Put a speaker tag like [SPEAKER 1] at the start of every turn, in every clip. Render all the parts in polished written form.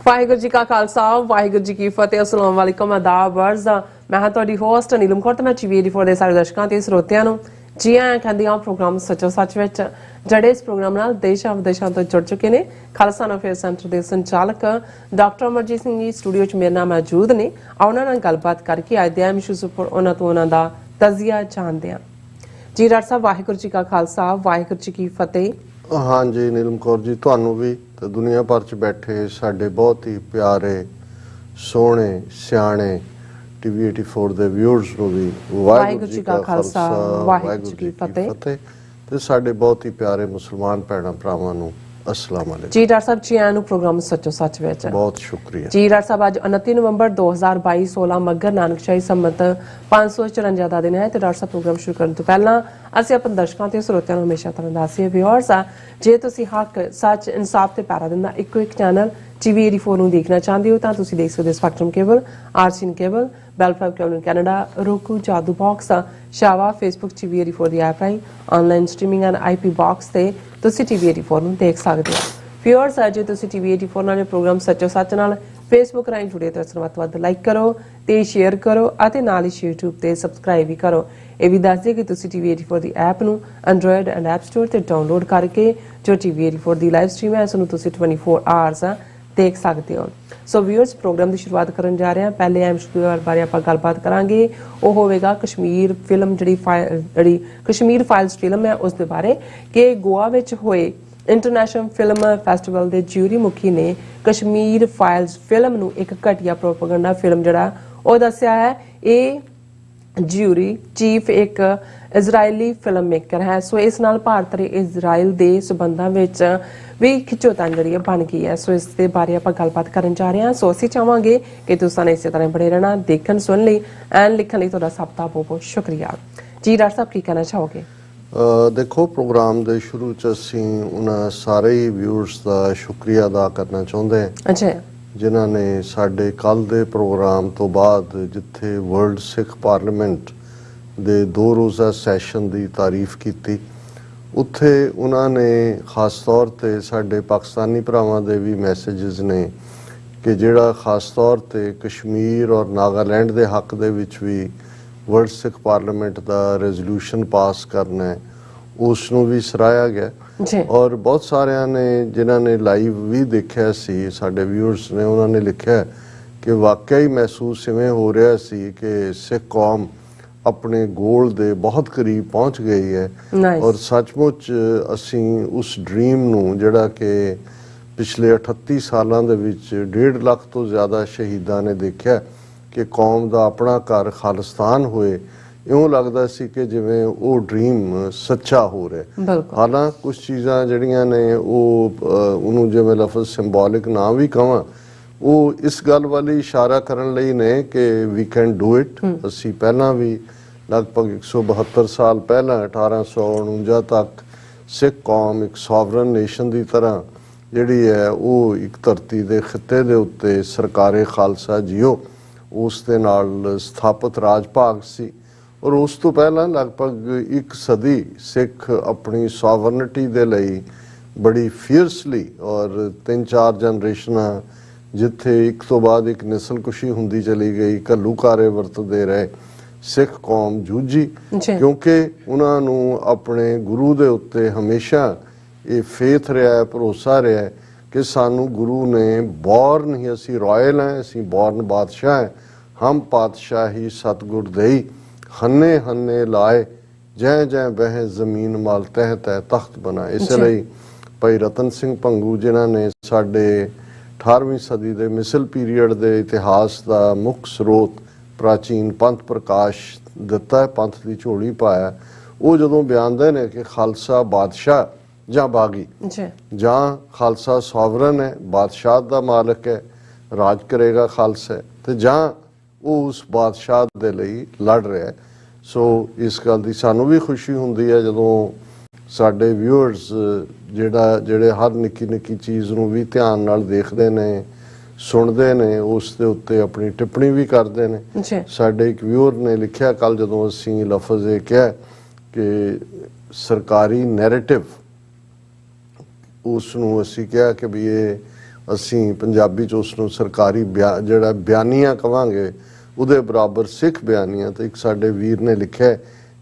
[SPEAKER 1] वाहिगुरू जी का खालसा वाहिगुरू जी की फतेह। अस्सलाम वालेकुम आदाब अर्ज़ मैं हाँ तुहाडी होस्ट नीलम कौर ते मैं टीवी फॉर दे सारे दर्शकों ते ਸਰੋਤਿਆਂ ਨੂੰ जी आया कहंदी हां प्रोग्राम सचो सच विच ਜਿਹੜੇ ਇਸ ਪ੍ਰੋਗਰਾਮ ਨਾਲ ਦੇਸ਼ਾਂ ਵਿਦੇਸ਼ਾਂ ਤੋਂ ਜੁੜ ਚੁੱਕੇ ਨੇ। ਖਾਲਸਾ ਅਫੇਅਰ ਸੈਂਟਰ ਦੇ ਸੰਚਾਲਕ ਡਾਕਟਰ ਅਮਰਜੀਤ ਸਿੰਘ ਜੀ ਸਟੂਡੀਓ 'ਚ ਮੇਰੇ ਨਾਲ ਮੌਜੂਦ ਨੇ। ਉਹਨਾਂ ਨਾਲ ਗੱਲਬਾਤ ਕਰਕੇ ਅੱਜ ਦੇ ਅਹਿਮ ਇਸ਼ੂਜ਼ ਉੱਪਰ ਉਹਨਾਂ ਤੋਂ ਉਹਨਾਂ ਦਾ ਤਜ਼ੀਆ ਜਾਣਦੇ ਹਾਂ। ਜੀ ਡਾਕਟਰ ਸਾਹਿਬ ਵਾਹਿਗੁਰੂ ਜੀ ਕਾ ਖਾਲਸਾ ਵਾਹਿਗੁਰੂ ਜੀ ਕੀ ਫਤਿਹ।
[SPEAKER 2] हाँ जी नीलम कौर जी ਤੁਹਾਨੂੰ भी ਤੇ ਦੁਨੀਆ ਭਰ 'ਚ ਬੈਠੇ ਸਾਡੇ ਬਹੁਤ ਹੀ ਪਿਆਰੇ ਸੋਹਣੇ ਸਿਆਣੇ ਟੀਵੀ 84 ਦੇ ਵਿਊਅਰਸ ਨੂੰ ਵੀ ਵਾਹਿਗੁਰੂ ਜੀ ਕਾ ਖਾਲਸਾ ਵਾਹਿਗੁਰੂ ਜੀ ਕੀ ਫਤਿਹ ਤੇ ਸਾਡੇ ਬਹੁਤ ਹੀ ਪਿਆਰੇ ਮੁਸਲਮਾਨ ਭੈਣਾਂ ਭਰਾਵਾਂ ਨੂੰ अस्सलाम वालेकुम।
[SPEAKER 1] जी डॉक्टर साहब जी आया नु प्रोग्राम सचो सच विच
[SPEAKER 2] बहुत शुक्रिया
[SPEAKER 1] जी। डॉक्टर साहब आज 29 नवंबर 2022 16 मगर नानकशाही संमत 554 ਦਾ ਦਿਨ ਹੈ ਤੇ ਡਾਕਟਰ ਸਾਹਿਬ ਪ੍ਰੋਗਰਾਮ ਸ਼ੁਰੂ ਕਰਨ ਤੋਂ ਪਹਿਲਾਂ ਅਸੀਂ ਆਪਣੇ ਦਰਸ਼ਕਾਂ ਤੇ ਸਰੋਤਿਆਂ ਨੂੰ ਹਮੇਸ਼ਾ ਤਰ੍ਹਾਂ ਦੱਸੀਏ ਵਿਊਅਰਸ ਆ ਜੇ ਤੁਸੀਂ ਹੱਕ ਸੱਚ ਇਨਸਾਫ ਤੇ ਪੈਰਾ ਦਿੰਦਾ ਇੱਕੋ ਇੱਕ ਚੈਨਲ TV 84 ਨੂੰ ਦੇਖਣਾ ਚਾਹੁੰਦੇ ਹੋ ਤਾਂ ਤੁਸੀਂ ਦੇਖ ਸਕਦੇ ਹੋ Spectrum cable RCN cable Bell Fibe cable Canada roku Jadoo box ਸ਼ਾਵਾ ਫੇਸਬੁੱਕ TV 84 ਦੀ ਐਪ ਰਾਹੀਂ online streaming and IP box ਤੇ ਤੁਸੀਂ TV 84 ਨੂੰ ਦੇਖ ਸਕਦੇ ਹੋ। ਵਿਊਅਰਸ ਅੱਜ ਤੁਸੀਂ TV 84 ਨਾਲ ਪ੍ਰੋਗਰਾਮ ਸੱਚੋ ਸੱਚ ਨਾਲ ਫੇਸਬੁੱਕ ਰਾਹੀਂ ਜੁੜੇ ਤਾਂ ਵੱਧ ਲਾਈਕ ਕਰੋ ਤੇ ਸ਼ੇਅਰ ਕਰੋ ਅਤੇ ਨਾਲ ਹੀ YouTube ਤੇ ਸਬਸਕ੍ਰਾਈਬ ਵੀ ਕਰੋ। ਇਹ ਵੀ ਦੱਸ ਦਿਓ ਕਿ ਤੁਸੀਂ TV 84 ਦੀ ਐਪ ਨੂੰ ਐਂਡਰੋਇਡ ਐਂਡ ਐਪ ਸਟੋਰ ਤੇ ਡਾਊਨਲੋਡ ਕਰਕੇ ਜੋ TV 84 ਦੀ ਲਾਈਵ ਸਟ੍ਰੀਮ ਹੈ ਉਸ ਨੂੰ ਤੁਸੀਂ 24 ਆਵਰਸ ਦੇਖ ਸਕਦੇ ਹੋ। ਸੋ ਵਿਊਅਰਸ ਪ੍ਰੋਗਰਾਮ ਦੀ ਸ਼ੁਰੂਆਤ ਕਰਨ ਜਾ ਰਹੇ ਹਾਂ। ਪਹਿਲੇ ਐਮ ਸ਼ੁਰੂ ਬਾਰੇ ਆਪਾਂ ਗੱਲਬਾਤ ਕਰਾਂਗੇ ਉਹ ਹੋਵੇਗਾ ਕਸ਼ਮੀਰ ਫਿਲਮ ਜਿਹੜੀ ਕਸ਼ਮੀਰ ਫਾਈਲਸ ਫਿਲਮ ਹੈ ਉਸ ਦੇ ਬਾਰੇ ਕਿ ਗੋਆ ਵਿੱਚ ਹੋਏ ਇੰਟਰਨੈਸ਼ਨਲ ਫਿਲਮ ਫੈਸਟੀਵਲ ਦੇ ਜਿਊਰੀ ਮੁਖੀ ਨੇ ਕਸ਼ਮੀਰ ਫਾਈਲਸ ਫਿਲਮ ਨੂੰ ਇੱਕ ਘਟੀਆ ਪ੍ਰੋਪਗੈਂਡਾ ਫਿਲਮ ਜਿਹੜਾ ਉਹ ਦੱਸਿਆ ਹੈ। ਇਹ ਜਿਊਰੀ ਚੀਫ ਇੱਕ ਇਜ਼ਰਾਈਲੀ ਫਿਲਮ ਮੇਕਰ ਹੈ। ਸੋ ਇਸ ਨਾਲ ਭਾਰਤ ਤੇ ਇਜ਼ਰਾਈਲ ਦੇ ਸਬੰਧਾਂ ਵਿੱਚ ਵੀ ਖਿੱਚੋਤਾਣ ਜਿਹੜੀ ਬਣ ਗਈ ਹੈ। ਸੋ ਇਸ ਦੇ ਬਾਰੇ ਆਪਾਂ ਗੱਲਬਾਤ ਕਰਨ ਜਾ ਰਹੇ ਹਾਂ। ਸੋ ਅਸੀਂ ਚਾਹਾਂਗੇ ਕਿ ਤੁਸੀਂ ਇਸੇ ਤਰ੍ਹਾਂ ਬਣੇ ਰਹਿਣਾ ਦੇਖਣ ਸੁਣਨ ਲਈ ਐਂਡ ਲਿਖਣ ਲਈ ਤੁਹਾਡਾ ਸਭ ਦਾ ਬਹੁਤ ਬਹੁਤ ਸ਼ੁਕਰੀਆ। ਜੀ ਡਾਕਟਰ ਸਾਹਿਬ ਕੀ ਕਹਿਣਾ ਚਾਹੋਗੇ?
[SPEAKER 2] ਦੇਖੋ ਪ੍ਰੋਗਰਾਮ ਦੇ ਸ਼ੁਰੂ 'ਚ ਅਸੀਂ ਉਹਨਾਂ ਸਾਰੇ ਹੀ ਵਿਊਅਰਸ ਦਾ ਸ਼ੁਕਰੀਆ ਅਦਾ ਕਰਨਾ ਚਾਹੁੰਦੇ ਹਾਂ
[SPEAKER 1] ਅੱਛਾ
[SPEAKER 2] ਜਿਨ੍ਹਾਂ ਨੇ ਸਾਡੇ ਕੱਲ ਦੇ ਪ੍ਰੋਗਰਾਮ ਤੋਂ ਬਾਅਦ ਜਿੱਥੇ ਵਰਲਡ ਸਿੱਖ ਪਾਰਲੀਮੈਂਟ ਦੇ 2 ਰੋਜ਼ਾ ਸੈਸ਼ਨ ਦੀ ਤਾਰੀਫ ਕੀਤੀ ਉੱਥੇ ਉਹਨਾਂ ਨੇ ਖਾਸ ਤੌਰ ਤੇ ਸਾਡੇ ਪਾਕਿਸਤਾਨੀ ਭਰਾਵਾਂ ਦੇ ਵੀ ਮੈਸੇजेस ਨੇ ਕਿ ਜਿਹੜਾ ਖਾਸ ਤੌਰ ਤੇ ਕਸ਼ਮੀਰ ਔਰ ਨਾਗਾਲੈਂਡ ਦੇ ਹੱਕ ਦੇ ਵਿੱਚ ਵੀ ਵਰਲਡ ਸਿੱਖ ਪਾਰਲੀਮੈਂਟ ਦਾ ਰੈਜ਼ੋਲੂਸ਼ਨ ਪਾਸ ਕਰਨਾ ਹੈ ਉਸ ਨੂੰ ਵੀ ਸਰਾਹਿਆ ਗਿਆ। ਔਰ ਬਹੁਤ ਸਾਰਿਆਂ ਨੇ ਜਿਨ੍ਹਾਂ ਨੇ ਲਾਈਵ ਵੀ ਦੇਖਿਆ ਸੀ ਸਾਡੇ ਵਿਊਅਰਸ ਨੇ ਉਹਨਾਂ ਨੇ ਲਿਖਿਆ ਕਿ ਵਾਕਿਆ ਹੀ ਮਹਿਸੂਸ ਇਵੇਂ ਹੋ ਰਿਹਾ ਸੀ ਕਿ ਸਿੱਖ ਕੌਮ ਆਪਣੇ ਗੋਲ ਦੇ ਬਹੁਤ ਕਰੀਬ ਪਹੁੰਚ ਗਈ ਹੈ ਔਰ ਸੱਚਮੁੱਚ ਅਸੀਂ ਉਸ ਡ੍ਰੀਮ ਨੂੰ ਜਿਹੜਾ ਕਿ ਪਿਛਲੇ 38 ਸਾਲਾਂ ਦੇ ਵਿੱਚ 1.5 ਲੱਖ ਤੋਂ ਜ਼ਿਆਦਾ ਸ਼ਹੀਦਾਂ ਨੇ ਦੇਖਿਆ ਕਿ ਕੌਮ ਦਾ ਆਪਣਾ ਘਰ ਖਾਲਿਸਤਾਨ ਹੋਏ ਇਉਂ ਲੱਗਦਾ ਸੀ ਕਿ ਜਿਵੇਂ ਉਹ ਡ੍ਰੀਮ ਸੱਚਾ ਹੋ ਰਿਹਾ। ਹਾਲਾਂ ਕੁਝ ਚੀਜ਼ਾਂ ਜਿਹੜੀਆਂ ਨੇ ਉਹ ਉਹਨੂੰ ਜਿਵੇਂ ਲਫ਼ਜ਼ ਸਿੰਬੋਲਿਕ ਨਾ ਵੀ ਕਹਾਂ ਉਹ ਇਸ ਗੱਲ ਵੱਲ ਇਸ਼ਾਰਾ ਕਰਨ ਲਈ ਨੇ ਕਿ ਵੀ ਕੈਨ ਡੂ ਇਟ। ਅਸੀਂ ਪਹਿਲਾਂ ਵੀ ਲਗਭਗ 172 ਸਾਲ ਪਹਿਲਾਂ 1849 ਤੱਕ ਸਿੱਖ ਕੌਮ ਇੱਕ ਸੋਵਰਨ ਨੇਸ਼ਨ ਦੀ ਤਰ੍ਹਾਂ ਜਿਹੜੀ ਹੈ ਉਹ ਇੱਕ ਧਰਤੀ ਦੇ ਖਿੱਤੇ ਦੇ ਉੱਤੇ ਸਰਕਾਰੇ ਖਾਲਸਾ ਜੀਓ ਉਸ ਦੇ ਨਾਲ ਸਥਾਪਿਤ ਰਾਜ ਭਾਗ ਸੀ ਔਰ ਉਸ ਤੋਂ ਪਹਿਲਾਂ ਲਗਭਗ 1 ਸਦੀ ਸਿੱਖ ਆਪਣੀ ਸੋਵਰਨਿਟੀ ਦੇ ਲਈ ਬੜੀ ਫੀਅਰਸਲੀ ਔਰ 3-4 ਜਨਰੇਸ਼ਨਾਂ ਜਿੱਥੇ ਇੱਕ ਤੋਂ ਬਾਅਦ ਇੱਕ ਨਸਲਕੁਸ਼ੀ ਹੁੰਦੀ ਚਲੀ ਗਈ ਘੱਲੂਘਾਰੇ ਵਰਤਦੇ ਰਹੇ ਸਿੱਖ ਕੌਮ ਜੂਝੀ ਕਿਉਂਕਿ ਉਹਨਾਂ ਨੂੰ ਆਪਣੇ ਗੁਰੂ ਦੇ ਉੱਤੇ ਹਮੇਸ਼ਾ ਇਹ ਫੇਥ ਰਿਹਾ ਹੈ ਭਰੋਸਾ ਰਿਹਾ ਹੈ ਕਿ ਸਾਨੂੰ ਗੁਰੂ ਨੇ ਬੌਰਨ ਹੀ ਅਸੀਂ ਰਾਇਲ ਹੈ ਅਸੀਂ ਬੌਰਨ ਬਾਦਸ਼ਾਹ ਹੈ ਹਮ ਪਾਤਸ਼ਾਹੀ ਸਤਗੁਰ ਦੇਈ ਹੰਨੇ ਹੰਨੇ ਲਾਏ ਜੈ ਜੈ ਬਹਿ ਜ਼ਮੀਨ ਮਾਲ ਤਹਿਤ ਹੈ ਤਖਤ ਬਣਾ। ਇਸ ਲਈ ਭਾਈ ਰਤਨ ਸਿੰਘ ਭੰਗੂ ਜਿਨ੍ਹਾਂ ਨੇ ਸਾਡੇ 18ਵੀਂ ਸਦੀ ਦੇ ਮਿਸਲ ਪੀਰੀਅਡ ਦੇ ਇਤਿਹਾਸ ਦਾ ਮੁੱਖ ਸਰੋਤ ਪ੍ਰਾਚੀਨ ਪੰਥ ਪ੍ਰਕਾਸ਼ ਦਿੱਤਾ ਪੰਥ ਦੀ ਝੋਲੀ ਪਾਇਆ ਉਹ ਜਦੋਂ ਬਿਆਨਦੇ ਨੇ ਕਿ ਖਾਲਸਾ ਬਾਦਸ਼ਾਹ ਜਾਂ ਬਾਗੀ ਜਾਂ ਖਾਲਸਾ ਸੋਵਰਨ ਹੈ ਬਾਦਸ਼ਾਹ ਦਾ ਮਾਲਕ ਹੈ ਰਾਜ ਕਰੇਗਾ ਖਾਲਸਾ ਤੇ ਜਾਂ ਉਹ ਉਸ ਬਾਦਸ਼ਾਹ ਦੇ ਲਈ ਲੜ ਰਿਹਾ। ਸੋ ਇਸ ਗੱਲ ਦੀ ਸਾਨੂੰ ਵੀ ਖੁਸ਼ੀ ਹੁੰਦੀ ਹੈ ਜਦੋਂ ਸਾਡੇ ਵਿਊਅਰਸ ਜਿਹੜੇ ਹਰ ਨਿੱਕੀ ਨਿੱਕੀ ਚੀਜ਼ ਨੂੰ ਵੀ ਧਿਆਨ ਨਾਲ ਦੇਖਦੇ ਨੇ ਸੁਣਦੇ ਨੇ ਉਸ ਦੇ ਉੱਤੇ ਆਪਣੀ ਟਿੱਪਣੀ ਵੀ ਕਰਦੇ ਨੇ। ਸਾਡੇ ਇੱਕ ਵਿਊਅਰ ਨੇ ਲਿਖਿਆ ਕੱਲ ਜਦੋਂ ਅਸੀਂ ਲਫ਼ਜ਼ ਇਹ ਕਿਹਾ ਕਿ ਸਰਕਾਰੀ ਨੈਰੇਟਿਵ ਉਸ ਨੂੰ ਅਸੀਂ ਕਿਹਾ ਕਿ ਵੀ ਇਹ ਅਸੀਂ ਪੰਜਾਬੀ 'ਚ ਉਸ ਨੂੰ ਸਰਕਾਰੀ ਜਿਹੜਾ ਬਿਆਨੀਆਂ ਕਵਾਂਗੇ ਉਹਦੇ ਬਰਾਬਰ ਸਿੱਖ ਬਿਆਨੀਆਂ। ਤੇ ਇੱਕ ਸਾਡੇ ਵੀਰ ਨੇ ਲਿਖਿਆ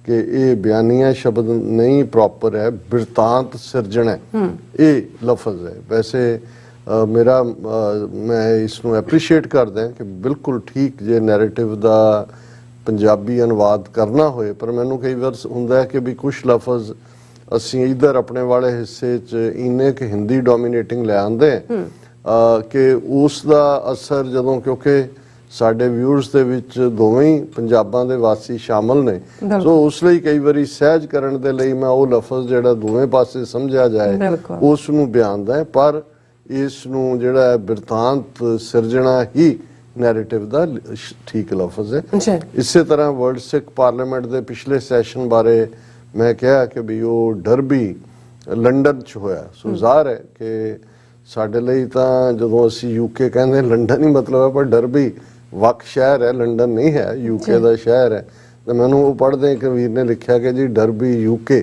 [SPEAKER 2] ਕਿ ਇਹ ਬਿਆਨੀਆਂ ਸ਼ਬਦ ਨਹੀਂ ਪ੍ਰੋਪਰ ਹੈ, ਬਿਰਤਾਂਤ ਸਿਰਜਣਾ ਇਹ ਲਫ਼ਜ਼ ਹੈ। ਵੈਸੇ ਮੇਰਾ ਮੈਂ ਇਸ ਨੂੰ ਐਪਰੀਸ਼ੀਏਟ ਕਰਦਾ ਕਿ ਬਿਲਕੁਲ ਠੀਕ ਜੇ ਨੈਰੇਟਿਵ ਦਾ ਪੰਜਾਬੀ ਅਨੁਵਾਦ ਕਰਨਾ ਹੋਏ, ਪਰ ਮੈਨੂੰ ਕਈ ਵਾਰ ਹੁੰਦਾ ਕਿ ਵੀ ਕੁਝ ਲਫ਼ਜ਼ ਅਸੀਂ ਇੱਧਰ ਆਪਣੇ ਵਾਲੇ ਹਿੱਸੇ 'ਚ ਇੰਨੇ ਕਿ ਹਿੰਦੀ ਡੋਮੀਨੇਟਿੰਗ ਲੈ ਆਉਂਦੇ ਕਿ ਉਸ ਦਾ ਅਸਰ ਜਦੋਂ, ਕਿਉਂਕਿ ਸਾਡੇ ਵਿਊਅਰਸ ਦੇ ਵਿੱਚ ਦੋਵੇਂ ਹੀ ਪੰਜਾਬਾਂ ਦੇ ਵਾਸੀ ਸ਼ਾਮਲ ਨੇ, ਸੋ ਉਸ ਲਈ ਕਈ ਵਾਰੀ ਸਹਿਜ ਕਰਨ ਦੇ ਲਈ ਮੈਂ ਉਹ ਲਫ਼ਜ਼ ਜਿਹੜਾ ਦੋਵੇਂ ਪਾਸੇ ਸਮਝਿਆ ਜਾਏ ਉਸ ਨੂੰ ਬਿਆਨਦਾ। ਪਰ ਇਸ ਨੂੰ ਜਿਹੜਾ ਬਿਰਤਾਂਤ ਸਿਰਜਣਾ ਹੀ ਨੈਰੇਟਿਵ ਦਾ ਠੀਕ ਲਫ਼ਜ਼ ਹੈ। ਇਸੇ ਤਰ੍ਹਾਂ ਵਰਲਡ ਸਿੱਖ ਪਾਰਲੀਮੈਂਟ ਦੇ ਪਿਛਲੇ ਸੈਸ਼ਨ ਬਾਰੇ ਮੈਂ ਕਿਹਾ ਕਿ ਵੀ ਉਹ ਡਰਬੀ ਲੰਡਨ 'ਚ ਹੋਇਆ। ਸੋ ਜ਼ਾਹਰ ਹੈ ਕਿ ਸਾਡੇ ਲਈ ਤਾਂ ਜਦੋਂ ਅਸੀਂ ਯੂਕੇ ਕਹਿੰਦੇ ਲੰਡਨ ਹੀ ਮਤਲਬ ਹੈ, ਪਰ ਡਰਬੀ ਵੱਖ ਸ਼ਹਿਰ ਹੈ, ਲੰਡਨ ਨਹੀਂ ਹੈ, ਯੂਕੇ ਦਾ ਸ਼ਹਿਰ ਹੈ। ਤੇ ਮੈਨੂੰ ਉਹ ਪੜ੍ਹਦੇ ਇੱਕ ਵੀਰ ਨੇ ਲਿਖਿਆ ਕਿ ਜੀ ਡਰਬੀ ਯੂਕੇ।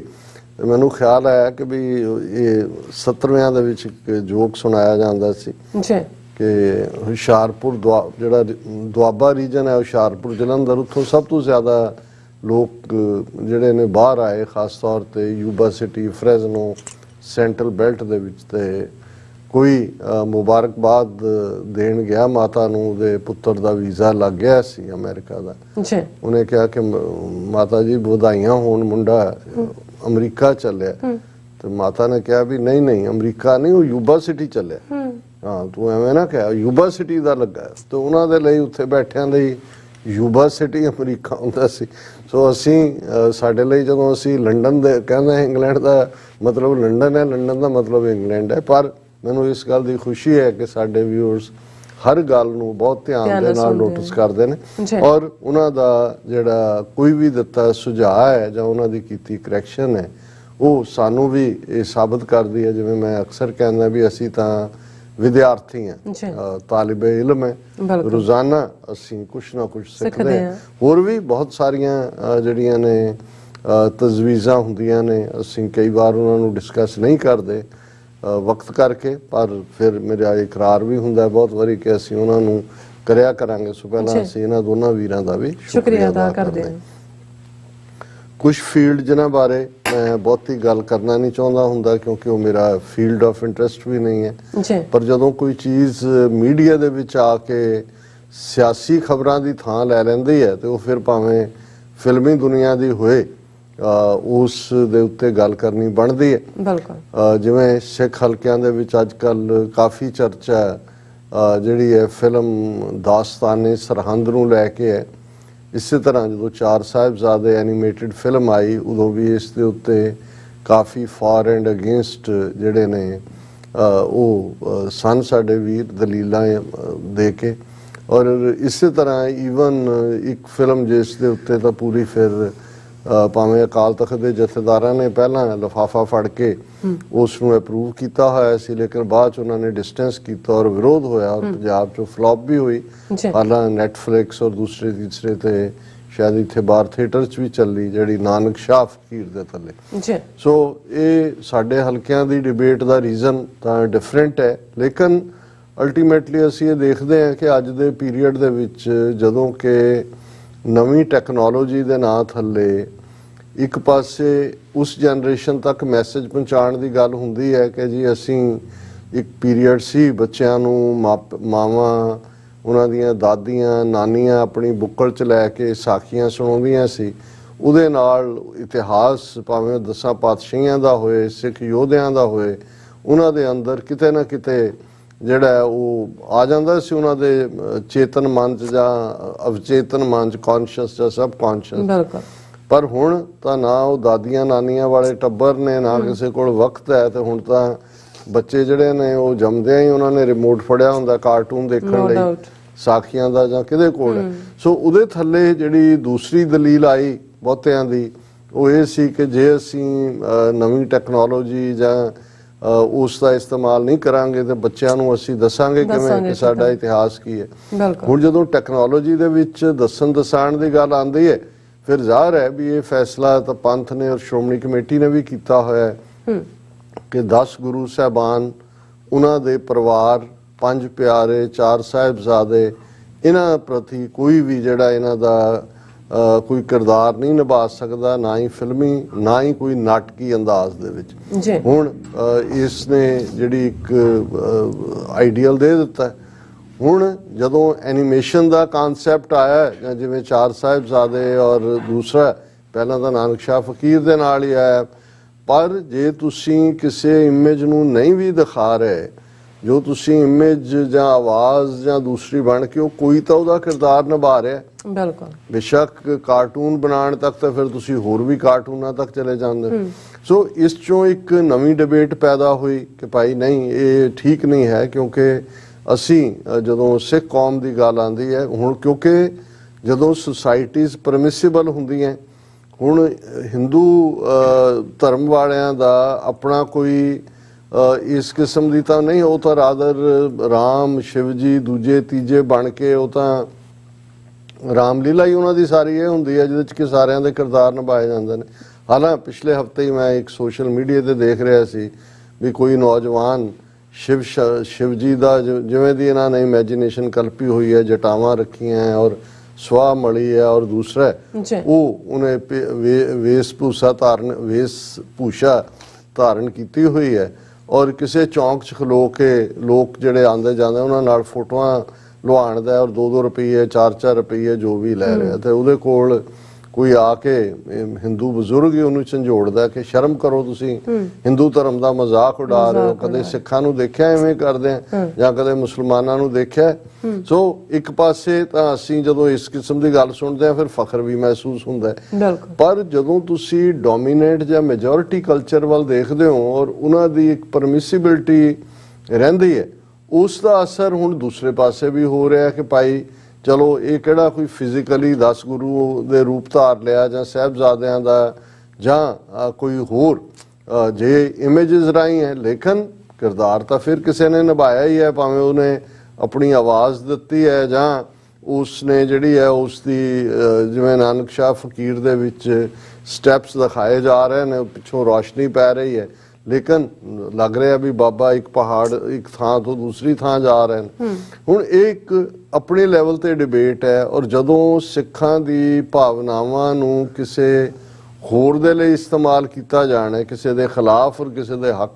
[SPEAKER 2] ਤੇ ਮੈਨੂੰ ਖਿਆਲ ਆਇਆ ਕਿ ਵੀ ਇਹ 70ਵਿਆਂ ਦੇ ਵਿੱਚ ਇੱਕ ਜੋਕ ਸੁਣਾਇਆ ਜਾਂਦਾ ਸੀ ਕਿ ਹੁਸ਼ਿਆਰਪੁਰ ਜਿਹੜਾ ਦੁਆਬਾ ਰੀਜਨ ਹੈ, ਹੁਸ਼ਿਆਰਪੁਰ ਜਲੰਧਰ, ਉੱਥੋਂ ਸਭ ਤੋਂ ਜ਼ਿਆਦਾ ਲੋਕ ਜਿਹੜੇ ਨੇ ਬਾਹਰ ਆਏ, ਖਾਸ ਤੌਰ ਤੇ ਯੂਬਾ ਸਿਟੀ, ਫਰੈਜ਼ਨੋ, ਸੈਂਟਰਲ ਬੈਲਟ ਦੇ ਵਿੱਚ। ਤੇ ਕੋਈ ਮੁਬਾਰਕਬਾਦ ਦੇਣ ਗਿਆ ਮਾਤਾ ਨੂੰ, ਉਹਦੇ ਪੁੱਤਰ ਦਾ ਵੀਜ਼ਾ ਲੱਗ ਗਿਆ ਸੀ ਅਮਰੀਕਾ ਦਾ। ਉਹਨੇ ਕਿਹਾ ਕਿ ਮਾਤਾ ਜੀ ਵਧਾਈਆਂ ਹੋਣ, ਮੁੰਡਾ ਅਮਰੀਕਾ ਚੱਲਿਆ। ਤੇ ਮਾਤਾ ਨੇ ਕਿਹਾ ਵੀ ਨਹੀਂ ਨਹੀਂ, ਅਮਰੀਕਾ ਨਹੀਂ, ਉਹ ਯੂਬਾ ਸਿਟੀ ਚੱਲਿਆ। ਹਾਂ, ਤੂੰ ਐਵੇਂ ਨਾ ਕਿਹਾ, ਯੂਬਾ ਸਿਟੀ ਦਾ ਲੱਗਾ। ਤੇ ਉਹਨਾਂ ਦੇ ਲਈ ਉੱਥੇ ਬੈਠਿਆਂ ਲਈ ਯੂਬਾ ਸਿਟੀ ਅਮਰੀਕਾ ਹੁੰਦਾ ਸੀ। ਸੋ ਅਸੀਂ ਸਾਡੇ ਲਈ ਜਦੋਂ ਅਸੀਂ ਲੰਡਨ ਦੇ ਕਹਿੰਦੇ ਇੰਗਲੈਂਡ ਦਾ ਮਤਲਬ ਲੰਡਨ ਹੈ, ਲੰਡਨ ਦਾ ਮਤਲਬ ਇੰਗਲੈਂਡ ਹੈ। ਪਰ ਮੈਨੂੰ ਇਸ ਗੱਲ ਦੀ ਖੁਸ਼ੀ ਹੈ ਕਿ ਸਾਡੇ ਵਿਊਅਰਸ ਹਰ ਗੱਲ ਨੂੰ ਬਹੁਤ ਧਿਆਨ ਦੇ ਨਾਲ ਨੋਟਿਸ ਕਰਦੇ ਨੇ, ਔਰ ਉਹਨਾਂ ਦਾ ਜਿਹੜਾ ਕੋਈ ਵੀ ਦਿੱਤਾ ਸੁਝਾਅ ਹੈ ਜਾਂ ਉਹਨਾਂ ਦੀ ਕੀਤੀ ਕਰੈਕਸ਼ਨ ਹੈ ਉਹ ਸਾਨੂੰ ਵੀ ਇਹ ਸਾਬਤ ਕਰਦੀ ਹੈ। ਜਿਵੇਂ ਮੈਂ ਅਕਸਰ ਕਹਿੰਦਾ ਵੀ ਅਸੀਂ ਤਾਂ ਵਿਦਿਆਰਥੀ ਹਾਂ, ਤਾਲਿਬੇ ਇਲਮ ਹੈ, ਰੋਜ਼ਾਨਾ ਅਸੀਂ ਕੁਛ ਨਾ ਕੁਛ ਸਿੱਖਦੇ ਹਾਂ। ਹੋਰ ਵੀ ਬਹੁਤ ਸਾਰੀਆਂ ਜਿਹੜੀਆਂ ਨੇ ਤਜਵੀਜ਼ਾਂ ਹੁੰਦੀਆਂ ਨੇ, ਅਸੀਂ ਕਈ ਵਾਰ ਉਹਨਾਂ ਨੂੰ ਡਿਸਕਸ ਨਹੀਂ ਕਰਦੇ ਵਕਤ ਕਰਕੇ, ਪਰ ਫਿਰ ਮੇਰਾ ਇਕਰਾਰ ਵੀ ਹੁੰਦਾ ਬਹੁਤ ਵਾਰੀ ਕਿ ਅਸੀਂ ਉਹਨਾਂ ਨੂੰ ਕਰਿਆ ਕਰਾਂਗੇ। ਸੋ ਪਹਿਲਾਂ ਅਸੀਂ ਇਹਨਾਂ ਦੋਨਾਂ ਵੀਰਾਂ ਦਾ ਵੀ ਸ਼ੁਕਰੀਆ ਅਦਾ ਕਰਦੇ ਹਾਂ। ਕੁਝ ਫੀਲਡ ਜਿਨ੍ਹਾਂ ਬਾਰੇ ਮੈਂ ਬਹੁਤੀ ਗੱਲ ਕਰਨਾ ਨਹੀਂ ਚਾਹੁੰਦਾ ਹੁੰਦਾ ਕਿਉਂਕਿ ਉਹ ਮੇਰਾ ਫੀਲਡ ਆਫ ਇੰਟਰਸਟ ਵੀ ਨਹੀਂ ਹੈ, ਪਰ ਜਦੋਂ ਕੋਈ ਚੀਜ਼ ਮੀਡੀਆ ਦੇ ਵਿੱਚ ਆ ਕੇ ਸਿਆਸੀ ਖਬਰਾਂ ਦੀ ਥਾਂ ਲੈ ਲੈਂਦੀ ਹੈ ਤੇ ਉਹ ਫਿਰ ਭਾਵੇਂ ਫਿਲਮੀ ਦੁਨੀਆ ਦੀ ਹੋਏ ਉਸ ਦੇ ਉੱਤੇ ਗੱਲ ਕਰਨੀ ਬਣਦੀ ਹੈ। ਬਿਲਕੁਲ ਜਿਵੇਂ ਸਿੱਖ ਹਲਕਿਆਂ ਦੇ ਵਿੱਚ ਅੱਜ ਕੱਲ ਕਾਫੀ ਚਰਚਾ ਜਿਹੜੀ ਹੈ ਫਿਲਮ ਦਾਸਤਾਨੇ ਸਰਹੰਦ ਨੂੰ ਲੈ ਕੇ ਹੈ। ਇਸੇ ਤਰ੍ਹਾਂ ਜਦੋਂ ਚਾਰ ਸਾਹਿਬਜ਼ਾਦੇ ਐਨੀਮੇਟਡ ਫਿਲਮ ਆਈ ਉਦੋਂ ਵੀ ਇਸ ਦੇ ਉੱਤੇ ਕਾਫੀ ਫਾਰ ਐਂਡ ਅਗੇਂਸਟ ਜਿਹੜੇ ਨੇ ਉਹ ਸਨ ਸਾਡੇ ਵੀਰ ਦਲੀਲਾਂ ਦੇ ਕੇ। ਔਰ ਇਸੇ ਤਰ੍ਹਾਂ ਈਵਨ ਇੱਕ ਫਿਲਮ ਜਿਸ ਦੇ ਉੱਤੇ ਤਾਂ ਪੂਰੀ ਫਿਰ ਭਾਵੇਂ ਅਕਾਲ ਤਖਤ ਦੇ ਜਥੇਦਾਰਾਂ ਨੇ ਪਹਿਲਾਂ ਲਿਫਾਫਾ ਫੜ ਕੇ ਉਸ ਨੂੰ ਅਪਰੂਵ ਕੀਤਾ ਹੋਇਆ ਸੀ, ਲੇਕਿਨ ਬਾਅਦ 'ਚ ਉਹਨਾਂ ਨੇ ਡਿਸਟੈਂਸ ਕੀਤਾ ਔਰ ਵਿਰੋਧ ਹੋਇਆ ਔਰ ਪੰਜਾਬ 'ਚੋਂ ਫਲॉप ਵੀ ਹੋਈ। ਪਹਿਲਾਂ ਨੈਟਫਲਿਕਸ ਔਰ ਦੂਸਰੇ ਤੀਸਰੇ ਤੇ ਸ਼ਾਇਦ ਇੱਥੇ ਬਾਹਰ ਥੀਏਟਰ 'ਚ ਵੀ ਚੱਲੀ, ਜਿਹੜੀ ਨਾਨਕ ਸ਼ਾਹ ਫਕੀਰ ਦੇ ਥੱਲੇ। ਸੋ ਇਹ ਸਾਡੇ ਹਲਕਿਆਂ ਦੀ ਡਿਬੇਟ ਦਾ ਰੀਜ਼ਨ ਤਾਂ ਡਿਫਰੈਂਟ ਹੈ, ਲੇਕਿਨ ਅਲਟੀਮੇਟਲੀ ਅਸੀਂ ਇਹ ਦੇਖਦੇ ਹਾਂ ਕਿ ਅੱਜ ਦੇ ਪੀਰੀਅਡ ਦੇ ਵਿੱਚ ਜਦੋਂ ਕਿ ਨਵੀਂ ਟੈਕਨੋਲੋਜੀ ਦੇ ਨਾਂ ਥੱਲੇ ਇੱਕ ਪਾਸੇ ਉਸ ਜਨਰੇਸ਼ਨ ਤੱਕ ਮੈਸੇਜ ਪਹੁੰਚਾਉਣ ਦੀ ਗੱਲ ਹੁੰਦੀ ਹੈ ਕਿ ਜੀ ਅਸੀਂ ਇੱਕ ਪੀਰੀਅਡ ਸੀ ਬੱਚਿਆਂ ਨੂੰ ਮਾਵਾਂ ਉਹਨਾਂ ਦੀਆਂ ਦਾਦੀਆਂ ਨਾਨੀਆਂ ਆਪਣੀ ਬੁੱਕਲ 'ਚ ਲੈ ਕੇ ਸਾਖੀਆਂ ਸੁਣਾਉਂਦੀਆਂ ਸੀ। ਉਹਦੇ ਨਾਲ ਇਤਿਹਾਸ ਭਾਵੇਂ 10 ਪਾਤਸ਼ਾਹੀਆਂ ਦਾ ਹੋਏ, ਸਿੱਖ ਯੋਧਿਆਂ ਦਾ ਹੋਏ, ਉਹਨਾਂ ਦੇ ਅੰਦਰ ਕਿਤੇ ਨਾ ਕਿਤੇ ਜਿਹੜਾ ਉਹ ਆ ਜਾਂਦਾ ਸੀ ਉਹਨਾਂ ਦੇ ਚੇਤਨ ਮਨ 'ਚ ਜਾਂ ਅਵਚੇਤਨ ਮਨ 'ਚ, ਕੌਨਸ਼ੀਅਸ ਜਾਂ ਸਬ ਕੌਨਸ਼ੀਅਸ। ਪਰ ਹੁਣ ਤਾਂ ਨਾ ਉਹ ਦਾਦੀਆਂ ਨਾਨੀਆਂ ਵਾਲੇ ਟੱਬਰ ਨੇ, ਨਾ ਕਿਸੇ ਕੋਲ ਵਕਤ ਹੈ। ਤੇ ਹੁਣ ਤਾਂ ਬੱਚੇ ਜਿਹੜੇ ਨੇ ਉਹ ਜੰਮਦਿਆਂ ਹੀ ਉਹਨਾਂ ਨੇ ਰਿਮੋਟ ਫੜਿਆ ਹੁੰਦਾ ਕਾਰਟੂਨ ਦੇਖਣ ਲਈ, ਸਾਖੀਆਂ ਦਾ ਜਾਂ ਕਿਹਦੇ ਕੋਲ। ਸੋ ਉਹਦੇ ਥੱਲੇ ਜਿਹੜੀ ਦੂਸਰੀ ਦਲੀਲ ਆਈ ਬਹੁਤਿਆਂ ਦੀ ਉਹ ਇਹ ਸੀ ਕਿ ਜੇ ਅਸੀਂ ਨਵੀਂ ਟੈਕਨੋਲੋਜੀ ਜਾਂ ਉਸ ਦਾ ਇਸਤੇਮਾਲ ਨਹੀਂ ਕਰਾਂਗੇ ਤੇ ਬੱਚਿਆਂ ਨੂੰ ਅਸੀਂ ਦੱਸਾਂਗੇ ਕਿਵੇਂ ਕਿ ਸਾਡਾ ਇਤਿਹਾਸ ਕੀ ਹੈ। ਹੁਣ ਜਦੋਂ ਟੈਕਨੋਲੋਜੀ ਦੇ ਵਿੱਚ ਦਸਾਣ ਦੀ ਗੱਲ ਆਉਂਦੀ ਹੈ ਫਿਰ ਜ਼ਾਹਰ ਹੈ ਵੀ ਇਹ ਫੈਸਲਾ ਤਾਂ ਪੰਥ ਨੇ ਔਰ ਸ਼੍ਰੋਮਣੀ ਕਮੇਟੀ ਨੇ ਵੀ ਕੀਤਾ ਹੋਇਆ ਹੈ ਕਿ 10 ਗੁਰੂ ਸਾਹਿਬਾਨ, ਉਹਨਾਂ ਦੇ ਪਰਿਵਾਰ, ਪੰਜ ਪਿਆਰੇ, ਚਾਰ ਸਾਹਿਬਜ਼ਾਦੇ, ਇਹਨਾਂ ਪ੍ਰਤੀ ਕੋਈ ਵੀ ਜਿਹੜਾ ਇਹਨਾਂ ਦਾ ਕੋਈ ਕਿਰਦਾਰ ਨਹੀਂ ਨਿਭਾ ਸਕਦਾ, ਨਾ ਹੀ ਫਿਲਮੀ ਨਾ ਹੀ ਕੋਈ ਨਾਟਕੀ ਅੰਦਾਜ਼ ਦੇ ਵਿੱਚ।
[SPEAKER 1] ਜੀ
[SPEAKER 2] ਹੁਣ ਇਸ ਨੇ ਜਿਹੜੀ ਇੱਕ ਆਈਡੀਅਲ ਦੇ ਦਿੱਤਾ। ਹੁਣ ਜਦੋਂ ਐਨੀਮੇਸ਼ਨ ਦਾ ਕਨਸੈਪਟ ਆਇਆ, ਜਾਂ ਜਿਵੇਂ ਚਾਰ ਸਾਹਿਬਜ਼ਾਦੇ ਔਰ ਦੂਸਰਾ ਪਹਿਲਾਂ ਤਾਂ ਨਾਨਕ ਸ਼ਾਹ ਫਕੀਰ ਦੇ ਨਾਲ ਹੀ ਆਇਆ, ਪਰ ਜੇ ਤੁਸੀਂ ਕਿਸੇ ਇਮੇਜ ਨੂੰ ਨਹੀਂ ਵੀ ਦਿਖਾ ਰਹੇ, ਜੋ ਤੁਸੀਂ ਇਮੇਜ ਜਾਂ ਆਵਾਜ਼ ਜਾਂ ਦੂਸਰੀ ਬਣ ਕੇ, ਉਹ ਕੋਈ ਤਾਂ ਉਹਦਾ ਕਿਰਦਾਰ ਨਿਭਾ ਰਿਹਾ।
[SPEAKER 1] ਬਿਲਕੁਲ,
[SPEAKER 2] ਬੇਸ਼ੱਕ ਕਾਰਟੂਨ ਬਣਾਉਣ ਤੱਕ ਤਾਂ ਫਿਰ ਤੁਸੀਂ ਹੋਰ ਵੀ ਕਾਰਟੂਨਾਂ ਤੱਕ ਚਲੇ ਜਾਂਦੇ। ਸੋ ਇਸ ਚੋਂ ਇੱਕ ਨਵੀਂ ਡਿਬੇਟ ਪੈਦਾ ਹੋਈ ਕਿ ਭਾਈ ਨਹੀਂ, ਇਹ ਠੀਕ ਨਹੀਂ ਹੈ, ਕਿਉਂਕਿ ਅਸੀਂ ਜਦੋਂ ਸਿੱਖ ਕੌਮ ਦੀ ਗੱਲ ਆਉਂਦੀ ਹੈ, ਹੁਣ ਕਿਉਂਕਿ ਜਦੋਂ ਸੁਸਾਇਟੀਜ਼ ਪਰਮਿਸਿਬਲ ਹੁੰਦੀਆਂ, ਹੁਣ ਹਿੰਦੂ ਧਰਮ ਵਾਲਿਆਂ ਦਾ ਆਪਣਾ ਕੋਈ ਇਸ ਕਿਸਮ ਦੀ ਤਾਂ ਨਹੀਂ, ਉਹ ਤਾਂ ਰਾਦਰ ਰਾਮ ਸ਼ਿਵ ਜੀ ਦੂਜੇ ਤੀਜੇ ਬਣ ਕੇ, ਉਹ ਤਾਂ ਰਾਮਲੀਲਾ ਹੀ ਉਹਨਾਂ ਦੀ ਸਾਰੀ ਇਹ ਹੁੰਦੀ ਹੈ ਜਿਹਦੇ 'ਚ ਕਿ ਸਾਰਿਆਂ ਦੇ ਕਿਰਦਾਰ ਨਿਭਾਏ ਜਾਂਦੇ ਨੇ। ਹਾਲਾਂ ਪਿਛਲੇ ਹਫ਼ਤੇ ਹੀ ਮੈਂ ਇੱਕ ਸੋਸ਼ਲ ਮੀਡੀਆ ਤੇ ਦੇਖ ਰਿਹਾ ਸੀ ਵੀ ਕੋਈ ਨੌਜਵਾਨ ਸ਼ਿਵ ਜੀ ਦਾ ਜਿਵੇਂ ਦੀ ਇਹਨਾਂ ਨੇ ਇਮੈਜੀਨੇਸ਼ਨ ਕਲਪੀ ਹੋਈ ਹੈ, ਜਟਾਵਾਂ ਰੱਖੀਆਂ ਔਰ ਸਵਾਹ ਮਲੀ ਹੈ, ਔਰ ਦੂਸਰਾ ਉਹ ਉਹਨੇ ਵੇਸ਼-ਭੂਸ਼ਾ ਧਾਰਨ ਕੀਤੀ ਹੋਈ ਹੈ, ਔਰ ਕਿਸੇ ਚੌਂਕ 'ਚ ਖਲੋ ਕੇ ਲੋਕ ਜਿਹੜੇ ਆਉਂਦੇ ਜਾਂਦੇ ਉਹਨਾਂ ਨਾਲ ਫੋਟੋਆਂ ਲੁਹਾਉਣ ਦਾ, ਔਰ 2-2 ਰੁਪਈਏ 4-4 ਰੁਪਈਏ ਜੋ ਵੀ ਲੈ ਰਿਹਾ, ਤੇ ਉਹਦੇ ਕੋਲ ਕੋਈ ਆ ਕੇ ਹਿੰਦੂ ਬਜ਼ੁਰਗ ਹੀ ਉਹਨੂੰ ਝੰਜੋੜਦਾ ਕਿ ਸ਼ਰਮ ਕਰੋ, ਤੁਸੀਂ ਹਿੰਦੂ ਧਰਮ ਦਾ ਮਜ਼ਾਕ ਉਡਾ ਰਹੇ ਹੋ। ਕਦੇ ਸਿੱਖਾਂ ਨੂੰ ਦੇਖਿਆ ਐਵੇਂ ਕਰਦੇ ਆ, ਜਾਂ ਕਦੇ ਮੁਸਲਮਾਨਾਂ ਨੂੰ ਦੇਖਿਆ? ਸੋ ਇੱਕ ਪਾਸੇ ਤਾਂ ਅਸੀਂ ਜਦੋਂ ਇਸ ਕਿਸਮ ਦੀ ਗੱਲ ਸੁਣਦੇ ਆ ਫਿਰ ਫਖਰ ਵੀ ਮਹਿਸੂਸ ਹੁੰਦਾ ਹੈ, ਪਰ ਜਦੋਂ ਤੁਸੀਂ ਡੋਮੀਨੇਟ ਜਾਂ ਮੈਜੋਰਿਟੀ ਕਲਚਰ ਵੱਲ ਦੇਖਦੇ ਹੋ ਔਰ ਉਹਨਾਂ ਦੀ ਇੱਕ ਪਰਮਿਸਿਬਿਲਿਟੀ ਰਹਿੰਦੀ ਹੈ, ਉਸ ਦਾ ਅਸਰ ਹੁਣ ਦੂਸਰੇ ਪਾਸੇ ਵੀ ਹੋ ਰਿਹਾ ਕਿ ਭਾਈ ਚਲੋ ਇਹ ਕਿਹੜਾ ਕੋਈ ਫਿਜ਼ੀਕਲੀ 10 ਗੁਰੂ ਦੇ ਰੂਪ ਧਾਰ ਲਿਆ, ਜਾਂ ਸਾਹਿਬਜ਼ਾਦਿਆਂ ਦਾ, ਜਾਂ ਕੋਈ ਹੋਰ ਜੇ ਇਮੇਜਸ ਰਾਹੀਂ ਹੈ, ਲੇਕਿਨ ਕਿਰਦਾਰ ਤਾਂ ਫਿਰ ਕਿਸੇ ਨੇ ਨਿਭਾਇਆ ਹੀ ਹੈ, ਭਾਵੇਂ ਉਹਨੇ ਆਪਣੀ ਆਵਾਜ਼ ਦਿੱਤੀ ਹੈ ਜਾਂ ਉਸ ਨੇ ਜਿਹੜੀ ਹੈ ਉਸ ਦੀ ਜਿਵੇਂ ਨਾਨਕ ਸ਼ਾਹ ਫਕੀਰ ਦੇ ਵਿੱਚ ਸਟੈਪਸ ਦਿਖਾਏ ਜਾ ਰਹੇ ਨੇ, ਪਿੱਛੋਂ ਰੋਸ਼ਨੀ ਪੈ ਰਹੀ ਹੈ, ਲੇਕਿਨ ਲੱਗ ਰਿਹਾ ਵੀ ਬਾਬਾ ਇੱਕ ਪਹਾੜ ਇੱਕ ਥਾਂ ਤੋਂ ਦੂਸਰੀ ਥਾਂ ਜਾ ਰਹੇ ਨੇ। ਹੁਣ ਇਹ ਇੱਕ ਆਪਣੇ ਲੈਵਲ ਤੇ ਡਿਬੇਟ ਹੈ, ਔਰ ਜਦੋਂ ਸਿੱਖਾਂ ਦੀ ਭਾਵਨਾਵਾਂ ਨੂੰ ਕਿਸੇ ਹੋਰ ਦੇ ਲਈ ਇਸਤੇਮਾਲ ਕੀਤਾ ਜਾਣਾ, ਕਿਸੇ ਦੇ ਖਿਲਾਫ ਔਰ ਕਿਸੇ ਦੇ ਹੱਕ,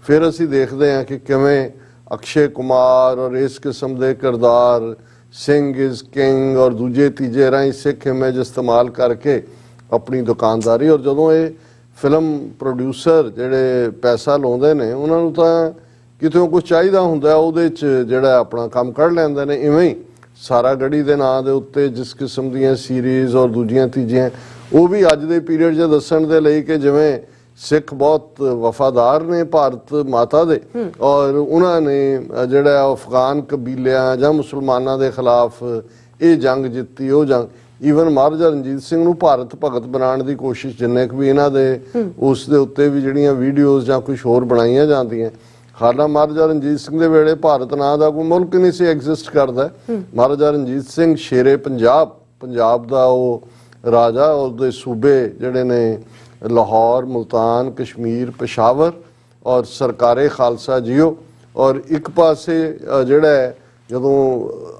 [SPEAKER 2] ਫਿਰ ਅਸੀਂ ਦੇਖਦੇ ਹਾਂ ਕਿ ਕਿਵੇਂ ਅਕਸ਼ੇ ਕੁਮਾਰ ਔਰ ਇਸ ਕਿਸਮ ਦੇ ਕਿਰਦਾਰ, ਸਿੰਘ ਇਜ਼ ਕਿੰਗ ਔਰ ਦੂਜੇ ਤੀਜੇ ਰਾਹੀਂ ਸਿੱਖ ਇਮੇਜ ਇਸਤੇਮਾਲ ਕਰਕੇ ਆਪਣੀ ਦੁਕਾਨਦਾਰੀ, ਔਰ ਜਦੋਂ ਇਹ ਫਿਲਮ ਪ੍ਰੋਡਿਊਸਰ ਜਿਹੜੇ ਪੈਸਾ ਲਾਉਂਦੇ ਨੇ ਉਹਨਾਂ ਨੂੰ ਤਾਂ ਕਿਤੋਂ ਕੁਝ ਚਾਹੀਦਾ ਹੁੰਦਾ, ਉਹਦੇ 'ਚ ਜਿਹੜਾ ਆਪਣਾ ਕੰਮ ਕੱਢ ਲੈਂਦੇ ਨੇ। ਇਵੇਂ ਹੀ ਸਾਰਾ ਗੜੀ ਦੇ ਨਾਂ ਦੇ ਉੱਤੇ ਜਿਸ ਕਿਸਮ ਦੀਆਂ ਸੀਰੀਜ਼ ਔਰ ਦੂਜੀਆਂ ਤੀਜੀਆਂ, ਉਹ ਵੀ ਅੱਜ ਦੇ ਪੀਰੀਅਡ 'ਚ ਦੱਸਣ ਦੇ ਲਈ ਕਿ ਜਿਵੇਂ ਸਿੱਖ ਬਹੁਤ ਵਫਾਦਾਰ ਨੇ ਭਾਰਤ ਮਾਤਾ ਦੇ, ਔਰ ਉਹਨਾਂ ਨੇ ਜਿਹੜਾ ਅਫਗਾਨ ਕਬੀਲਿਆਂ ਜਾਂ ਮੁਸਲਮਾਨਾਂ ਦੇ ਖਿਲਾਫ ਇਹ ਜੰਗ ਜਿੱਤੀ, ਉਹ ਜੰਗ, ਈਵਨ ਮਹਾਰਾਜਾ ਰਣਜੀਤ ਸਿੰਘ ਨੂੰ ਭਾਰਤ ਭਗਤ ਬਣਾਉਣ ਦੀ ਕੋਸ਼ਿਸ਼ ਜਿੰਨੇ ਕੁ ਵੀ ਇਹਨਾਂ ਦੇ ਉਸ ਦੇ ਉੱਤੇ ਵੀ ਜਿਹੜੀਆਂ ਵੀਡੀਓਜ਼ ਜਾਂ ਕੁਝ ਹੋਰ ਬਣਾਈਆਂ ਜਾਂਦੀਆਂ, ਹਾਲਾਂ ਮਹਾਰਾਜਾ ਰਣਜੀਤ ਸਿੰਘ ਦੇ ਵੇਲੇ ਭਾਰਤ ਨਾਂ ਦਾ ਕੋਈ ਮੁਲਕ ਨਹੀਂ ਸੀ ਐਗਜ਼ਿਸਟ ਕਰਦਾ। ਮਹਾਰਾਜਾ ਰਣਜੀਤ ਸਿੰਘ ਸ਼ੇਰੇ ਪੰਜਾਬ ਦਾ ਉਹ ਰਾਜਾ, ਉਹਦੇ ਸੂਬੇ ਜਿਹੜੇ ਨੇ ਲਾਹੌਰ, ਮੁਲਤਾਨ, ਕਸ਼ਮੀਰ, ਪਸ਼ਾਵਰ ਔਰ ਸਰਕਾਰੇ ਖਾਲਸਾ ਜੀਓ, ਔਰ ਇੱਕ ਪਾਸੇ ਜਿਹੜਾ ਜਦੋਂ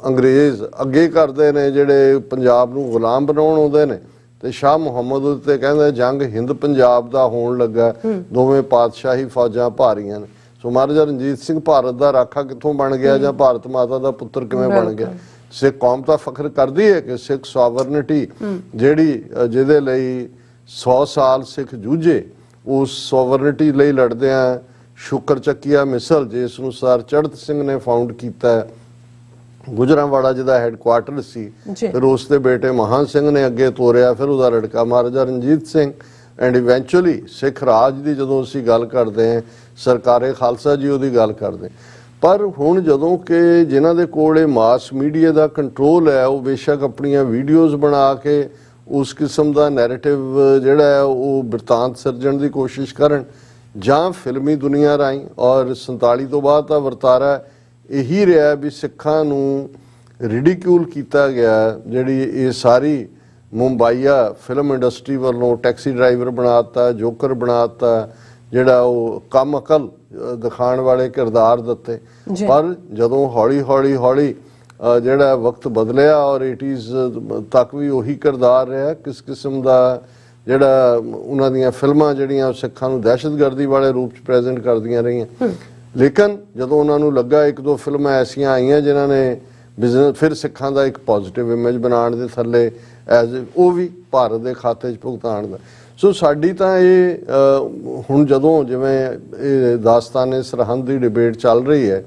[SPEAKER 2] ਅੰਗਰੇਜ਼ ਅੱਗੇ ਕਰਦੇ ਨੇ ਜਿਹੜੇ ਪੰਜਾਬ ਨੂੰ ਗੁਲਾਮ ਬਣਾਉਣ ਆਉਂਦੇ ਨੇ, ਤੇ ਸ਼ਾਹ ਮੁਹੰਮਦ ਉੱਤੇ ਕਹਿੰਦੇ ਜੰਗ ਹਿੰਦ ਪੰਜਾਬ ਦਾ ਹੋਣ ਲੱਗਾ, ਦੋਵੇਂ ਪਾਤਸ਼ਾਹੀ ਫੌਜਾਂ ਭਾਰੀਆਂ ਨੇ। ਸੋ ਮਹਾਰਾਜਾ ਰਣਜੀਤ ਸਿੰਘ ਭਾਰਤ ਦਾ ਰਾਖਾ ਕਿੱਥੋਂ ਬਣ ਗਿਆ, ਜਾਂ ਭਾਰਤ ਮਾਤਾ ਦਾ ਪੁੱਤਰ ਕਿਵੇਂ ਬਣ ਗਿਆ? ਸਿੱਖ ਕੌਮ ਤਾਂ ਫਖਰ ਕਰਦੀ ਹੈ ਕਿ ਸਿੱਖ ਸੋਵਰਨਿਟੀ ਜਿਹੜੀ ਜਿਹਦੇ ਲਈ 100 ਸਾਲ ਸਿੱਖ ਜੂਝੇ, ਉਸ ਸੋਵਰਨਿਟੀ ਲਈ ਲੜਦਿਆਂ ਸ਼ੁਕਰ ਚੱਕੀਆ ਮਿਸਲ ਜਿਸ ਨੂੰ ਸਰ ਚੜ੍ਹਤ ਸਿੰਘ ਨੇ ਫਾਊਂਡ ਕੀਤਾ, ਗੁਜਰਾਂਵਾਲਾ ਜਿਹਦਾ ਹੈੱਡਕੁਆਟਰ ਸੀ, ਫਿਰ ਉਸ ਦੇ ਬੇਟੇ ਮਹਾਨ ਸਿੰਘ ਨੇ ਅੱਗੇ ਤੋਰਿਆ, ਫਿਰ ਉਹਦਾ ਲੜਕਾ ਮਹਾਰਾਜਾ ਰਣਜੀਤ ਸਿੰਘ, ਐਂਡ ਇਵੈਂਚੁਅਲੀ ਸਿੱਖ ਰਾਜ ਦੀ ਜਦੋਂ ਅਸੀਂ ਗੱਲ ਕਰਦੇ ਹਾਂ, ਸਰਕਾਰੇ ਖਾਲਸਾ ਜੀ ਉਹਦੀ ਗੱਲ ਕਰਦੇ। ਪਰ ਹੁਣ ਜਦੋਂ ਕਿ ਜਿਨ੍ਹਾਂ ਦੇ ਕੋਲ ਇਹ ਮਾਸ ਮੀਡੀਆ ਦਾ ਕੰਟਰੋਲ ਹੈ, ਉਹ ਬੇਸ਼ੱਕ ਆਪਣੀਆਂ ਵੀਡੀਓਜ਼ ਬਣਾ ਕੇ ਉਸ ਕਿਸਮ ਦਾ ਨੈਰੇਟਿਵ ਜਿਹੜਾ ਹੈ ਉਹ ਬਿਰਤਾਂਤ ਸਿਰਜਣ ਦੀ ਕੋਸ਼ਿਸ਼ ਕਰਨ, ਜਾਂ ਫਿਲਮੀ ਦੁਨੀਆ ਰਾਹੀਂ, ਔਰ 47 ਤੋਂ ਬਾਅਦ ਦਾ ਵਰਤਾਰਾ ਇਹੀ ਰਿਹਾ ਵੀ ਸਿੱਖਾਂ ਨੂੰ ਰਿਡੀਕਿਊਲ ਕੀਤਾ ਗਿਆ, ਜਿਹੜੀ ਇਹ ਸਾਰੀ ਮੁੰਬਈਆ ਫਿਲਮ ਇੰਡਸਟਰੀ ਵੱਲੋਂ ਟੈਕਸੀ ਡਰਾਈਵਰ ਬਣਾਤਾ, ਜੋਕਰ ਬਣਾਤਾ, ਜਿਹੜਾ ਉਹ ਕੰਮ ਅਕਲ ਦਿਖਾਉਣ ਵਾਲੇ ਕਿਰਦਾਰ ਦਿੱਤੇ। ਪਰ ਜਦੋਂ ਹੌਲੀ ਹੌਲੀ ਜਿਹੜਾ ਵਕਤ ਬਦਲਿਆ ਔਰ 80s ਤੱਕ ਵੀ ਉਹੀ ਕਿਰਦਾਰ ਰਿਹਾ, ਕਿਸ ਕਿਸਮ ਦਾ ਜਿਹੜਾ ਉਹਨਾਂ ਦੀਆਂ ਫਿਲਮਾਂ ਜਿਹੜੀਆਂ ਸਿੱਖਾਂ ਨੂੰ ਦਹਿਸ਼ਤਗਰਦੀ ਵਾਲੇ ਰੂਪ 'ਚ ਪ੍ਰੈਜ਼ੈਂਟ ਕਰਦੀਆਂ ਰਹੀਆਂ। ਲੇਕਿਨ ਜਦੋਂ ਉਹਨਾਂ ਨੂੰ ਲੱਗਾ ਇੱਕ ਦੋ ਫਿਲਮਾਂ ਐਸੀਆਂ ਆਈਆਂ ਜਿਨ੍ਹਾਂ ਨੇ ਬਿਜ਼ਨਸ ਫਿਰ ਸਿੱਖਾਂ ਦਾ ਇੱਕ ਪੋਜ਼ਿਟਿਵ ਇਮੇਜ ਬਣਾਉਣ ਦੇ ਥੱਲੇ ਉਹ ਵੀ ਭਾਰਤ ਦੇ ਖਾਤੇ 'ਚ ਭੁਗਤਾਨ ਦਾ। ਸੋ ਸਾਡੀ ਤਾਂ ਇਹ ਹੁਣ ਜਦੋਂ ਜਿਵੇਂ ਇਹ ਦਾਸਤਾਨੇ ਸਰਹੰਦ ਦੀ ਡਿਬੇਟ ਚੱਲ ਰਹੀ ਹੈ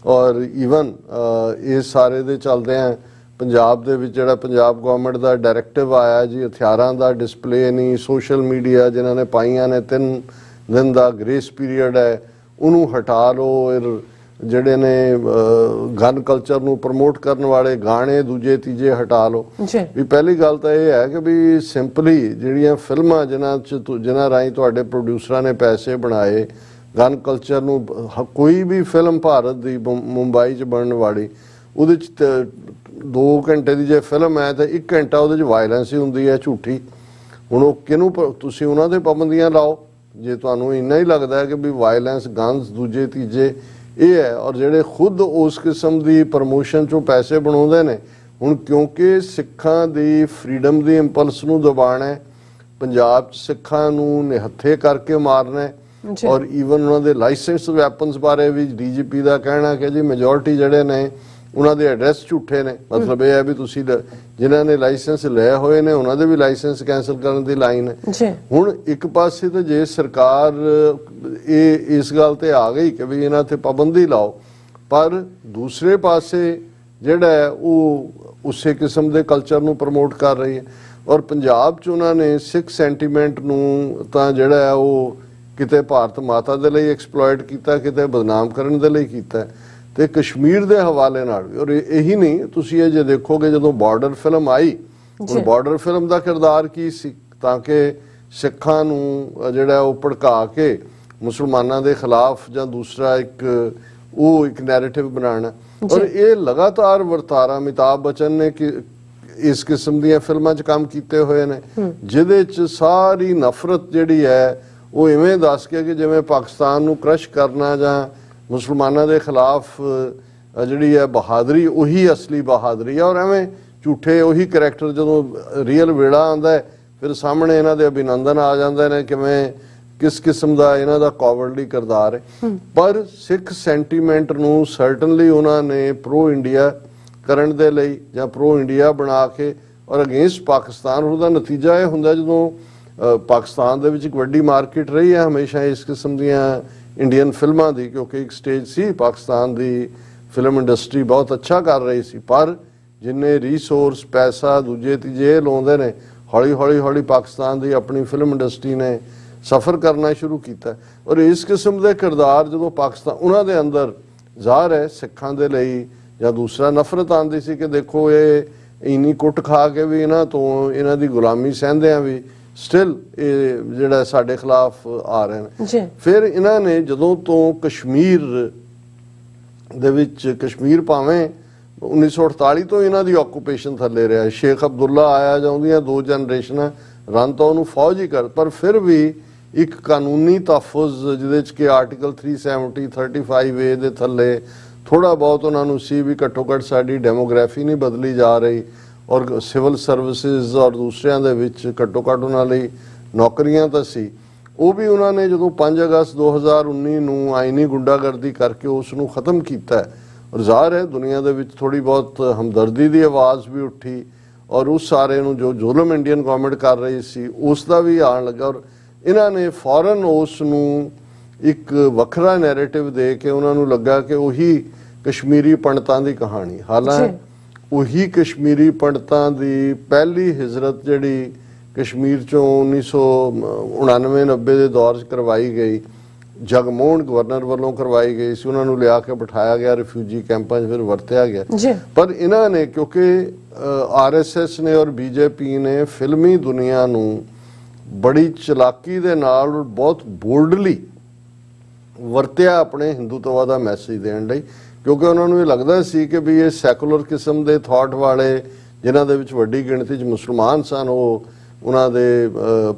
[SPEAKER 2] ਔਰ ਈਵਨ ਇਸ ਸਾਰੇ ਦੇ ਚੱਲਦਿਆਂ ਪੰਜਾਬ ਦੇ ਵਿੱਚ ਜਿਹੜਾ ਪੰਜਾਬ ਗਵਰਨਮੈਂਟ ਦਾ ਡਾਇਰੈਕਟਿਵ ਆਇਆ ਜੀ ਹਥਿਆਰਾਂ ਦਾ ਡਿਸਪਲੇ ਨਹੀਂ, ਸੋਸ਼ਲ ਮੀਡੀਆ ਜਿਨ੍ਹਾਂ ਨੇ ਪਾਈਆਂ ਨੇ 3 ਦਿਨ ਦਾ ਗ੍ਰੇਸ ਪੀਰੀਅਡ ਹੈ ਉਹਨੂੰ ਹਟਾ ਲਓ, ਜਿਹੜੇ ਨੇ ਗਨ ਕਲਚਰ ਨੂੰ ਪ੍ਰਮੋਟ ਕਰਨ ਵਾਲੇ ਗਾਣੇ ਦੂਜੇ ਤੀਜੇ ਹਟਾ ਲਓ। ਵੀ ਪਹਿਲੀ ਗੱਲ ਤਾਂ ਇਹ ਹੈ ਕਿ ਵੀ ਸਿੰਪਲੀ ਜਿਹੜੀਆਂ ਫਿਲਮਾਂ ਜਿਨ੍ਹਾਂ ਰਾਹੀਂ ਤੁਹਾਡੇ ਪ੍ਰੋਡਿਊਸਰਾਂ ਨੇ ਪੈਸੇ ਬਣਾਏ, ਗਨ ਕਲਚਰ ਨੂੰ ਕੋਈ ਵੀ ਫਿਲਮ ਭਾਰਤ ਦੀ ਮੁੰਬਈ 'ਚ ਬਣਨ ਵਾਲੀ ਉਹਦੇ 'ਚ 2 ਘੰਟੇ ਦੀ ਜੇ ਫਿਲਮ ਹੈ ਤਾਂ 1 ਘੰਟਾ ਉਹਦੇ 'ਚ ਵਾਇਲੈਂਸ ਹੀ ਹੁੰਦੀ ਹੈ ਝੂਠੀ। ਹੁਣ ਉਹ ਕਿਹਨੂੰ ਤੁਸੀਂ ਉਹਨਾਂ ਦੇ ਪਾਬੰਦੀਆਂ ਲਾਓ ਜੇ ਤੁਹਾਨੂੰ ਇੰਨਾ ਹੀ ਲੱਗਦਾ ਹੈ ਕਿ ਵੀ ਵਾਇਲੈਂਸ ਗਨਸ ਦੂਜੇ ਤੀਜੇ ਇਹ ਹੈ। ਔਰ ਜਿਹੜੇ ਖੁਦ ਉਸ ਕਿਸਮ ਦੀ ਪ੍ਰਮੋਸ਼ਨ 'ਚੋਂ ਪੈਸੇ ਬਣਾਉਂਦੇ ਨੇ ਹੁਣ ਕਿਉਂਕਿ ਸਿੱਖਾਂ ਦੀ ਫਰੀडम ਦੀ ਇੰਪਲਸ ਨੂੰ ਦਬਾਉਣਾ ਹੈ, ਪੰਜਾਬ 'ਚ ਸਿੱਖਾਂ ਨੂੰ ਨਿਹੱਥੇ ਕਰਕੇ ਮਾਰਨਾ ਹੈ ਔਰ ਈਵਨ ਉਹਨਾਂ ਦੇ ਲਾਇਸੈਂਸ ਵੈਪਨਸ ਬਾਰੇ ਵੀ ਡੀਜੀਪੀ ਦਾ ਕਹਿਣਾ ਕਿ ਜੀ ਮੈਜੋਰਟੀ ਜਿਹੜੇ ਨੇ ਉਹਨਾਂ ਦੇ ਐਡਰੈਸ ਝੂਠੇ ਨੇ। ਮਤਲਬ ਇਹ ਹੈ ਵੀ ਤੁਸੀਂ ਜਿਨ੍ਹਾਂ ਨੇ ਲਾਇਸੈਂਸ ਲਏ ਹੋਏ ਨੇ ਉਹਨਾਂ ਦੇ ਵੀ ਲਾਇਸੈਂਸ ਕੈਂਸਲ ਕਰਨ ਦੀ ਲਾਈਨ ਹੈ। ਹੁਣ ਇੱਕ ਪਾਸੇ ਤਾਂ ਜੇ ਸਰਕਾਰ ਇਹ ਇਸ ਗੱਲ ਤੇ ਆ ਗਈ ਕਿ ਵੀ ਇਹਨਾਂ ਤੇ ਪਾਬੰਦੀ ਲਾਓ, ਪਰ ਦੂਸਰੇ ਪਾਸੇ ਜਿਹੜਾ ਹੈ ਉਹ ਉਸੇ ਕਿਸਮ ਦੇ ਕਲਚਰ ਨੂੰ ਪ੍ਰਮੋਟ ਕਰ ਰਹੀ ਹੈ। ਔਰ ਪੰਜਾਬ 'ਚ ਉਹਨਾਂ ਨੇ ਸਿੱਖ ਸੈਂਟੀਮੈਂਟ ਨੂੰ ਤਾਂ ਜਿਹੜਾ ਹੈ ਉਹ ਕਿਤੇ ਭਾਰਤ ਮਾਤਾ ਦੇ ਲਈ ਐਕਸਪਲੋਇਟ ਕੀਤਾ, ਕਿਤੇ ਬਦਨਾਮ ਕਰਨ ਦੇ ਲਈ ਕੀਤਾ। ਤੇ ਕਸ਼ਮੀਰ ਦੇ ਹਵਾਲੇ ਨਾਲ ਵੀ ਔਰ ਇਹੀ ਨਹੀਂ, ਤੁਸੀਂ ਇਹ ਜੇ ਦੇਖੋਗੇ ਜਦੋਂ ਬਾਰਡਰ ਫਿਲਮ ਆਈ, ਹੁਣ ਬਾਰਡਰ ਫਿਲਮ ਦਾ ਕਿਰਦਾਰ ਕੀ ਸੀ ਤਾਂ ਕਿ ਸਿੱਖਾਂ ਨੂੰ ਜਿਹੜਾ ਉਹ ਭੜਕਾ ਕੇ ਮੁਸਲਮਾਨਾਂ ਦੇ ਖਿਲਾਫ ਜਾਂ ਦੂਸਰਾ ਇੱਕ ਨੈਰੇਟਿਵ ਬਣਾਉਣਾ। ਔਰ ਇਹ ਲਗਾਤਾਰ ਵਰਤਾਰਾ ਅਮਿਤਾਭ ਬੱਚਨ ਨੇ ਕਿ ਇਸ ਕਿਸਮ ਦੀਆਂ ਫਿਲਮਾਂ 'ਚ ਕੰਮ ਕੀਤੇ ਹੋਏ ਨੇ ਜਿਹਦੇ 'ਚ ਸਾਰੀ ਨਫ਼ਰਤ ਜਿਹੜੀ ਹੈ ਉਹ ਇਵੇਂ ਦੱਸ ਕੇ ਕਿ ਜਿਵੇਂ ਪਾਕਿਸਤਾਨ ਨੂੰ ਕ੍ਰਸ਼ ਕਰਨਾ ਜਾਂ ਮੁਸਲਮਾਨਾਂ ਦੇ ਖਿਲਾਫ ਜਿਹੜੀ ਹੈ ਬਹਾਦਰੀ ਉਹੀ ਅਸਲੀ ਬਹਾਦਰੀ ਹੈ। ਔਰ ਐਵੇਂ ਝੂਠੇ ਉਹੀ ਕਰੈਕਟਰ ਜਦੋਂ ਰੀਅਲ ਵੇੜਾ ਆਉਂਦਾ ਹੈ ਫਿਰ ਸਾਹਮਣੇ ਇਹਨਾਂ ਦੇ ਅਭਿਨੰਦਨ ਆ ਜਾਂਦੇ ਨੇ ਕਿਵੇਂ ਕਿਸ ਕਿਸਮ ਦਾ ਇਹਨਾਂ ਦਾ ਕਾਵਰਡਲੀ ਕਿਰਦਾਰ ਹੈ। ਪਰ ਸਿੱਖ ਸੈਂਟੀਮੈਂਟ ਨੂੰ ਸਰਟਨਲੀ ਉਹਨਾਂ ਨੇ ਪ੍ਰੋ ਇੰਡੀਆ ਕਰਨ ਦੇ ਲਈ ਜਾਂ ਪ੍ਰੋ ਇੰਡੀਆ ਬਣਾ ਕੇ ਔਰ ਅਗੇਂਸਟ ਪਾਕਿਸਤਾਨ ਉਹਦਾ ਨਤੀਜਾ ਇਹ ਹੁੰਦਾ ਜਦੋਂ ਪਾਕਿਸਤਾਨ ਦੇ ਵਿੱਚ ਇੱਕ ਵੱਡੀ ਮਾਰਕੀਟ ਰਹੀ ਹੈ ਹਮੇਸ਼ਾ ਇਸ ਕਿਸਮ ਦੀਆਂ ਇੰਡੀਅਨ ਫਿਲਮਾਂ ਦੀ ਕਿਉਂਕਿ ਇੱਕ ਸਟੇਜ ਸੀ ਪਾਕਿਸਤਾਨ ਦੀ ਫਿਲਮ ਇੰਡਸਟਰੀ ਬਹੁਤ ਅੱਛਾ ਕਰ ਰਹੀ ਸੀ, ਪਰ ਜਿੰਨੇ ਰਿਸੋਰਸ ਪੈਸਾ ਦੂਜੇ ਤੀਜੇ ਲਾਉਂਦੇ ਨੇ ਹੌਲੀ ਪਾਕਿਸਤਾਨ ਦੀ ਆਪਣੀ ਫਿਲਮ ਇੰਡਸਟਰੀ ਨੇ ਸਫਰ ਕਰਨਾ ਸ਼ੁਰੂ ਕੀਤਾ। ਔਰ ਇਸ ਕਿਸਮ ਦੇ ਕਿਰਦਾਰ ਜਦੋਂ ਪਾਕਿਸਤਾਨ ਉਹਨਾਂ ਦੇ ਅੰਦਰ ਜ਼ਾਹਰ ਹੈ ਸਿੱਖਾਂ ਦੇ ਲਈ ਜਾਂ ਦੂਸਰਾ ਨਫ਼ਰਤ ਆਉਂਦੀ ਸੀ ਕਿ ਦੇਖੋ ਇਹ ਇੰਨੀ ਕੁੱਟ ਖਾ ਕੇ ਵੀ ਇਹਨਾਂ ਦੀ ਗੁਲਾਮੀ ਸਹਿੰਦਿਆਂ ਵੀ ਸਟਿਲ ਇਹ ਜਿਹੜਾ ਸਾਡੇ ਖਿਲਾਫ ਆ ਰਹੇ ਨੇ। ਫਿਰ ਇਹਨਾਂ ਨੇ ਜਦੋਂ ਤੋਂ ਕਸ਼ਮੀਰ ਦੇ ਵਿੱਚ ਕਸ਼ਮੀਰ ਭਾਵੇਂ 1948 ਤੋਂ ਇਹਨਾਂ ਦੀ ਆਕੂਪੇਸ਼ਨ ਥੱਲੇ ਰਿਹਾ, ਸ਼ੇਖ ਅਬਦੁੱਲਾ ਆਇਆ ਜਾਂ ਉਹਦੀਆਂ 2 ਜਨਰੇਸ਼ਨਾਂ ਰਨ ਤਾਂ ਉਹਨੂੰ ਫੌਜ ਹੀ ਕਰ, ਪਰ ਫਿਰ ਵੀ ਇੱਕ ਕਾਨੂੰਨੀ ਤਹਫੁਜ਼ ਜਿਹਦੇ 'ਚ ਕਿ ਆਰਟੀਕਲ 370 35A ਦੇ ਥੱਲੇ ਥੋੜਾ ਬਹੁਤ ਉਹਨਾਂ ਨੂੰ ਸੀ ਵੀ ਘੱਟੋ ਘੱਟ ਸਾਡੀ ਡੈਮੋਗ੍ਰਾਫੀ ਨਹੀਂ ਬਦਲੀ ਜਾ ਰਹੀ ਔਰ ਸਿਵਲ ਸਰਵਿਸਿਜ਼ ਔਰ ਦੂਸਰਿਆਂ ਦੇ ਵਿੱਚ ਘੱਟੋ ਘੱਟ ਉਹਨਾਂ ਲਈ ਨੌਕਰੀਆਂ ਤਾਂ ਸੀ। ਉਹ ਵੀ ਉਹਨਾਂ ਨੇ ਜਦੋਂ 5 ਅਗਸਤ 2019 ਨੂੰ ਆਈਨੀ ਗੁੰਡਾਗਰਦੀ ਕਰਕੇ ਉਸ ਨੂੰ ਖਤਮ ਕੀਤਾ ਔਰ ਜ਼ਾਹਰ ਹੈ ਦੁਨੀਆ ਦੇ ਵਿੱਚ ਥੋੜੀ ਬਹੁਤ ਹਮਦਰਦੀ ਦੀ ਆਵਾਜ਼ ਵੀ ਉੱਠੀ ਔਰ ਉਸ ਸਾਰੇ ਨੂੰ ਜੋ ਜ਼ੁਲਮ ਇੰਡੀਅਨ ਗਵਰਨਮੈਂਟ ਕਰ ਰਹੀ ਸੀ ਉਸ ਦਾ ਵੀ ਆਉਣ ਲੱਗਾ ਔਰ ਇਹਨਾਂ ਨੇ ਫੌਰਨ ਉਸ ਨੂੰ ਇੱਕ ਵੱਖਰਾ ਨੈਰੇਟਿਵ ਦੇ ਕੇ ਉਹਨਾਂ ਨੂੰ ਲੱਗਾ ਕਿ ਉਹੀ ਕਸ਼ਮੀਰੀ ਪੰਡਤਾਂ ਦੀ ਕਹਾਣੀ, ਹਾਲਾਂਕਿ ਉਹੀ ਕਸ਼ਮੀਰੀ ਪੰਡਤਾਂ ਦੀ ਪਹਿਲੀ ਹਿਜਰਤ ਜਿਹੜੀ ਕਸ਼ਮੀਰ ਚੋਂ 1999-90 ਦੇ ਦੌਰ 'ਚ ਕਰਵਾਈ ਗਈ, ਜਗਮੋਹਨ ਗਵਰਨਰ ਵੱਲੋਂ ਕਰਵਾਈ ਗਈ ਸੀ, ਉਹਨਾਂ ਨੂੰ ਲਿਆ ਕੇ ਬਿਠਾਇਆ ਗਿਆ ਰਿਫਿਊਜੀ ਕੈਂਪਾਂ 'ਚ ਫਿਰ ਵਰਤਿਆ ਗਿਆ। ਪਰ ਇਹਨਾਂ ਨੇ ਕਿਉਂਕਿ RSS ਨੇ ਔਰ BJP ਨੇ ਫਿਲਮੀ ਦੁਨੀਆ ਨੂੰ ਬੜੀ ਚਲਾਕੀ ਦੇ ਨਾਲ ਬਹੁਤ ਬੋਲਡਲੀ ਵਰਤਿਆ ਆਪਣੇ ਹਿੰਦੂਤਵਾ ਦਾ ਮੈਸੇਜ ਦੇਣ ਲਈ, ਕਿਉਂਕਿ ਉਹਨਾਂ ਨੂੰ ਇਹ ਲੱਗਦਾ ਸੀ ਕਿ ਵੀ ਇਹ ਸੈਕੂਲਰ ਕਿਸਮ ਦੇ ਥਾਟ ਵਾਲੇ ਜਿਨ੍ਹਾਂ ਦੇ ਵਿੱਚ ਵੱਡੀ ਗਿਣਤੀ 'ਚ ਮੁਸਲਮਾਨ ਸਨ ਉਹ ਉਹਨਾਂ ਦੇ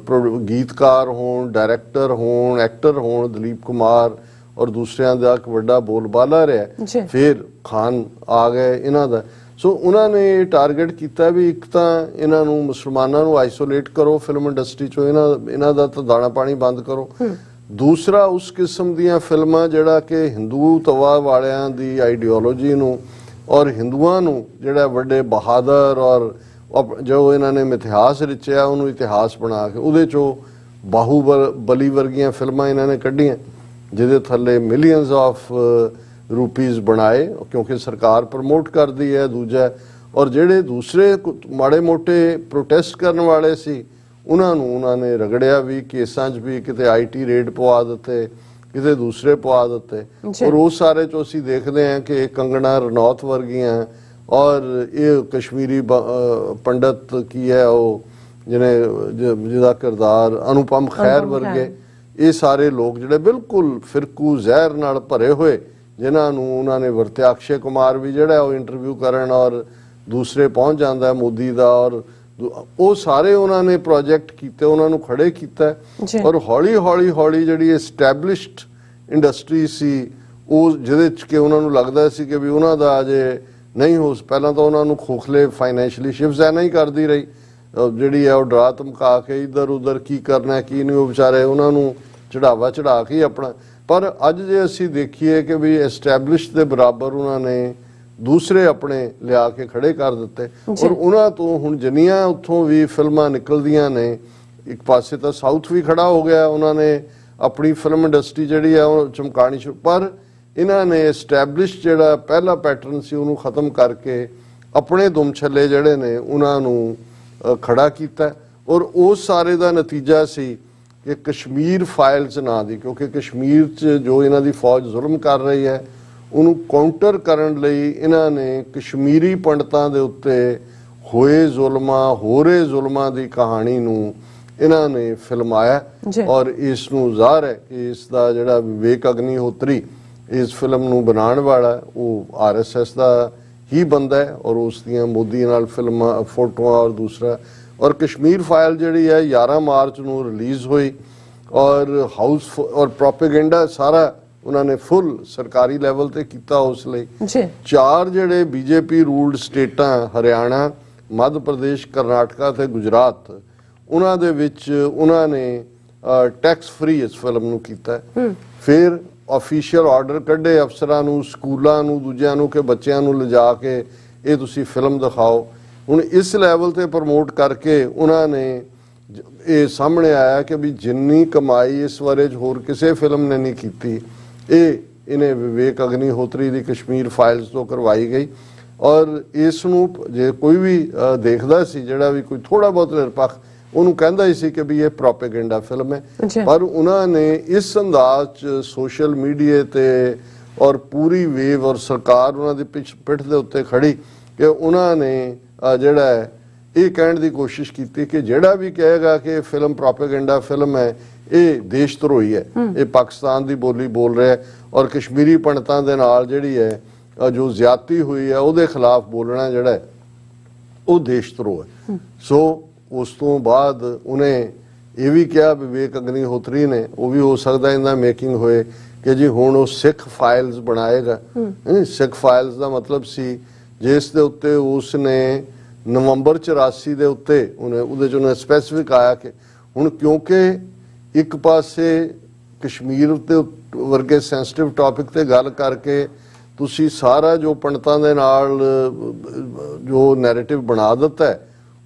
[SPEAKER 2] ਗੀਤਕਾਰ ਹੋਣ, ਡਾਇਰੈਕਟਰ ਹੋਣ, ਐਕਟਰ ਹੋਣ, ਦਲੀਪ ਕੁਮਾਰ ਔਰ ਦੂਸਰਿਆਂ ਦਾ ਇੱਕ ਵੱਡਾ ਬੋਲਬਾਲਾ ਰਿਹਾ। ਫਿਰ ਖਾਨ ਆ ਗਏ ਇਹਨਾਂ ਦਾ। ਸੋ ਉਹਨਾਂ ਨੇ ਟਾਰਗੇਟ ਕੀਤਾ ਵੀ ਇੱਕ ਤਾਂ ਇਹਨਾਂ ਨੂੰ ਮੁਸਲਮਾਨਾਂ ਨੂੰ ਆਈਸੋਲੇਟ ਕਰੋ ਫਿਲਮ ਇੰਡਸਟਰੀ ਚੋਂ, ਇਹਨਾਂ ਦਾ ਤਾਂ ਦਾਣਾ ਪਾਣੀ ਬੰਦ ਕਰੋ। ਦੂਸਰਾ ਉਸ ਕਿਸਮ ਦੀਆਂ ਫਿਲਮਾਂ ਜਿਹੜਾ ਕਿ ਹਿੰਦੂ ਤਵਾ ਵਾਲਿਆਂ ਦੀ ਆਈਡੀਓਲੋਜੀ ਨੂੰ ਔਰ ਹਿੰਦੂਆਂ ਨੂੰ ਜਿਹੜਾ ਵੱਡੇ ਬਹਾਦਰ ਔਰ ਜੋ ਇਹਨਾਂ ਨੇ ਇਤਿਹਾਸ ਰਚਿਆ ਉਹਨੂੰ ਇਤਿਹਾਸ ਬਣਾ ਕੇ ਉਹਦੇ ਚੋਂ ਬਾਹੂਬਲੀ ਵਰਗੀਆਂ ਫਿਲਮਾਂ ਇਹਨਾਂ ਨੇ ਕੱਢੀਆਂ ਜਿਹਦੇ ਥੱਲੇ ਮਿਲੀਅਨਸ ਆਫ ਰੁਪੀਜ਼ ਬਣਾਏ ਕਿਉਂਕਿ ਸਰਕਾਰ ਪ੍ਰਮੋਟ ਕਰਦੀ ਹੈ। ਦੂਜਾ ਔਰ ਜਿਹੜੇ ਦੂਸਰੇ ਮਾੜੇ ਮੋਟੇ ਪ੍ਰੋਟੈਸਟ ਕਰਨ ਵਾਲੇ ਸੀ ਉਹਨਾਂ ਨੂੰ ਉਹਨਾਂ ਨੇ ਰਗੜਿਆ ਵੀ, ਕੇਸਾਂ 'ਚ ਵੀ ਕਿਤੇ IT ਰੇਡ ਪਵਾ ਦਿੱਤੇ, ਕਿਤੇ ਦੂਸਰੇ ਪਵਾ ਦਿੱਤੇ। ਔਰ ਉਹ ਸਾਰੇ 'ਚੋਂ ਅਸੀਂ ਦੇਖਦੇ ਹਾਂ ਕਿ ਕੰਗਣਾ ਰਣੌਤ ਵਰਗੀਆਂ ਔਰ ਇਹ ਕਸ਼ਮੀਰੀ ਪੰਡਤ ਕੀ ਹੈ ਉਹ ਜਿਹਦਾ ਕਿਰਦਾਰ ਅਨੁਪਮ ਖੈਰ ਵਰਗੇ, ਇਹ ਸਾਰੇ ਲੋਕ ਜਿਹੜੇ ਬਿਲਕੁਲ ਫਿਰਕੂ ਜ਼ਹਿਰ ਨਾਲ ਭਰੇ ਹੋਏ ਜਿਨ੍ਹਾਂ ਨੂੰ ਉਹਨਾਂ ਨੇ ਵਰਤਿਆ। ਅਕਸ਼ੇ ਕੁਮਾਰ ਵੀ ਜਿਹੜਾ ਉਹ ਇੰਟਰਵਿਊ ਕਰਨ ਔਰ ਦੂਸਰੇ ਪਹੁੰਚ ਜਾਂਦਾ ਮੋਦੀ ਦਾ, ਔਰ ਉਹ ਸਾਰੇ ਉਹਨਾਂ ਨੇ ਪ੍ਰੋਜੈਕਟ ਕੀਤੇ, ਉਹਨਾਂ ਨੂੰ ਖੜੇ ਕੀਤਾ। ਔਰ ਹੌਲੀ ਹੌਲੀ ਹੌਲੀ ਜਿਹੜੀ ਐਸਟੈਬਲਿਸ਼ਡ ਇੰਡਸਟਰੀ ਸੀ ਉਹ ਜਿਹਦੇ 'ਚ ਕਿ ਉਹਨਾਂ ਨੂੰ ਲੱਗਦਾ ਸੀ ਕਿ ਵੀ ਉਹਨਾਂ ਦਾ ਅਜੇ ਨਹੀਂ ਹੋ, ਪਹਿਲਾਂ ਤਾਂ ਉਹਨਾਂ ਨੂੰ ਖੋਖਲੇ ਫਾਈਨੈਂਸ਼ਲੀ ਸ਼ਿਵ ਸੈਨਾ ਹੀ ਕਰਦੀ ਰਹੀ ਜਿਹੜੀ ਹੈ ਉਹ ਡਰਾ ਧਮਕਾ ਕੇ ਇੱਧਰ ਉੱਧਰ ਕੀ ਕਰਨਾ ਕੀ ਨਹੀਂ, ਉਹ ਵਿਚਾਰੇ ਉਹਨਾਂ ਨੂੰ ਚੜਾ ਕੇ ਆਪਣਾ। ਪਰ ਅੱਜ ਜੇ ਅਸੀਂ ਦੇਖੀਏ ਕਿ ਵੀ ਐਸਟੈਬਲਿਸ਼ ਦੇ ਬਰਾਬਰ ਉਹਨਾਂ ਨੇ ਦੂਸਰੇ ਆਪਣੇ ਲਿਆ ਕੇ ਖੜੇ ਕਰ ਦਿੱਤੇ। ਔਰ ਉਹਨਾਂ ਤੋਂ ਹੁਣ ਜਿੰਨੀਆਂ ਉੱਥੋਂ ਵੀ ਫਿਲਮਾਂ ਨਿਕਲਦੀਆਂ ਨੇ, ਇੱਕ ਪਾਸੇ ਤਾਂ ਸਾਊਥ ਵੀ ਖੜਾ ਹੋ ਗਿਆ, ਉਹਨਾਂ ਨੇ ਆਪਣੀ ਫਿਲਮ ਇੰਡਸਟਰੀ ਜਿਹੜੀ ਹੈ ਉਹ ਚਮਕਾਣੀ ਸ਼ੁਰੂ, ਪਰ ਇਹਨਾਂ ਨੇ ਐਸਟੈਬਲਿਸ਼ ਜਿਹੜਾ ਪਹਿਲਾ ਪੈਟਰਨ ਸੀ ਉਹਨੂੰ ਖਤਮ ਕਰਕੇ ਆਪਣੇ ਦੁਮ ਛੱਲੇ ਜਿਹੜੇ ਨੇ ਉਹਨਾਂ ਨੂੰ ਖੜਾ ਕੀਤਾ। ਔਰ ਉਸ ਸਾਰੇ ਦਾ ਨਤੀਜਾ ਸੀ ਕਿ ਕਸ਼ਮੀਰ ਫਾਈਲਸ ਨਾਂ ਦੀ, ਕਿਉਂਕਿ ਕਸ਼ਮੀਰ 'ਚ ਜੋ ਇਹਨਾਂ ਦੀ ਫੌਜ ਜ਼ੁਲਮ ਕਰ ਰਹੀ ਹੈ ਉਹਨੂੰ ਕਾਊਂਟਰ ਕਰਨ ਲਈ ਇਹਨਾਂ ਨੇ ਕਸ਼ਮੀਰੀ ਪੰਡਤਾਂ ਦੇ ਉੱਤੇ ਹੋਏ ਜ਼ੁਲਮਾਂ, ਹੋ ਰਹੇ ਜ਼ੁਲਮਾਂ ਦੀ ਕਹਾਣੀ ਨੂੰ ਇਹਨਾਂ ਨੇ ਫਿਲਮਾਇਆ। ਔਰ ਇਸ ਨੂੰ ਜ਼ਾਹਰ ਹੈ ਕਿ ਇਸ ਦਾ ਜਿਹੜਾ ਵਿਵੇਕ ਅਗਨੀਹੋਤਰੀ ਇਸ ਫਿਲਮ ਨੂੰ ਬਣਾਉਣ ਵਾਲਾ ਉਹ RSS ਦਾ ਹੀ ਬੰਦਾ ਹੈ ਔਰ ਉਸ ਦੀਆਂ ਮੋਦੀ ਨਾਲ ਫਿਲਮਾਂ, ਫੋਟੋਆਂ ਔਰ ਦੂਸਰਾ। ਔਰ ਕਸ਼ਮੀਰ ਫਾਈਲ ਜਿਹੜੀ ਹੈ 11 ਮਾਰਚ ਨੂੰ ਰਿਲੀਜ਼ ਹੋਈ ਔਰ ਹਾਊਸ ਔਰ ਪ੍ਰੋਪੇਗੈਂਡਾ ਸਾਰਾ ਉਹਨਾਂ ਨੇ ਫੁੱਲ ਸਰਕਾਰੀ ਲੈਵਲ ਤੇ ਕੀਤਾ। ਉਸ ਲਈ 4 ਜਿਹੜੇ BJP ਰੂਲਡ ਸਟੇਟਾਂ ਹਰਿਆਣਾ, ਮੱਧ ਪ੍ਰਦੇਸ਼, ਕਰਨਾਟਕਾ ਤੇ ਗੁਜਰਾਤ, ਉਹਨਾਂ ਦੇ ਵਿੱਚ ਉਹਨਾਂ ਨੇ ਟੈਕਸ ਫ੍ਰੀ ਇਸ ਫਿਲਮ ਨੂੰ ਕੀਤਾ। ਫਿਰ ਆਫੀਸ਼ੀਅਲ ਆਰਡਰ ਕੱਢੇ ਅਫਸਰਾਂ ਨੂੰ, ਸਕੂਲਾਂ ਨੂੰ, ਦੂਜਿਆਂ ਨੂੰ ਕਿ ਬੱਚਿਆਂ ਨੂੰ ਲਿਜਾ ਕੇ ਇਹ ਤੁਸੀਂ ਫਿਲਮ ਦਿਖਾਓ। ਹੁਣ ਇਸ ਲੈਵਲ ਤੇ ਪ੍ਰਮੋਟ ਕਰਕੇ ਉਹਨਾਂ ਨੇ ਇਹ ਸਾਹਮਣੇ ਆਇਆ ਕਿ ਵੀ ਜਿੰਨੀ ਕਮਾਈ ਇਸ ਬਾਰੇ 'ਚ ਹੋਰ ਕਿਸੇ ਫਿਲਮ ਨੇ ਨਹੀਂ ਕੀਤੀ ਇਹਨੇ ਵਿਵੇਕ ਅਗਨੀਹੋਤਰੀ ਦੀ ਕਸ਼ਮੀਰ ਫਾਈਲਸ ਤੋਂ ਕਰਵਾਈ ਗਈ। ਔਰ ਇਸ ਨੂੰ ਜੇ ਕੋਈ ਵੀ ਦੇਖਦਾ ਸੀ ਜਿਹੜਾ ਵੀ ਕੋਈ ਥੋੜਾ ਬਹੁਤ ਨਿਰਪੱਖ, ਉਹਨੂੰ ਕਹਿੰਦਾ ਹੀ ਸੀ ਕਿ ਵੀ ਇਹ ਪ੍ਰੋਪੇਗੈਂਡਾ ਫਿਲਮ ਹੈ। ਪਰ ਉਹਨਾਂ ਨੇ ਇਸ ਅੰਦਾਜ਼ 'ਚ ਸੋਸ਼ਲ ਮੀਡੀਆ ਤੇ ਔਰ ਪੂਰੀ ਵੇਵ ਔਰ ਸਰਕਾਰ ਉਹਨਾਂ ਦੀ ਪਿੱਠ ਦੇ ਉੱਤੇ ਖੜੀ ਕਿ ਉਹਨਾਂ ਨੇ ਜਿਹੜਾ ਹੈ ਇਹ ਕਹਿਣ ਦੀ ਕੋਸ਼ਿਸ਼ ਕੀਤੀ ਕਿ ਜਿਹੜਾ ਵੀ ਕਹੇਗਾ ਕਿ ਇਹ ਫਿਲਮ ਪ੍ਰੋਪੇਗੈਂਡਾ ਫਿਲਮ ਹੈ ਇਹ ਦੇਸ਼ ਧਰੋਹੀ ਹੈ, ਇਹ ਪਾਕਿਸਤਾਨ ਦੀ ਬੋਲੀ ਬੋਲ ਰਿਹਾ ਹੈ ਔਰ ਕਸ਼ਮੀਰੀ ਪੰਡਤਾਂ ਦੇ ਨਾਲ ਜਿਹੜੀ ਹੈ ਜੋ ਜ਼ਿਆਦਤੀ ਹੋਈ ਹੈ ਉਹਦੇ ਖਿਲਾਫ ਬੋਲਣਾ ਜਿਹੜਾ ਹੈ ਉਹ ਦੇਸ਼ ਧਰੋਹ ਹੈ। ਸੋ ਉਸ ਤੋਂ ਬਾਅਦ ਉਹਨੇ ਇਹ ਵੀ ਕਿਹਾ ਵਿਵੇਕ ਅਗਨੀਹੋਤਰੀ ਨੇ, ਉਹ ਵੀ ਹੋ ਸਕਦਾ ਇਹਦਾ ਮੇਕਿੰਗ ਹੋਏ ਕਿ ਜੀ ਹੁਣ ਉਹ ਸਿੱਖ ਫਾਈਲਸ ਬਣਾਏਗਾ। ਸਿੱਖ ਫਾਈਲਸ ਦਾ ਮਤਲਬ ਸੀ ਜਿਸ ਦੇ ਉੱਤੇ ਉਸ ਨੇ ਨਵੰਬਰ 84 ਦੇ ਉੱਤੇ ਉਹਦੇ 'ਚ ਉਹਨੇ ਸਪੈਸੀਫਿਕ ਆਇਆ ਕਿ ਹੁਣ ਕਿਉਂਕਿ ਇੱਕ ਪਾਸੇ ਕਸ਼ਮੀਰ ਤੇ ਵਰਗੇ ਸੈਂਸਿਟਿਵ ਟੌਪਿਕ ਤੇ ਗੱਲ ਕਰਕੇ ਤੁਸੀਂ ਸਾਰਾ ਜੋ ਪੰਡਤਾਂ ਦੇ ਨਾਲ ਜੋ ਨੈਰੇਟਿਵ ਬਣਾ ਦਿੱਤਾ ਹੈ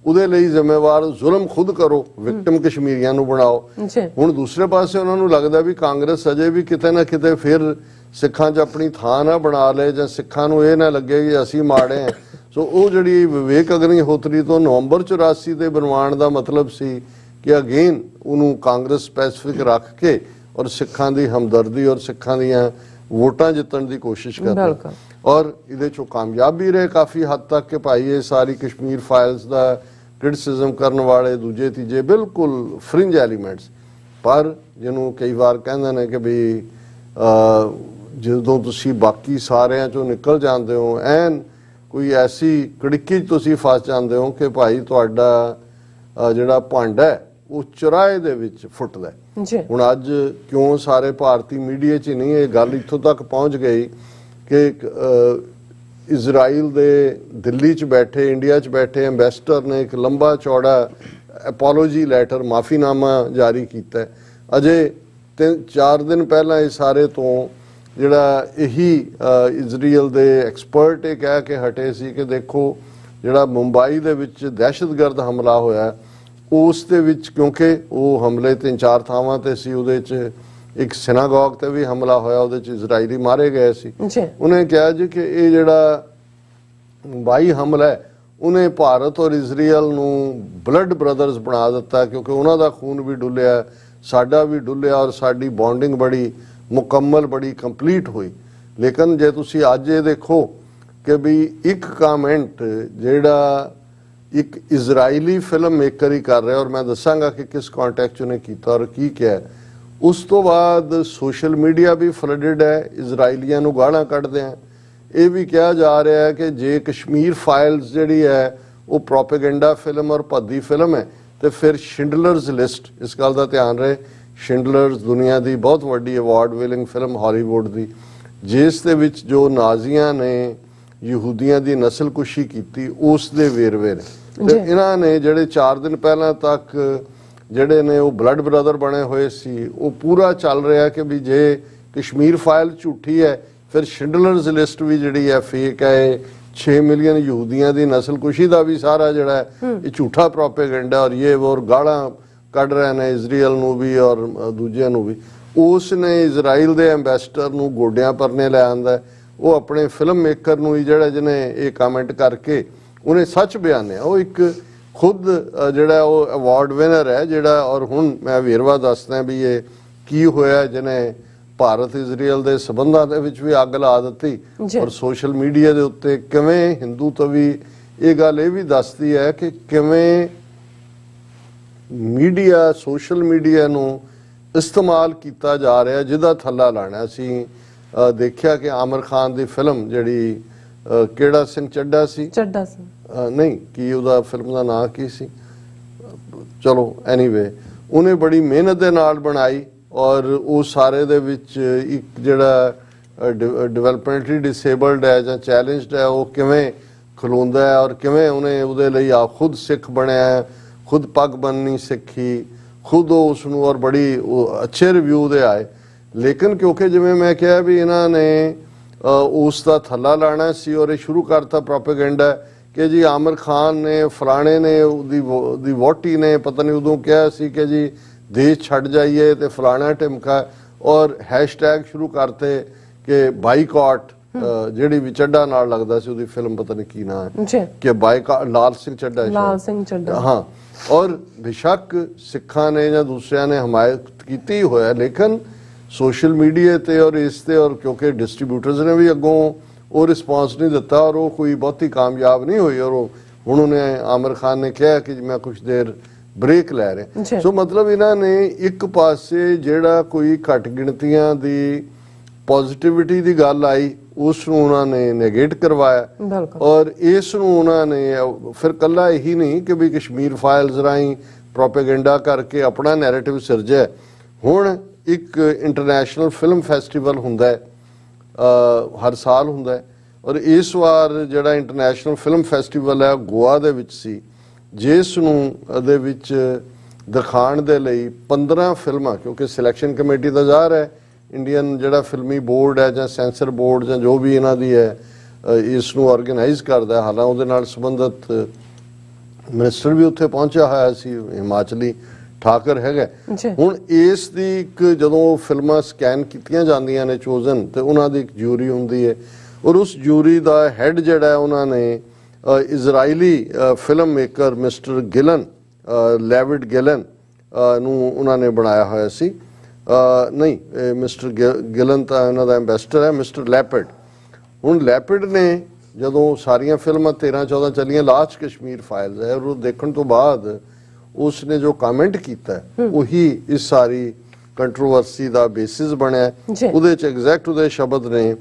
[SPEAKER 2] ਉਹਦੇ ਲਈ ਜ਼ਿੰਮੇਵਾਰ ਜ਼ੁਲਮ ਖੁਦ ਕਰੋ, ਵਿਕਟਮ ਕਸ਼ਮੀਰੀਆਂ ਨੂੰ ਬਣਾਓ। ਹੁਣ ਦੂਸਰੇ ਪਾਸੇ ਉਹਨਾਂ ਨੂੰ ਲੱਗਦਾ ਵੀ ਕਾਂਗਰਸ ਅਜੇ ਵੀ ਕਿਤੇ ਨਾ ਕਿਤੇ ਫਿਰ ਸਿੱਖਾਂ 'ਚ ਆਪਣੀ ਥਾਂ ਨਾ ਬਣਾ ਲਏ ਜਾਂ ਸਿੱਖਾਂ ਨੂੰ ਇਹ ਨਾ ਲੱਗੇ ਕਿ ਅਸੀਂ ਮਾੜੇ ਹਾਂ। ਸੋ ਉਹ ਜਿਹੜੀ ਵਿਵੇਕ ਅਗਨੀਹੋਤਰੀ ਤੋਂ ਨਵੰਬਰ 84 ਦੇ ਬਣਵਾਉਣ ਦਾ ਮਤਲਬ ਸੀ ਕਿ ਅਗੇਨ ਉਹਨੂੰ ਕਾਂਗਰਸ ਸਪੈਸੀਫਿਕ ਰੱਖ ਕੇ ਔਰ ਸਿੱਖਾਂ ਦੀ ਹਮਦਰਦੀ ਔਰ ਸਿੱਖਾਂ ਦੀਆਂ ਵੋਟਾਂ ਜਿੱਤਣ ਦੀ ਕੋਸ਼ਿਸ਼ ਕਰਦੇ ਔਰ ਇਹਦੇ 'ਚੋਂ ਕਾਮਯਾਬ ਵੀ ਰਹੇ ਕਾਫੀ ਹੱਦ ਤੱਕ ਕਿ ਭਾਈ ਇਹ ਸਾਰੀ ਕਸ਼ਮੀਰ ਫਾਈਲਸ ਦਾ ਕ੍ਰਿਟਿਸਿਜ਼ਮ ਕਰਨ ਵਾਲੇ ਦੂਜੇ ਤੀਜੇ ਬਿਲਕੁਲ ਫਰਿੰਜ ਐਲੀਮੈਂਟਸ। ਪਰ ਜਿਹਨੂੰ ਕਈ ਵਾਰ ਕਹਿੰਦੇ ਨੇ ਕਿ ਵੀ ਜਦੋਂ ਤੁਸੀਂ ਬਾਕੀ ਸਾਰਿਆਂ 'ਚੋਂ ਨਿਕਲ ਜਾਂਦੇ ਹੋ ਐਨ ਕੋਈ ਐਸੀ ਕੜਿੱਕੀ 'ਚ ਤੁਸੀਂ ਫਸ ਜਾਂਦੇ ਹੋ ਕਿ ਭਾਈ ਤੁਹਾਡਾ ਜਿਹੜਾ ਭਾਂਡਾ ਹੈ ਉਹ ਚੁਰਾਹੇ ਦੇ ਵਿੱਚ ਫੁੱਟਦਾ ਹੈ।
[SPEAKER 1] ਜੀ
[SPEAKER 2] ਹੁਣ ਅੱਜ ਕਿਉਂ ਸਾਰੇ ਭਾਰਤੀ ਮੀਡੀਆ 'ਚ ਹੀ ਨਹੀਂ ਇਹ ਗੱਲ ਇੱਥੋਂ ਤੱਕ ਪਹੁੰਚ ਗਈ ਕਿ ਇਜ਼ਰਾਈਲ ਦੇ ਦਿੱਲੀ 'ਚ ਬੈਠੇ ਇੰਡੀਆ 'ਚ ਬੈਠੇ ਐਂਬੈਸਡਰ ਨੇ ਇੱਕ ਲੰਬਾ ਚੌੜਾ ਐਪੋਲੋਜੀ ਲੈਟਰ ਮਾਫੀਨਾਮਾ ਜਾਰੀ ਕੀਤਾ ਹੈ। ਅਜੇ 3-4 ਦਿਨ ਪਹਿਲਾਂ ਇਹ ਸਾਰੇ ਤੋਂ ਜਿਹੜਾ ਇਹੀ ਇਜ਼ਰਾਈਲ ਦੇ ਐਕਸਪਰਟ ਇਹ ਕਹਿ ਕੇ ਹਟੇ ਸੀ ਕਿ ਦੇਖੋ ਜਿਹੜਾ ਮੁੰਬਈ ਦੇ ਵਿੱਚ ਦਹਿਸ਼ਤਗਰਦ ਹਮਲਾ ਹੋਇਆ ਉਸ ਦੇ ਵਿੱਚ ਕਿਉਂਕਿ ਉਹ ਹਮਲੇ 3-4 ਥਾਵਾਂ ਤੇ ਸੀ, ਉਹਦੇ 'ਚ ਇੱਕ ਸਿਨਾਗੋਗ ਤੇ ਵੀ ਹਮਲਾ ਹੋਇਆ, ਉਹਦੇ 'ਚ ਇਜ਼ਰਾਈਲੀ ਮਾਰੇ ਗਏ ਸੀ। ਉਹਨੇ ਕਿਹਾ ਜੀ ਕਿ ਇਹ ਜਿਹੜਾ ਮੁੰਬਈ ਹਮਲਾ ਹੈ ਉਹਨੇ ਭਾਰਤ ਔਰ ਇਜ਼ਰਾਈਲ ਨੂੰ ਬਲੱਡ ਬ੍ਰਦਰਸ ਬਣਾ ਦਿੱਤਾ ਕਿਉਂਕਿ ਉਹਨਾਂ ਦਾ ਖੂਨ ਵੀ ਡੁੱਲਿਆ, ਸਾਡਾ ਵੀ ਡੁੱਲਿਆ ਔਰ ਸਾਡੀ ਬੌਂਡਿੰਗ ਬੜੀ ਮੁਕੰਮਲ ਬੜੀ ਕੰਪਲੀਟ ਹੋਈ। ਲੇਕਿਨ ਜੇ ਤੁਸੀਂ ਅੱਜ ਇਹ ਦੇਖੋ ਕਿ ਵੀ ਇੱਕ ਕਮੈਂਟ ਜਿਹੜਾ ਇੱਕ ਇਜ਼ਰਾਈਲੀ ਫਿਲਮ ਮੇਕਰ ਹੀ ਕਰ ਰਿਹਾ, ਔਰ ਮੈਂ ਦੱਸਾਂਗਾ ਕਿ ਕਿਸ ਕੰਟੈਕਸਟ 'ਚ ਉਹਨੇ ਕੀਤਾ ਔਰ ਕੀ ਕਿਹਾ, ਉਸ ਤੋਂ ਬਾਅਦ ਸੋਸ਼ਲ ਮੀਡੀਆ ਵੀ ਫਲੱਡਡ ਹੈ, ਇਜ਼ਰਾਈਲੀਆਂ ਨੂੰ ਗਾਲਾਂ ਕੱਢਦੇ ਆ। ਇਹ ਵੀ ਕਿਹਾ ਜਾ ਰਿਹਾ ਹੈ ਕਿ ਜੇ ਕਸ਼ਮੀਰ ਫਾਈਲਸ ਜਿਹੜੀ ਹੈ ਉਹ ਪ੍ਰੋਪੇਗੈਂਡਾ ਫਿਲਮ ਔਰ ਭੱਦੀ ਫਿਲਮ ਹੈ ਤੇ ਫਿਰ ਸ਼ਿੰਡਲਰਸ ਲਿਸਟ, ਇਸ ਗੱਲ ਦਾ ਧਿਆਨ ਰਹੇ, ਸ਼ਿੰਡਲਰਸ ਦੁਨੀਆ ਦੀ ਬਹੁਤ ਵੱਡੀ ਅਵਾਰਡ ਵਿਨਿੰਗ ਫਿਲਮ ਹਾਲੀਵੁੱਡ ਦੀ, ਜਿਸ ਦੇ ਵਿੱਚ ਜੋ ਨਾਜ਼ੀਆਂ ਨੇ ਯਹੂਦੀਆਂ ਦੀ ਨਸਲਕੁਸ਼ੀ ਕੀਤੀ ਉਸ ਦੇ ਵੇਰਵੇ ਨੇ। ਤੇ ਇਹਨਾਂ ਨੇ ਜਿਹੜੇ 4 ਦਿਨ ਪਹਿਲਾਂ ਤੱਕ ਜਿਹੜੇ ਨੇ ਉਹ ਬਲੱਡ ਬ੍ਰਦਰ ਬਣੇ ਹੋਏ ਸੀ, ਉਹ ਪੂਰਾ ਚੱਲ ਰਿਹਾ ਕਿ ਵੀ ਜੇ ਕਸ਼ਮੀਰ ਫਾਈਲ ਝੂਠੀ ਹੈ ਫਿਰ ਸ਼ਿੰਡਲਰਸ ਲਿਸਟ ਵੀ ਜਿਹੜੀ ਹੈ ਫੇਕ ਹੈ। 6 ਮਿਲੀਅਨ ਯਹੂਦੀਆਂ ਦੀ ਨਸਲਕੁਸ਼ੀ ਦਾ ਵੀ ਸਾਰਾ ਜਿਹੜਾ ਇਹ ਝੂਠਾ ਪ੍ਰੋਪੇਗੈਂਡਾ ਔਰ ਇਹ ਔਰ ਗਾਲਾਂ ਕੱਢ ਰਹੇ ਨੇ ਇਜ਼ਰਾਈਲ ਨੂੰ ਵੀ ਔਰ ਦੂਜਿਆਂ ਨੂੰ ਵੀ। ਉਸ ਨੇ ਇਜ਼ਰਾਈਲ ਦੇ ਐਂਬੈਸਡਰ ਨੂੰ ਗੋਡਿਆਂ ਪਰਨੇ ਲੈ ਆਂਦਾ, ਉਹ ਆਪਣੇ ਫਿਲਮ ਮੇਕਰ ਨੂੰ ਹੀ ਜਿਹੜਾ ਜਿਹਨੇ ਇਹ ਕਮੈਂਟ ਕਰਕੇ ਉਹਨੇ ਸੱਚ ਬਿਆਨਿਆ, ਉਹ ਇੱਕ ਖੁਦ ਜਿਹੜਾ ਉਹ ਅਵਾਰਡ ਵਿਨਰ ਹੈ ਜਿਹੜਾ। ਔਰ ਹੁਣ ਮੈਂ ਵੇਰਵਾ ਦੱਸਦਾ ਵੀ ਇਹ ਕੀ ਹੋਇਆ ਜਿਹਨੇ ਭਾਰਤ ਇਜ਼ਰਾਈਲ ਦੇ ਸਬੰਧਾਂ ਦੇ ਵਿੱਚ ਵੀ ਅੱਗ ਲਾ ਦਿੱਤੀ ਔਰ ਸੋਸ਼ਲ ਮੀਡੀਆ ਦੇ ਉੱਤੇ ਕਿਵੇਂ ਹਿੰਦੂ ਤਵੀ ਇਹ ਗੱਲ ਇਹ ਵੀ ਦੱਸਦੀ ਹੈ ਕਿ ਕਿਵੇਂ ਮੀਡੀਆ ਸੋਸ਼ਲ ਮੀਡੀਆ ਨੂੰ ਇਸਤੇਮਾਲ ਕੀਤਾ ਜਾ ਰਿਹਾ ਜਿਹਦਾ ਥੱਲਾ ਲਾਣਾ। ਅਸੀਂ ਦੇਖਿਆ ਕਿ ਆਮਰ ਖਾਨ ਦੀ ਫਿਲਮ ਜਿਹੜੀ ਕਿਹੜਾ ਸਿੰਘ ਚੱਡਾ ਸੀ,
[SPEAKER 1] ਚੱਡਾ ਸਿੰਘ
[SPEAKER 2] ਨਹੀਂ ਕੀ ਉਹਦਾ ਫਿਲਮ ਦਾ ਨਾਂ ਕੀ ਸੀ, ਚਲੋ ਐਨੀਵੇ ਉਹਨੇ ਬੜੀ ਮਿਹਨਤ ਦੇ ਨਾਲ ਬਣਾਈ ਔਰ ਉਹ ਸਾਰੇ ਦੇ ਵਿੱਚ ਇੱਕ ਜਿਹੜਾ ਡਿਵੈਲਪਮੈਂਟਲੀ ਡਿਸੇਬਲਡ ਹੈ ਜਾਂ ਚੈਲੰਜਡ ਹੈ ਉਹ ਕਿਵੇਂ ਖਲੋਂਦਾ ਹੈ ਔਰ ਕਿਵੇਂ ਉਹਨੇ ਉਹਦੇ ਲਈ ਆ ਖੁਦ ਸਿੱਖ ਬਣਿਆ, ਖੁਦ ਪੱਗ ਬੰਨਣੀ ਸਿੱਖੀ, ਖੁਦ ਉਸ ਨੂੰ ਔਰ ਬੜੀ ਅੱਛੇ ਰਿਵਿਊ ਦੇ ਆਏ। ਲੇਕਿਨ ਕਿਉਂਕਿ ਜਿਵੇਂ ਮੈਂ ਕਿਹਾ ਵੀ ਇਹਨਾਂ ਨੇ ਉਸ ਦਾ ਥੱਲਾ ਲਾਣਾ ਸੀ ਔਰ ਇਹ ਸ਼ੁਰੂ ਕਰਤਾ ਪ੍ਰੋਪੇਗੈਂਡਾ ਕਿ ਜੀ ਆਮਰ ਖਾਨ ਨੇ ਫਲਾਣੇ ਨੇ ਉਹਦੀ ਵੋਟੀ ਨੇ ਪਤਾ ਨਹੀਂ ਉਦੋਂ ਕਿਹਾ ਸੀ ਕਿ ਜੀ ਦੇਸ਼ ਛੱਡ ਜਾਈਏ ਤੇ ਫਲਾਣਾ ਢਿਮਕਾ ਔਰ ਹੈਸ਼ਟੈਗ ਸ਼ੁਰੂ ਕਰਤੇ ਕਿ ਬਾਈਕਾਟ, ਜਿਹੜੀ ਵੀ ਚੱਡਾ ਨਾਲ ਲੱਗਦਾ ਸੀ ਉਹਦੀ ਫਿਲਮ ਪਤਾ ਨਹੀਂ ਕੀ ਨਾਂ ਹੈ ਕਿ ਬਾਈਕਾਟ ਲਾਲ ਸਿੰਘ ਚੱਡਾ ਹਾਂ। ਔਰ ਬੇਸ਼ੱਕ ਸਿੱਖਾਂ ਨੇ ਜਾਂ ਦੂਸਰਿਆਂ ਨੇ ਹਮਾਇਤ ਕੀਤੀ ਹੋਇਆ ਲੇਕਿਨ ਸੋਸ਼ਲ ਮੀਡੀਆ ਤੇ ਔਰ ਇਸ ਤੇ ਔਰ ਕਿਉਂਕਿ ਡਿਸਟ੍ਰੀਬਿਊਟਰਸ ਨੇ ਵੀ ਅੱਗੋਂ ਉਹ ਰਿਸਪਾਂਸ ਨਹੀਂ ਦਿੱਤਾ ਔਰ ਉਹ ਕੋਈ ਬਹੁਤੀ ਕਾਮਯਾਬ ਨਹੀਂ ਹੋਈ। ਔਰ ਹੁਣ ਉਹਨੇ ਆਮਰ ਖਾਨ ਨੇ ਕਿਹਾ ਕਿ ਮੈਂ ਕੁਝ ਦੇਰ ਬ੍ਰੇਕ ਲੈ ਰਿਹਾ। ਸੋ ਮਤਲਬ ਇਹਨਾਂ ਨੇ ਇੱਕ ਪਾਸੇ ਜਿਹੜਾ ਕੋਈ ਘੱਟ ਗਿਣਤੀਆਂ ਦੀ ਪੋਜ਼ਿਟਿਵਿਟੀ ਦੀ ਗੱਲ ਆਈ ਉਸ ਨੂੰ ਉਹਨਾਂ ਨੇ ਨੈਗੇਟ ਕਰਵਾਇਆ ਔਰ ਇਸ ਨੂੰ ਉਹਨਾਂ ਨੇ ਫਿਰ ਕੱਲਾ ਇਹੀ ਨਹੀਂ ਕਿ ਵੀ ਕਸ਼ਮੀਰ ਫਾਈਲਸ ਰਾਹੀਂ ਪ੍ਰੋਪੇਗੈਂਡਾ ਕਰਕੇ ਆਪਣਾ ਨੈਰੇਟਿਵ ਸਿਰਜਿਆ। ਹੁਣ ਇੱਕ ਇੰਟਰਨੈਸ਼ਨਲ ਫਿਲਮ ਫੈਸਟੀਵਲ ਹੁੰਦਾ ਹੈ, ਹਰ ਸਾਲ ਹੁੰਦਾ ਹੈ ਔਰ ਇਸ ਵਾਰ ਜਿਹੜਾ ਇੰਟਰਨੈਸ਼ਨਲ ਫਿਲਮ ਫੈਸਟੀਵਲ ਹੈ ਗੋਆ ਦੇ ਵਿੱਚ ਸੀ, ਜਿਸ ਨੂੰ ਦੇ ਵਿੱਚ ਦਿਖਾਉਣ ਦੇ ਲਈ 15 ਫਿਲਮਾਂ, ਕਿਉਂਕਿ ਸਿਲੈਕਸ਼ਨ ਕਮੇਟੀ ਦਾ ਜ਼ਾਹਰ ਹੈ ਇੰਡੀਅਨ ਜਿਹੜਾ ਫਿਲਮੀ ਬੋਰਡ ਹੈ ਜਾਂ ਸੈਂਸਰ ਬੋਰਡ ਜਾਂ ਜੋ ਵੀ ਇਹਨਾਂ ਦੀ ਹੈ ਇਸ ਨੂੰ ਆਰਗੇਨਾਈਜ਼ ਕਰਦਾ। ਹਾਲਾਂ ਉਹਦੇ ਨਾਲ ਸੰਬੰਧਿਤ ਮਿਨਿਸਟਰ ਵੀ ਉੱਥੇ ਪਹੁੰਚਿਆ ਹੋਇਆ ਸੀ, ਹਿਮਾਚਲੀ ਠਾਕਰ ਹੈਗਾ। ਹੁਣ ਇਸ ਦੀ ਇੱਕ ਜਦੋਂ ਫਿਲਮਾਂ ਸਕੈਨ ਕੀਤੀਆਂ ਜਾਂਦੀਆਂ ਨੇ ਚੋਜ਼ਨ ਤੇ ਉਹਨਾਂ ਦੀ ਇੱਕ ਜੂਰੀ ਹੁੰਦੀ ਹੈ ਔਰ ਉਸ ਜੂਰੀ ਦਾ ਹੈਡ ਜਿਹੜਾ ਉਹਨਾਂ ਨੇ ਇਜ਼ਰਾਈਲੀ ਫਿਲਮ ਮੇਕਰ ਮਿਸਟਰ ਗਿਲਨ, ਲੈਵਿਡ ਗਿਲਨ ਨੂੰ ਉਹਨਾਂ ਨੇ ਬਣਾਇਆ ਹੋਇਆ ਸੀ। ਨਹੀਂ, ਮਿਸਟਰ ਗਿਲਨ ਤਾਂ ਇਹਨਾਂ ਦਾ ਐਂਬੈਸਡਰ ਹੈ, ਮਿਸਟਰ ਲੈਪਿਡ। ਹੁਣ ਲੈਪਿਡ ਨੇ ਜਦੋਂ ਸਾਰੀਆਂ ਫਿਲਮਾਂ 13-14 ਚੱਲੀਆਂ, ਲਾਸਟ ਕਸ਼ਮੀਰ ਫਾਈਲਸ ਹੈ, ਉਹ ਦੇਖਣ ਤੋਂ ਬਾਅਦ ਉਸ ਨੇ ਜੋ ਕਮੈਂਟ ਕੀਤਾ ਉਹੀ ਇਸ ਸਾਰੀ ਕੰਟਰੋਵਰਸੀ ਦਾ ਬੇਸਿਸ ਬਣਿਆ। ਉਹਦੇ ਚ ਐਗਜ਼ੈਕਟ ਉਹਦੇ ਸ਼ਬਦ ਨੇ,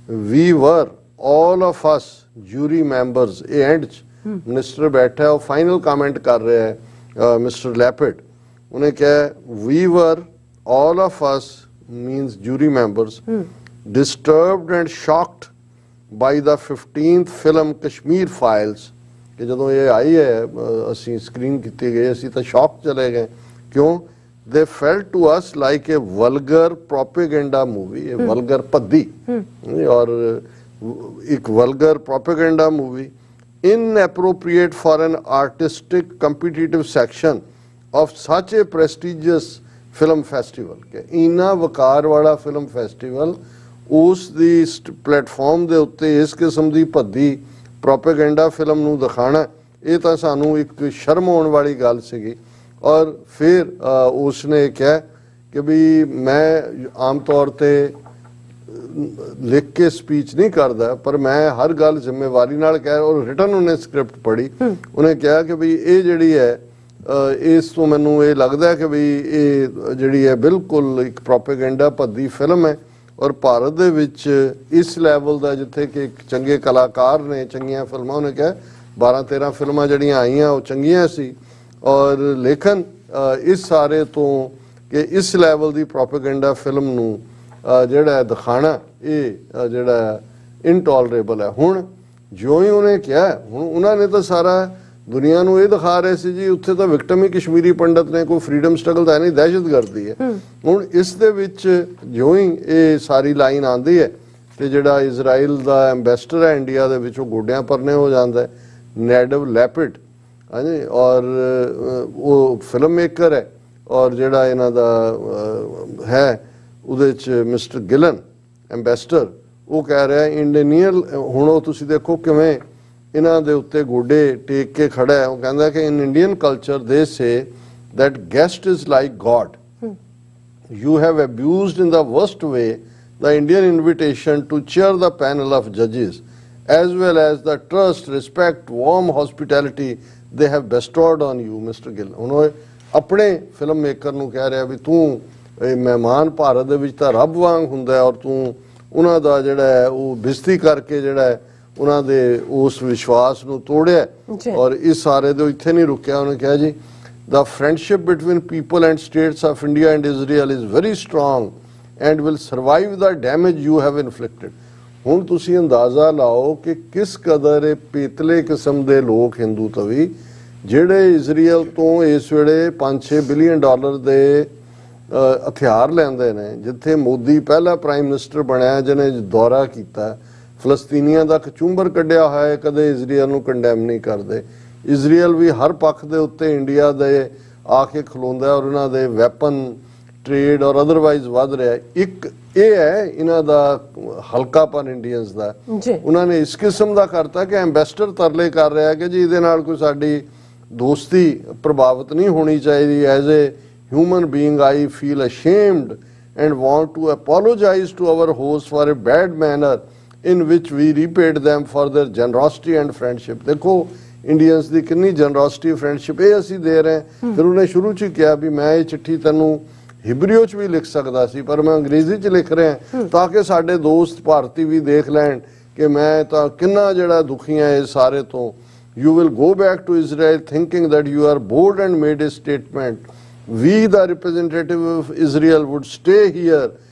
[SPEAKER 2] ਵੀ ਵਰ ਆਲ ਆਫ ਅਸ ਜੂਰੀ ਮੈਂਬਰਸ। ਇਹ ਐਂਡ ਚ ਮਿਨਿਸਟਰ ਬੈਠਾ ਉਹ ਫਾਈਨਲ ਕਮੈਂਟ ਕਰ ਰਿਹਾ ਹੈ मिस्टर लैपिड, उन्हें कहा we were all of us means jury members disturbed and shocked by the 15th film Kashmir Files कि ਜਦੋਂ ਇਹ ਆਈ ਹੈ ਅਸੀਂ ਸਕਰੀਨ ਕੀਤੀ ਗਈ ਅਸੀਂ ਤਾਂ ਸ਼ੌਕ ਚਲੇ ਗਏ ਕਿਉਂ they felt to us like a vulgar propaganda movie a vulgar Paddi ਔਰ ਇੱਕ vulgar propaganda movie inappropriate for an artistic competitive section of such a prestigious film festival ਕਿ ਇੰਨਾ ਵਕਾਰ ਵਾਲਾ ਫਿਲਮ ਫੈਸਟੀਵਲ ਉਸ ਦੀ ਪਲੇਟਫਾਰਮ ਦੇ ਉੱਤੇ ਇਸ ਕਿਸਮ ਦੀ ਭੱਦੀ ਪ੍ਰੋਪੇਗੈਂਡਾ ਫਿਲਮ ਨੂੰ ਦਿਖਾਣਾ ਇਹ ਤਾਂ ਸਾਨੂੰ ਇੱਕ ਸ਼ਰਮ ਆਉਣ ਵਾਲੀ ਗੱਲ ਸੀਗੀ। ਔਰ ਫਿਰ ਉਸਨੇ ਕਿਹਾ ਕਿ ਵੀ ਮੈਂ ਆਮ ਤੌਰ ਤੇ ਲਿਖ ਕੇ ਸਪੀਚ ਨਹੀਂ ਕਰਦਾ ਪਰ ਮੈਂ ਹਰ ਗੱਲ ਜ਼ਿੰਮੇਵਾਰੀ ਨਾਲ ਕਹਿ ਔਰ ਰਿਟਨ ਉਹਨੇ ਸਕ੍ਰਿਪਟ ਪੜ੍ਹੀ ਉਹਨੇ ਕਿਹਾ ਕਿ ਵੀ ਇਹ ਜਿਹੜੀ ਹੈ ਇਸ ਤੋਂ ਮੈਨੂੰ ਇਹ ਲੱਗਦਾ ਕਿ ਵੀ ਇਹ ਜਿਹੜੀ ਹੈ ਬਿਲਕੁਲ ਇੱਕ ਪ੍ਰੋਪੇਗੈਂਡਾ ਭੱਦੀ ਫਿਲਮ ਹੈ ਔਰ ਭਾਰਤ ਦੇ ਵਿੱਚ ਇਸ ਲੈਵਲ ਦਾ ਜਿੱਥੇ ਕਿ ਇੱਕ ਚੰਗੇ ਕਲਾਕਾਰ ਨੇ ਚੰਗੀਆਂ ਫਿਲਮਾਂ ਉਹਨੇ ਕਿਹਾ 12-13 ਫਿਲਮਾਂ ਜਿਹੜੀਆਂ ਆਈਆਂ ਉਹ ਚੰਗੀਆਂ ਸੀ ਔਰ ਲੇਕਿਨ ਇਸ ਸਾਰੇ ਤੋਂ ਕਿ ਇਸ ਲੈਵਲ ਦੀ ਪ੍ਰੋਪੇਗੈਂਡਾ ਫਿਲਮ ਨੂੰ ਜਿਹੜਾ ਦਿਖਾਣਾ ਇਹ ਜਿਹੜਾ ਇਨਟੋਲਰੇਬਲ ਹੈ। ਹੁਣ ਜਿਉਂ ਹੀ ਉਹਨੇ ਕਿਹਾ ਹੁਣ ਉਹਨਾਂ ਨੇ ਤਾਂ ਸਾਰਾ ਦੁਨੀਆ ਨੂੰ ਇਹ ਦਿਖਾ ਰਹੇ ਸੀ ਜੀ ਉੱਥੇ ਤਾਂ ਵਿਕਟਮ ਹੀ ਕਸ਼ਮੀਰੀ ਪੰਡਤ ਨੇ ਕੋਈ ਫਰੀडम ਸਟਰਗਲ ਤਾਂ ਨਹੀਂ ਦਹਿਸ਼ਤਗਰਦੀ ਹੈ। ਹੁਣ ਇਸ ਦੇ ਵਿੱਚ ਜਿਉਂ ਹੀ ਇਹ ਸਾਰੀ ਲਾਈਨ ਆਉਂਦੀ ਹੈ ਤੇ ਜਿਹੜਾ ਇਜ਼ਰਾਈਲ ਦਾ ਐਮਬੈਸਡਰ ਹੈ ਇੰਡੀਆ ਦੇ ਵਿੱਚ ਉਹ ਗੋਡਿਆਂ ਪਰਨੇ ਹੋ ਜਾਂਦਾ ਹੈ ਨੈਡਵ ਲੈਪਿਡ ਹਾਂਜੀ ਔਰ ਉਹ ਫਿਲਮ ਮੇਕਰ ਹੈ ਔਰ ਜਿਹੜਾ ਇਹਨਾਂ ਦਾ ਹੈ ਉਹਦੇ ਚ ਮਿਸਟਰ ਗਿਲਨ ਐਮਬੈਸਡਰ ਉਹ ਕਹਿ ਰਿਹਾ ਇੰਡੀਅਨ ਹੁਣ ਉਹ ਤੁਸੀਂ ਦੇਖੋ ਕਿਵੇਂ ਇਹਨਾਂ ਦੇ ਉੱਤੇ ਗੋਡੇ ਟੇਕ ਕੇ ਖੜਾ ਹੈ ਉਹ ਕਹਿੰਦਾ ਕਿ ਇਨ ਇੰਡੀਅਨ ਕਲਚਰ ਦੇ ਸੇ that guest is like God. You have abused in the worst way the Indian invitation to chair the panel of judges as well as the trust, respect, warm hospitality they have bestowed on you, Mr. Gill. ਉਹਨੇ ਆਪਣੇ film maker ਨੂੰ ਕਹਿ ਰਿਹਾ ਵੀ ਤੂੰ ਮਹਿਮਾਨ ਭਾਰਤ ਦੇ ਵਿੱਚ ਤਾਂ ਰੱਬ ਵਾਂਗ ਹੁੰਦਾ ਔਰ ਤੂੰ ਉਹਨਾਂ ਦਾ ਜਿਹੜਾ ਹੈ ਉਹ ਬੇਇੱਜ਼ਤੀ ਕਰਕੇ ਜਿਹੜਾ ਹੈ ਉਹਨਾਂ ਦੇ ਉਸ ਵਿਸ਼ਵਾਸ ਨੂੰ ਤੋੜਿਆ ਔਰ ਇਸ ਸਾਰੇ ਦੇ ਇੱਥੇ ਨਹੀਂ ਰੁਕਿਆ ਉਹਨੇ ਕਿਹਾ ਜੀ the friendship between people and states of India and Israel is very strong and will survive the damage you have inflicted. ਹੁਣ ਤੁਸੀਂ ਅੰਦਾਜ਼ਾ ਲਾਓ ਕਿ ਕਿਸ ਕਦਰ ਪੇਤਲੇ ਕਿਸਮ ਦੇ ਲੋਕ ਹਿੰਦੂ ਤਵੀ ਜਿਹੜੇ ਇਜ਼ਰਾਈਲ ਤੋਂ ਇਸ ਵੇਲੇ 5-6 ਬਿਲੀਅਨ ਡਾਲਰ ਦੇ ਹਥਿਆਰ ਲੈਂਦੇ ਨੇ ਜਿੱਥੇ ਮੋਦੀ ਪਹਿਲਾ ਪ੍ਰਾਈਮ ਮਿਨਿਸਟਰ ਬਣਿਆ ਜਿਹਨੇ ਦੌਰਾ ਕੀਤਾ ਫਲਸਤੀਨੀਆਂ ਦਾ ਕਚੂੰਬਰ ਕੱਢਿਆ ਹੋਇਆ ਕਦੇ ਇਜ਼ਰਾਈਲ ਨੂੰ ਕੰਡੈਮ ਨਹੀਂ ਕਰਦੇ ਇਜ਼ਰਾਈਲ ਵੀ ਹਰ ਪੱਖ ਦੇ ਉੱਤੇ ਇੰਡੀਆ ਦੇ ਆ ਕੇ ਖਲੋਂਦਾ ਔਰ ਉਹਨਾਂ ਦੇ ਵੈਪਨ ਟ੍ਰੇਡ ਔਰ ਅਦਰਵਾਈਜ਼ ਵੱਧ ਰਿਹਾ ਇੱਕ ਇਹ ਹੈ ਇਹਨਾਂ ਦਾ ਹਲਕਾਪਨ ਇੰਡੀਅਨਸ ਦਾ ਉਹਨਾਂ ਨੇ ਇਸ ਕਿਸਮ ਦਾ ਕਰਤਾ ਕਿ ਐਮਬੈਸਡਰ ਤਰਲੇ ਕਰ ਰਿਹਾ ਕਿ ਜੀ ਇਹਦੇ ਨਾਲ ਕੋਈ ਸਾਡੀ ਦੋਸਤੀ ਪ੍ਰਭਾਵਿਤ ਨਹੀਂ ਹੋਣੀ ਚਾਹੀਦੀ as a human being I feel ashamed and want to apologise to our host for a bad manner in which we repaid them for their generosity and friendship. देखो इंडियंस ਦੀ ਕਿੰਨੀ generosity friendship ਇਹ ਅਸੀਂ ਦੇ ਰਹੇ ਫਿਰ ਉਹਨੇ ਸ਼ੁਰੂ ਚ ਕਿਹਾ ਵੀ ਮੈਂ ਇਹ ਚਿੱਠੀ ਤੈਨੂੰ ਹਿਬਰੀਓ ਚ ਵੀ ਲਿਖ ਸਕਦਾ ਸੀ ਪਰ ਮੈਂ ਅੰਗਰੇਜ਼ੀ ਚ ਲਿਖ ਰਿਹਾ ਤਾਂ ਕਿ ਸਾਡੇ ਦੋਸਤ ਭਾਰਤੀ ਵੀ ਦੇਖ ਲੈਣ ਕਿ ਮੈਂ ਤਾਂ ਕਿੰਨਾ ਜਿਹੜਾ ਦੁਖੀ ਹਾਂ ਇਸ ਸਾਰੇ ਤੋਂ you will go back to Israel thinking that you are bold and made a statement. We the representative of Israel would stay here.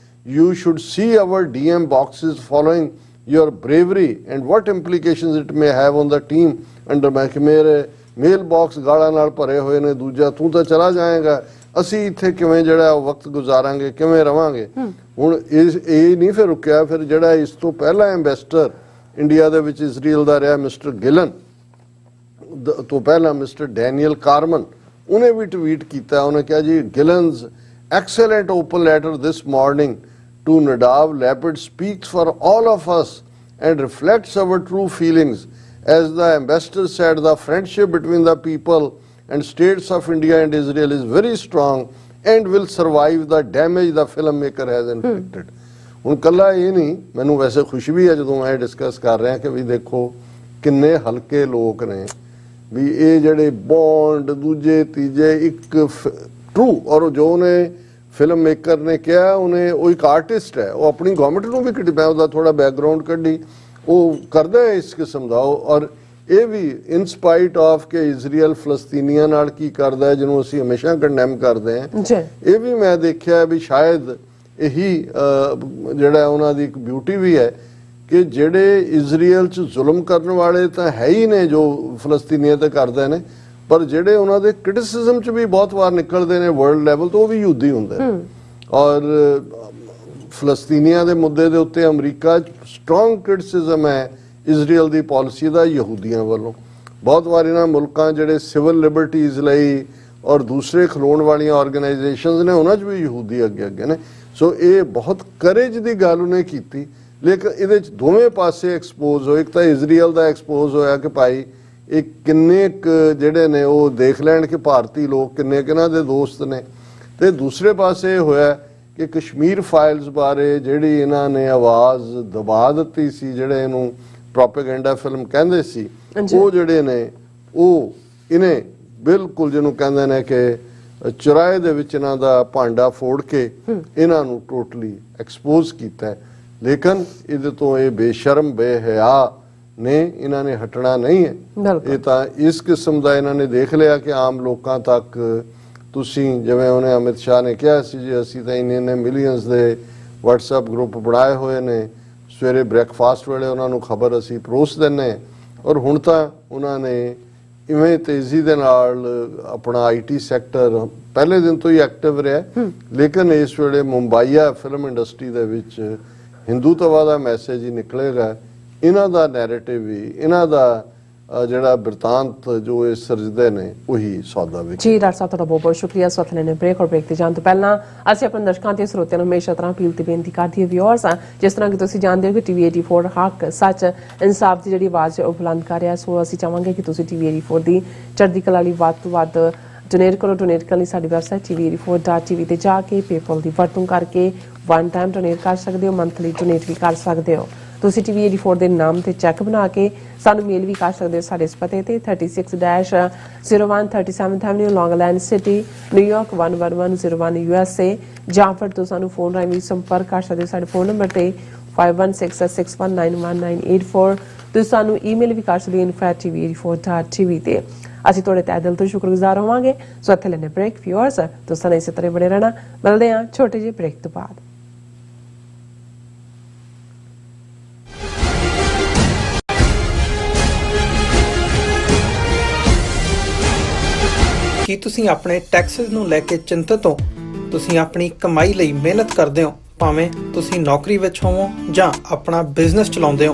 [SPEAKER 2] You should see our DM boxes following your bravery and what implications it may have on the team under my ਮੇਰੇ ਮੇਲ box ਗਾਲਾਂ ਨਾਲ ਭਰੇ ਹੋਏ ਨੇ ਦੂਜਾ ਤੂੰ ਤਾਂ ਚਲਾ ਜਾਏਗਾ ਅਸੀਂ ਇੱਥੇ ਕਿਵੇਂ ਜਿਹੜਾ ਵਕਤ ਗੁਜ਼ਾਰਾਂਗੇ ਕਿਵੇਂ ਰਵਾਂਗੇ ਹੁਣ ਇਹ ਨਹੀਂ ਫਿਰ ਰੁਕਿਆ ਫਿਰ ਜਿਹੜਾ ਇਸ ਤੋਂ ਪਹਿਲਾ ਐਮਬੈਸਡਰ ਇੰਡੀਆ ਦੇ ਵਿੱਚ ਇਜ਼ਰਾਈਲ ਦਾ ਰਿਹਾ ਮਿਸਟਰ ਗਿਲਨ ਤੋਂ ਪਹਿਲਾਂ ਮਿਸਟਰ ਡੈਨੀਅਲ ਕਾਰਮਨ ਉਹਨੇ ਵੀ ਟਵੀਟ ਕੀਤਾ ਉਹਨੇ ਕਿਹਾ ਜੀ ਗਿਲਨਸ excellent open letter this morning to Nadav Lapid speaks for all of us and reflects our true feelings. As the ambassador said, the friendship between the people and states of India and Israel is very strong and will survive the damage the filmmaker has inflicted. ਹੁਣ ਕੱਲਾ ਇਹ ਨਹੀਂ ਮੈਨੂੰ ਵੈਸੇ ਖੁਸ਼ੀ ਵੀ ਹੈ ਜਦੋਂ ਮੈਂ ਡਿਸਕਸ ਕਰ ਰਿਹਾ ਕਿ ਵੀ ਦੇਖੋ ਕਿੰਨੇ ਹਲਕੇ ਲੋਕ ਨੇ ਵੀ ਇਹ ਜਿਹੜੇ ਬੌਂਡ ਦੂਜੇ ਤੀਜੇ ਇੱਕ ਟਰੂ ਔਰ ਜੋ ਨੇ ਫਿਲਮ ਮੇਕਰ ਨੇ ਕਿਹਾ ਉਹਨੇ ਉਹ ਇੱਕ ਆਰਟਿਸਟ ਹੈ ਉਹ ਆਪਣੀ ਗਵਰਨਮੈਂਟ ਨੂੰ ਵੀ ਕਿਟਿਆ ਉਹਦਾ ਥੋੜਾ ਬੈਕਗ੍ਰਾਉਂਡ ਕੱਢੀ ਉਹ ਕਰਦਾ ਹੈ ਇਸ ਕਿਸਮ ਦਾ ਔਰ ਇਹ ਵੀ ਇਨ ਸਪਾਈਟ ਆਫ ਕਿ ਇਜ਼ਰਾਈਲ ਫਲਸਤੀਨੀਆਂ ਨਾਲ ਕੀ ਕਰਦਾ ਹੈ, ਜਿਹਨੂੰ ਅਸੀਂ ਹਮੇਸ਼ਾ ਕੰਡੈਮ ਕਰਦੇ ਹਾਂ,
[SPEAKER 1] ਜੀ
[SPEAKER 2] ਇਹ ਵੀ ਮੈਂ ਦੇਖਿਆ ਵੀ ਸ਼ਾਇਦ ਇਹੀ ਜਿਹੜਾ ਉਹਨਾਂ ਦੀ ਇੱਕ ਬਿਊਟੀ ਵੀ ਹੈ ਕਿ ਜਿਹੜੇ ਇਜ਼ਰਾਈਲ 'ਚ ਜ਼ੁਲਮ ਕਰਨ ਵਾਲੇ ਤਾਂ ਹੈ ਹੀ ਨੇ ਜੋ ਫਲਸਤੀਨੀਆਂ ਤੇ ਕਰਦੇ ਨੇ, ਪਰ ਜਿਹੜੇ ਉਹਨਾਂ ਦੇ ਕ੍ਰਿਟਿਸਿਜ਼ਮ 'ਚ ਵੀ ਬਹੁਤ ਵਾਰ ਨਿਕਲਦੇ ਨੇ ਵਰਲਡ ਲੈਵਲ ਤੋਂ, ਉਹ ਵੀ ਯਹੂਦੀ ਹੁੰਦੇ ਨੇ। ਔਰ ਫਲਸਤੀਨੀਆਂ ਦੇ ਮੁੱਦੇ ਦੇ ਉੱਤੇ ਅਮਰੀਕਾ ਸਟਰੋਂਗ ਕ੍ਰਿਟਿਸਿਜ਼ਮ ਹੈ ਇਜ਼ਰਾਈਲ ਦੀ ਪਾਲਿਸੀ ਦਾ ਯਹੂਦੀਆਂ ਵੱਲੋਂ। ਬਹੁਤ ਵਾਰ ਇਹਨਾਂ ਮੁਲਕਾਂ ਜਿਹੜੇ ਸਿਵਲ ਲਿਬਰਟੀਜ਼ ਲਈ ਔਰ ਦੂਸਰੇ ਖਲੋਣ ਵਾਲੀਆਂ ਆਰਗੇਨਾਈਜੇਸ਼ਨਸ ਨੇ, ਉਹਨਾਂ 'ਚ ਵੀ ਯਹੂਦੀ ਅੱਗੇ ਨੇ। ਸੋ ਇਹ ਬਹੁਤ ਕਰੇਜ ਦੀ ਗੱਲ ਉਹਨੇ ਕੀਤੀ, ਲੇਕਿਨ ਇਹਦੇ 'ਚ ਦੋਵੇਂ ਪਾਸੇ ਐਕਸਪੋਜ਼ ਹੋਏ। ਇੱਕ ਤਾਂ ਇਜ਼ਰਾਈਲ ਦਾ ਐਕਸਪੋਜ਼ ਹੋਇਆ ਕਿ ਭਾਈ ਇਹ ਕਿੰਨੇ ਜਿਹੜੇ ਨੇ ਉਹ ਦੇਖ ਲੈਣ ਕਿ ਭਾਰਤੀ ਲੋਕ ਕਿੰਨੇ ਕਿਹਨਾਂ ਦੇ ਦੋਸਤ ਨੇ, ਤੇ ਦੂਸਰੇ ਪਾਸੇ ਇਹ ਹੋਇਆ ਕਿ ਕਸ਼ਮੀਰ ਫਾਈਲਸ ਬਾਰੇ ਜਿਹੜੀ ਇਹਨਾਂ ਨੇ ਆਵਾਜ਼ ਦਬਾ ਦਿੱਤੀ ਸੀ, ਜਿਹੜੇ ਇਹਨੂੰ ਪ੍ਰੋਪੇਗੈਂਡਾ ਫਿਲਮ ਕਹਿੰਦੇ ਸੀ, ਉਹ ਜਿਹੜੇ ਨੇ ਉਹ ਇਹਨੇ ਬਿਲਕੁਲ ਜਿਹਨੂੰ ਕਹਿੰਦੇ ਨੇ ਕਿ ਚੁਰਾਏ ਦੇ ਵਿੱਚ ਇਹਨਾਂ ਦਾ ਭਾਂਡਾ ਫੋੜ ਕੇ ਇਹਨਾਂ ਨੂੰ ਟੋਟਲੀ ਐਕਸਪੋਜ਼ ਕੀਤਾ। ਲੇਕਿਨ ਇਹਦੇ ਤੋਂ ਇਹ ਬੇਸ਼ਰਮ ਬੇਹਯਾ ਨੇ ਇਹਨਾਂ ਨੇ ਹਟਣਾ ਨਹੀਂ ਹੈ। ਇਹ ਤਾਂ ਇਸ ਕਿਸਮ ਦਾ ਇਹਨਾਂ ਨੇ ਦੇਖ ਲਿਆ ਕਿ ਆਮ ਲੋਕਾਂ ਤੱਕ ਤੁਸੀਂ, ਜਿਵੇਂ ਉਹਨੇ ਅਮਿਤ ਸ਼ਾਹ ਨੇ ਕਿਹਾ ਸੀ ਜੀ ਅਸੀਂ ਤਾਂ ਇੰਨੇ ਮਿਲੀਅਨਸ ਦੇ WhatsApp ਗਰੁੱਪ ਬਣਾਏ ਹੋਏ ਨੇ, ਸਵੇਰੇ ਬ੍ਰੇਕਫਾਸਟ ਵੇਲੇ ਉਹਨਾਂ ਨੂੰ ਖਬਰ ਅਸੀਂ ਪਰੋਸ ਦਿੰਨੇ। ਔਰ ਹੁਣ ਤਾਂ ਉਹਨਾਂ ਨੇ ਇਵੇਂ ਤੇਜ਼ੀ ਦੇ ਨਾਲ ਆਪਣਾ IT ਸੈਕਟਰ ਪਹਿਲੇ ਦਿਨ ਤੋਂ ਹੀ ਐਕਟਿਵ ਰਿਹਾ, ਲੇਕਿਨ ਇਸ ਵੇਲੇ ਮੁੰਬਈਆ ਫਿਲਮ ਇੰਡਸਟਰੀ ਦੇ ਵਿੱਚ ਹਿੰਦੂਤਵਾ ਦਾ ਮੈਸੇਜ ਹੀ ਨਿਕਲੇਗਾ। ਇਹਨਾਂ ਦਾ ਨੈਰੇਟਿਵ ਵੀ, ਇਹਨਾਂ ਦਾ ਜਿਹੜਾ ਬਿਰਤਾਂਤ ਜੋ ਇਹ ਸਿਰਜਦੇ ਨੇ ਉਹੀ ਸੌਦਾ ਵਿੱਚ।
[SPEAKER 1] ਜੀ ਡਾਕਟਰ ਸਾਹਿਬ, ਤੁਹਾਡਾ ਬਹੁਤ ਬਹੁਤ ਸ਼ੁਕਰੀਆ। ਸੋ ਨੇ ਬ੍ਰੇਕ ਔਰ ਬ੍ਰੇਕ ਤੇ ਜਾਣ ਤੋਂ ਪਹਿਲਾਂ ਅਸੀਂ ਆਪਣੇ ਦਰਸ਼ਕਾਂ ਤੇ ਸਰੋਤਿਆਂ ਨੂੰ ਹਮੇਸ਼ਾ ਤਰ੍ਹਾਂ ਅਪੀਲ ਤੇ ਬੇਨਤੀ ਕਰਦੀ ਹੈ ਵਿਊਅਰਸ, ਜਿਸ ਤਰ੍ਹਾਂ ਕਿ ਤੁਸੀਂ ਜਾਣਦੇ ਹੋ ਕਿ TV 84 ਹੱਕ ਸੱਚ ਇਨਸਾਫ ਦੀ ਜਿਹੜੀ ਆਵਾਜ਼ ਉਹ ਬੁਲੰਦ ਕਰ ਰਿਹਾ। ਸੋ ਅਸੀਂ ਚਾਹਾਂਗੇ ਕਿ ਤੁਸੀਂ TV 84 ਦੀ ਚੜ੍ਹਦੀ ਕਲਾ ਲਈ ਵੱਧ ਤੋਂ ਵੱਧ ਡੋਨੇਟ ਕਰੋ। ਡੋਨੇਟ ਕਰਨ ਲਈ ਸਾਡੀ ਵੈਬਸਾਈਟ tv84.tv ਤੇ ਜਾ ਕੇ ਪੇਪਲ ਦੀ ਵਰਤੋਂ ਕਰਕੇ ਵਨ ਟਾਈਮ ਡੋਨੇਟ ਕਰ ਸਕਦੇ ਹੋ, ਮੰਥਲੀ ਡੋਨੇਟ ਵੀ ਕਰ ਸਕਦੇ ਹੋ। ਤੁਸੀਂ TV 84 ਦੇ ਨਾਮ ਤੇ ਚੈੱਕ ਬਣਾ ਕੇ ਸਾਨੂੰ ਮੇਲ ਵੀ ਕਰ ਸਕਦੇ ਹੋ ਸਾਡੇ ਇਸ ਪਤੇ ਤੇ 36-01 37th Avenue, Long Island City, New York 11101 USA, ਜਾਂ ਫਿਰ ਤੁਸੀਂ ਸਾਨੂੰ ਫੋਨ ਰਾਹੀਂ ਵੀ ਸੰਪਰਕ ਕਰ ਸਕਦੇ ਹੋ ਸਾਡੇ ਫੋਨ ਨੰਬਰ ਤੇ 5166191984। ਤੁਸੀਂ ਸਾਨੂੰ ਈਮੇਲ ਵੀ ਕਰ ਸਕਦੇ ਹੋ info@tv84.tv ਤੇ। ਅਸੀਂ ਤੁਹਾਡੇ ਤਹਿ ਦਿਲ ਤੋਂ ਸ਼ੁਕਰਗੁਜ਼ਾਰ ਹੋਵਾਂਗੇ। ਸੋ ਇੱਥੇ ਲੈਣੇ ਬ੍ਰੇਕ ਵਿਊਅਰਸ, ਤੁਸੀਂ ਇਸੇ ਤਰ੍ਹਾਂ ਬਣੇ ਰਹਿਣਾ। ਮਿਲਦੇ ਹਾਂ ਛੋਟੇ ਜਿਹੇ ਬ੍ਰੇਕ ਤੋਂ ਬਾਅਦ।
[SPEAKER 3] ਕੀ ਤੁਸੀਂ ਆਪਣੇ ਟੈਕਸਸ ਨੂੰ ਲੈ ਕੇ ਚਿੰਤਤ ਹੋ? ਤੁਸੀਂ ਆਪਣੀ ਕਮਾਈ ਲਈ ਮਿਹਨਤ ਕਰਦੇ ਹੋ, ਭਾਵੇਂ ਤੁਸੀਂ ਨੌਕਰੀ ਵਿੱਚ ਹੋਵੋ ਜਾਂ ਆਪਣਾ ਬਿਜ਼ਨਸ ਚਲਾਉਂਦੇ ਹੋ।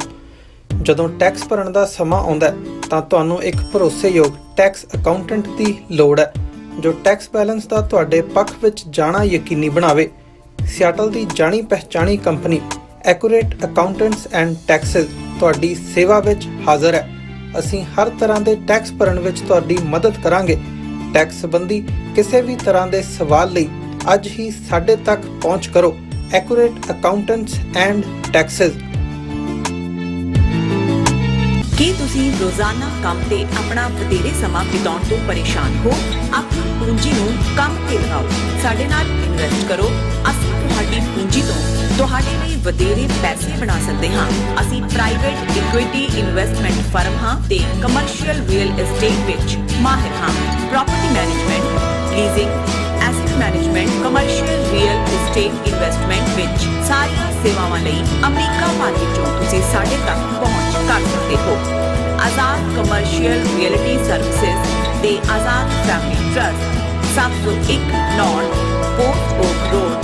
[SPEAKER 3] ਜਦੋਂ ਟੈਕਸ ਭਰਨ ਦਾ ਸਮਾਂ ਆਉਂਦਾ ਹੈ ਤਾਂ ਤੁਹਾਨੂੰ ਇੱਕ ਭਰੋਸੇਯੋਗ ਟੈਕਸ ਅਕਾਊਂਟੈਂਟ ਦੀ ਲੋੜ ਹੈ, ਜੋ ਟੈਕਸ ਬੈਲੈਂਸ ਦਾ ਤੁਹਾਡੇ ਪੱਖ ਵਿੱਚ ਜਾਣਾ ਯਕੀਨੀ ਬਣਾਵੇ। ਸਿਆਟਲ ਦੀ ਜਾਣੀ ਪਹਿਚਾਣੀ company Accurate Accountants and Taxes ਤੁਹਾਡੀ ਸੇਵਾ ਵਿੱਚ ਹਾਜ਼ਰ ਹੈ। ਅਸੀਂ ਹਰ ਤਰ੍ਹਾਂ ਦੇ ਟੈਕਸ ਭਰਨ ਵਿੱਚ ਤੁਹਾਡੀ ਮਦਦ ਕਰਾਂਗੇ। ਟੈਕਸ ਸੰਬੰਧੀ ਕਿਸੇ ਵੀ ਤਰ੍ਹਾਂ ਦੇ ਸਵਾਲ ਲਈ ਅੱਜ ਹੀ ਸਾਡੇ ਤੱਕ ਪਹੁੰਚ ਕਰੋ। Accurate Accountants and Taxes.
[SPEAKER 4] ਕੀ ਤੁਸੀਂ ਰੋਜ਼ਾਨਾ ਕੰਮ ਤੇ ਆਪਣਾ ਵਧੇਰੇ ਸਮਾਂ ਬਿਤਾਉਣ ਤੋਂ ਪਰੇਸ਼ਾਨ ਹੋ? ਆਪਣੀ ਪੂੰਜੀ ਨੂੰ ਕੰਮ ਤੇ ਲਗਾਓ, ਸਾਡੇ ਨਾਲ ਇਨਵੈਸਟ ਕਰੋ। ਅਸੀਂ ਤੁਹਾਡੀ ਪੂੰਜੀ ਤੋਂ ਤੁਹਾਡੇ ਲਈ ਵਧੇਰੇ ਪੈਸੇ ਬਣਾ ਸਕਦੇ ਹਾਂ। ਅਸੀਂ ਪ੍ਰਾਈਵੇਟ ਇਕੁਇਟੀ ਇਨਵੈਸਟਮੈਂਟ ਫਰਮ ਹਾਂ ਤੇ ਕਮਰਸ਼ੀਅਲ ਰੀਅਲ ਏਸਟੇਟ ਵਿੱਚ ਮਾਹਿਰ ਹਾਂ। Property management, leasing, asset management, commercial real estate investment ਵਿੱਚ ਸਾਰੀਆਂ ਸੇਵਾਵਾਂ ਲਈ ਅਮਰੀਕਾ ਭਰ ਵਿੱਚੋਂ ਤੁਸੀਂ ਸਾਡੇ ਤੱਕ ਪਹੁੰਚ ਕਰ ਸਕਦੇ ਹੋ। ਆਜ਼ਾਦ ਕਮਰਸ਼ੀਅਲ ਰੀਅਲਟੀ ਸਰਵਿਸਿਜ਼ ਤੇ Azad family trust, 701 North Port Oak Road,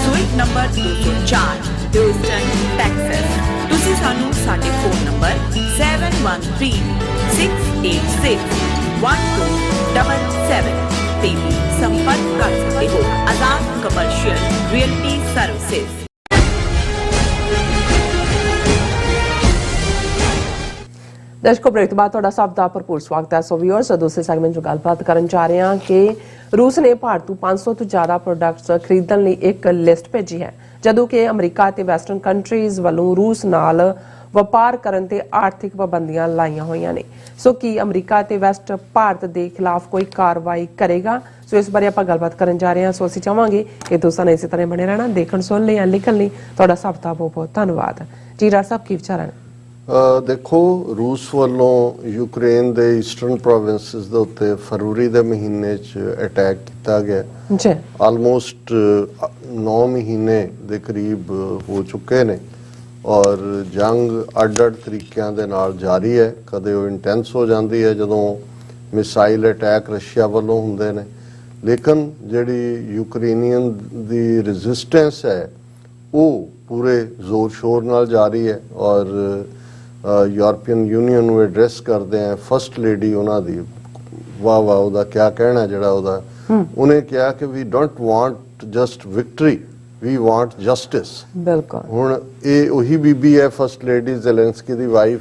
[SPEAKER 4] suite number 204, Houston, Texas. ਤੁਸੀਂ ਸਾਨੂੰ ਸਾਡੇ ਫੋਨ ਨੰਬਰ 7136861277 ਤੇ ਵੀ ਸੰਪਰਕ ਕਰ ਸਕਦੇ ਹੋ। ਆਜ਼ਾਦ ਕਮਰਸ਼ੀਅਲ ਰੀਅਲਟੀ ਸਰਵਿਸਿਜ਼।
[SPEAKER 1] ਦਰਸ਼ਕੋ, ਬ੍ਰੇਕ ਤੋਂ ਬਾਅਦ ਤੁਹਾਡਾ ਸਭ ਦਾ ਭਰਪੂਰ ਸਵਾਗਤ ਹੈ। ਸੋ ਵਿਊਅਰਸ, ਦੂਸਰੇ ਸੈਗਮੈਂਟ 'ਚ ਗੱਲਬਾਤ ਕਰਨ ਜਾ ਰਹੇ ਹਾਂ ਕਿ ਰੂਸ ਨੇ ਭਾਰਤ ਤੋਂ 500 ਤੋਂ ਜ਼ਿਆਦਾ ਪ੍ਰੋਡਕਟਸ ਖਰੀਦਣ ਲਈ ਇੱਕ ਲਿਸਟ ਭੇਜੀ ਹੈ, ਜਦੋਂ ਕਿ ਅਮਰੀਕਾ ਤੇ ਵੈਸਟਰਨ ਕੰਟਰੀਜ਼ ਵੱਲੋਂ ਰੂਸ ਨਾਲ ਵਪਾਰ ਕਰਨ ਤੇ ਆਰਥਿਕ ਪਾਬੰਦੀਆਂ ਲਾਈਆਂ ਹੋਈਆਂ ਨੇ। ਸੋ ਕੀ ਅਮਰੀਕਾ ਤੇ ਵੈਸਟ ਭਾਰਤ ਦੇ ਖਿਲਾਫ ਕੋਈ ਕਾਰਵਾਈ ਕਰੇਗਾ? ਸੋ ਇਸ ਬਾਰੇ ਆਪਾਂ ਗੱਲਬਾਤ ਕਰਨ ਜਾ ਰਹੇ ਹਾਂ। ਸੋ ਅਸੀਂ ਚਾਹਾਂਗੇ ਕਿ ਤੁਸੀਂ ਇਸੇ ਤਰ੍ਹਾਂ ਬਣੇ ਰਹਿਣਾ। ਦੇਖਣ, ਸੁਣ ਲਈ ਜਾਂ ਲਿਖਣ ਲਈ ਤੁਹਾਡਾ ਸਭ ਦਾ ਬਹੁਤ ਬਹੁਤ ਧੰਨਵਾਦ। ਜੀ ਡਾਕਟਰ ਸਾਹਿਬ, ਕੀ ਵਿਚਾਰ ਹੈ?
[SPEAKER 2] ਦੇਖੋ, ਰੂਸ ਵੱਲੋਂ ਯੂਕਰੇਨ ਦੇ ਈਸਟਰਨ ਪ੍ਰੋਵਿੰਸਿਸ ਦੇ ਉੱਤੇ ਫਰਵਰੀ ਦੇ ਮਹੀਨੇ 'ਚ ਅਟੈਕ ਕੀਤਾ ਗਿਆ।
[SPEAKER 1] ਜੀ
[SPEAKER 2] ਆਲਮੋਸਟ 9 ਮਹੀਨੇ ਦੇ ਕਰੀਬ ਹੋ ਚੁੱਕੇ ਨੇ ਔਰ ਜੰਗ ਅੱਡ-ਅੱਡ ਤਰੀਕਿਆਂ ਦੇ ਨਾਲ ਜਾਰੀ ਹੈ। ਕਦੇ ਉਹ ਇੰਟੈਂਸ ਹੋ ਜਾਂਦੀ ਹੈ ਜਦੋਂ ਮਿਸਾਈਲ ਅਟੈਕ ਰਸ਼ੀਆ ਵੱਲੋਂ ਹੁੰਦੇ ਨੇ, ਲੇਕਿਨ ਜਿਹੜੀ ਯੂਕਰੇਨੀਅਨ ਦੀ ਰੈਜ਼ਿਸਟੈਂਸ ਹੈ ਉਹ ਪੂਰੇ ਜ਼ੋਰ ਸ਼ੋਰ ਨਾਲ ਜਾਰੀ ਹੈ। ਔਰ ਯੂਰਪੀਅਨ ਯੂਨੀਅਨ ਨੂੰ ਐਡਰੈਸ ਕਰਦੇ ਆ ਫਸਟ ਲੇਡੀ ਉਹਨਾਂ ਦੀ, ਵਾਹ ਵਾਹ ਉਹਦਾ ਕਿਆ ਕਹਿਣਾ, ਜਿਹੜਾ ਉਹਦਾ ਉਹਨੇ ਕਿਹਾ ਕਿ we don't want just victory, we want justice.
[SPEAKER 1] ਬਿਲਕੁਲ।
[SPEAKER 2] ਹੁਣ ਇਹ ਉਹੀ ਬੀਬੀ ਹੈ ਫਸਟ ਲੇਡੀ ਜ਼ੈਲੈਂਸਕੀ ਦੀ ਵਾਈਫ,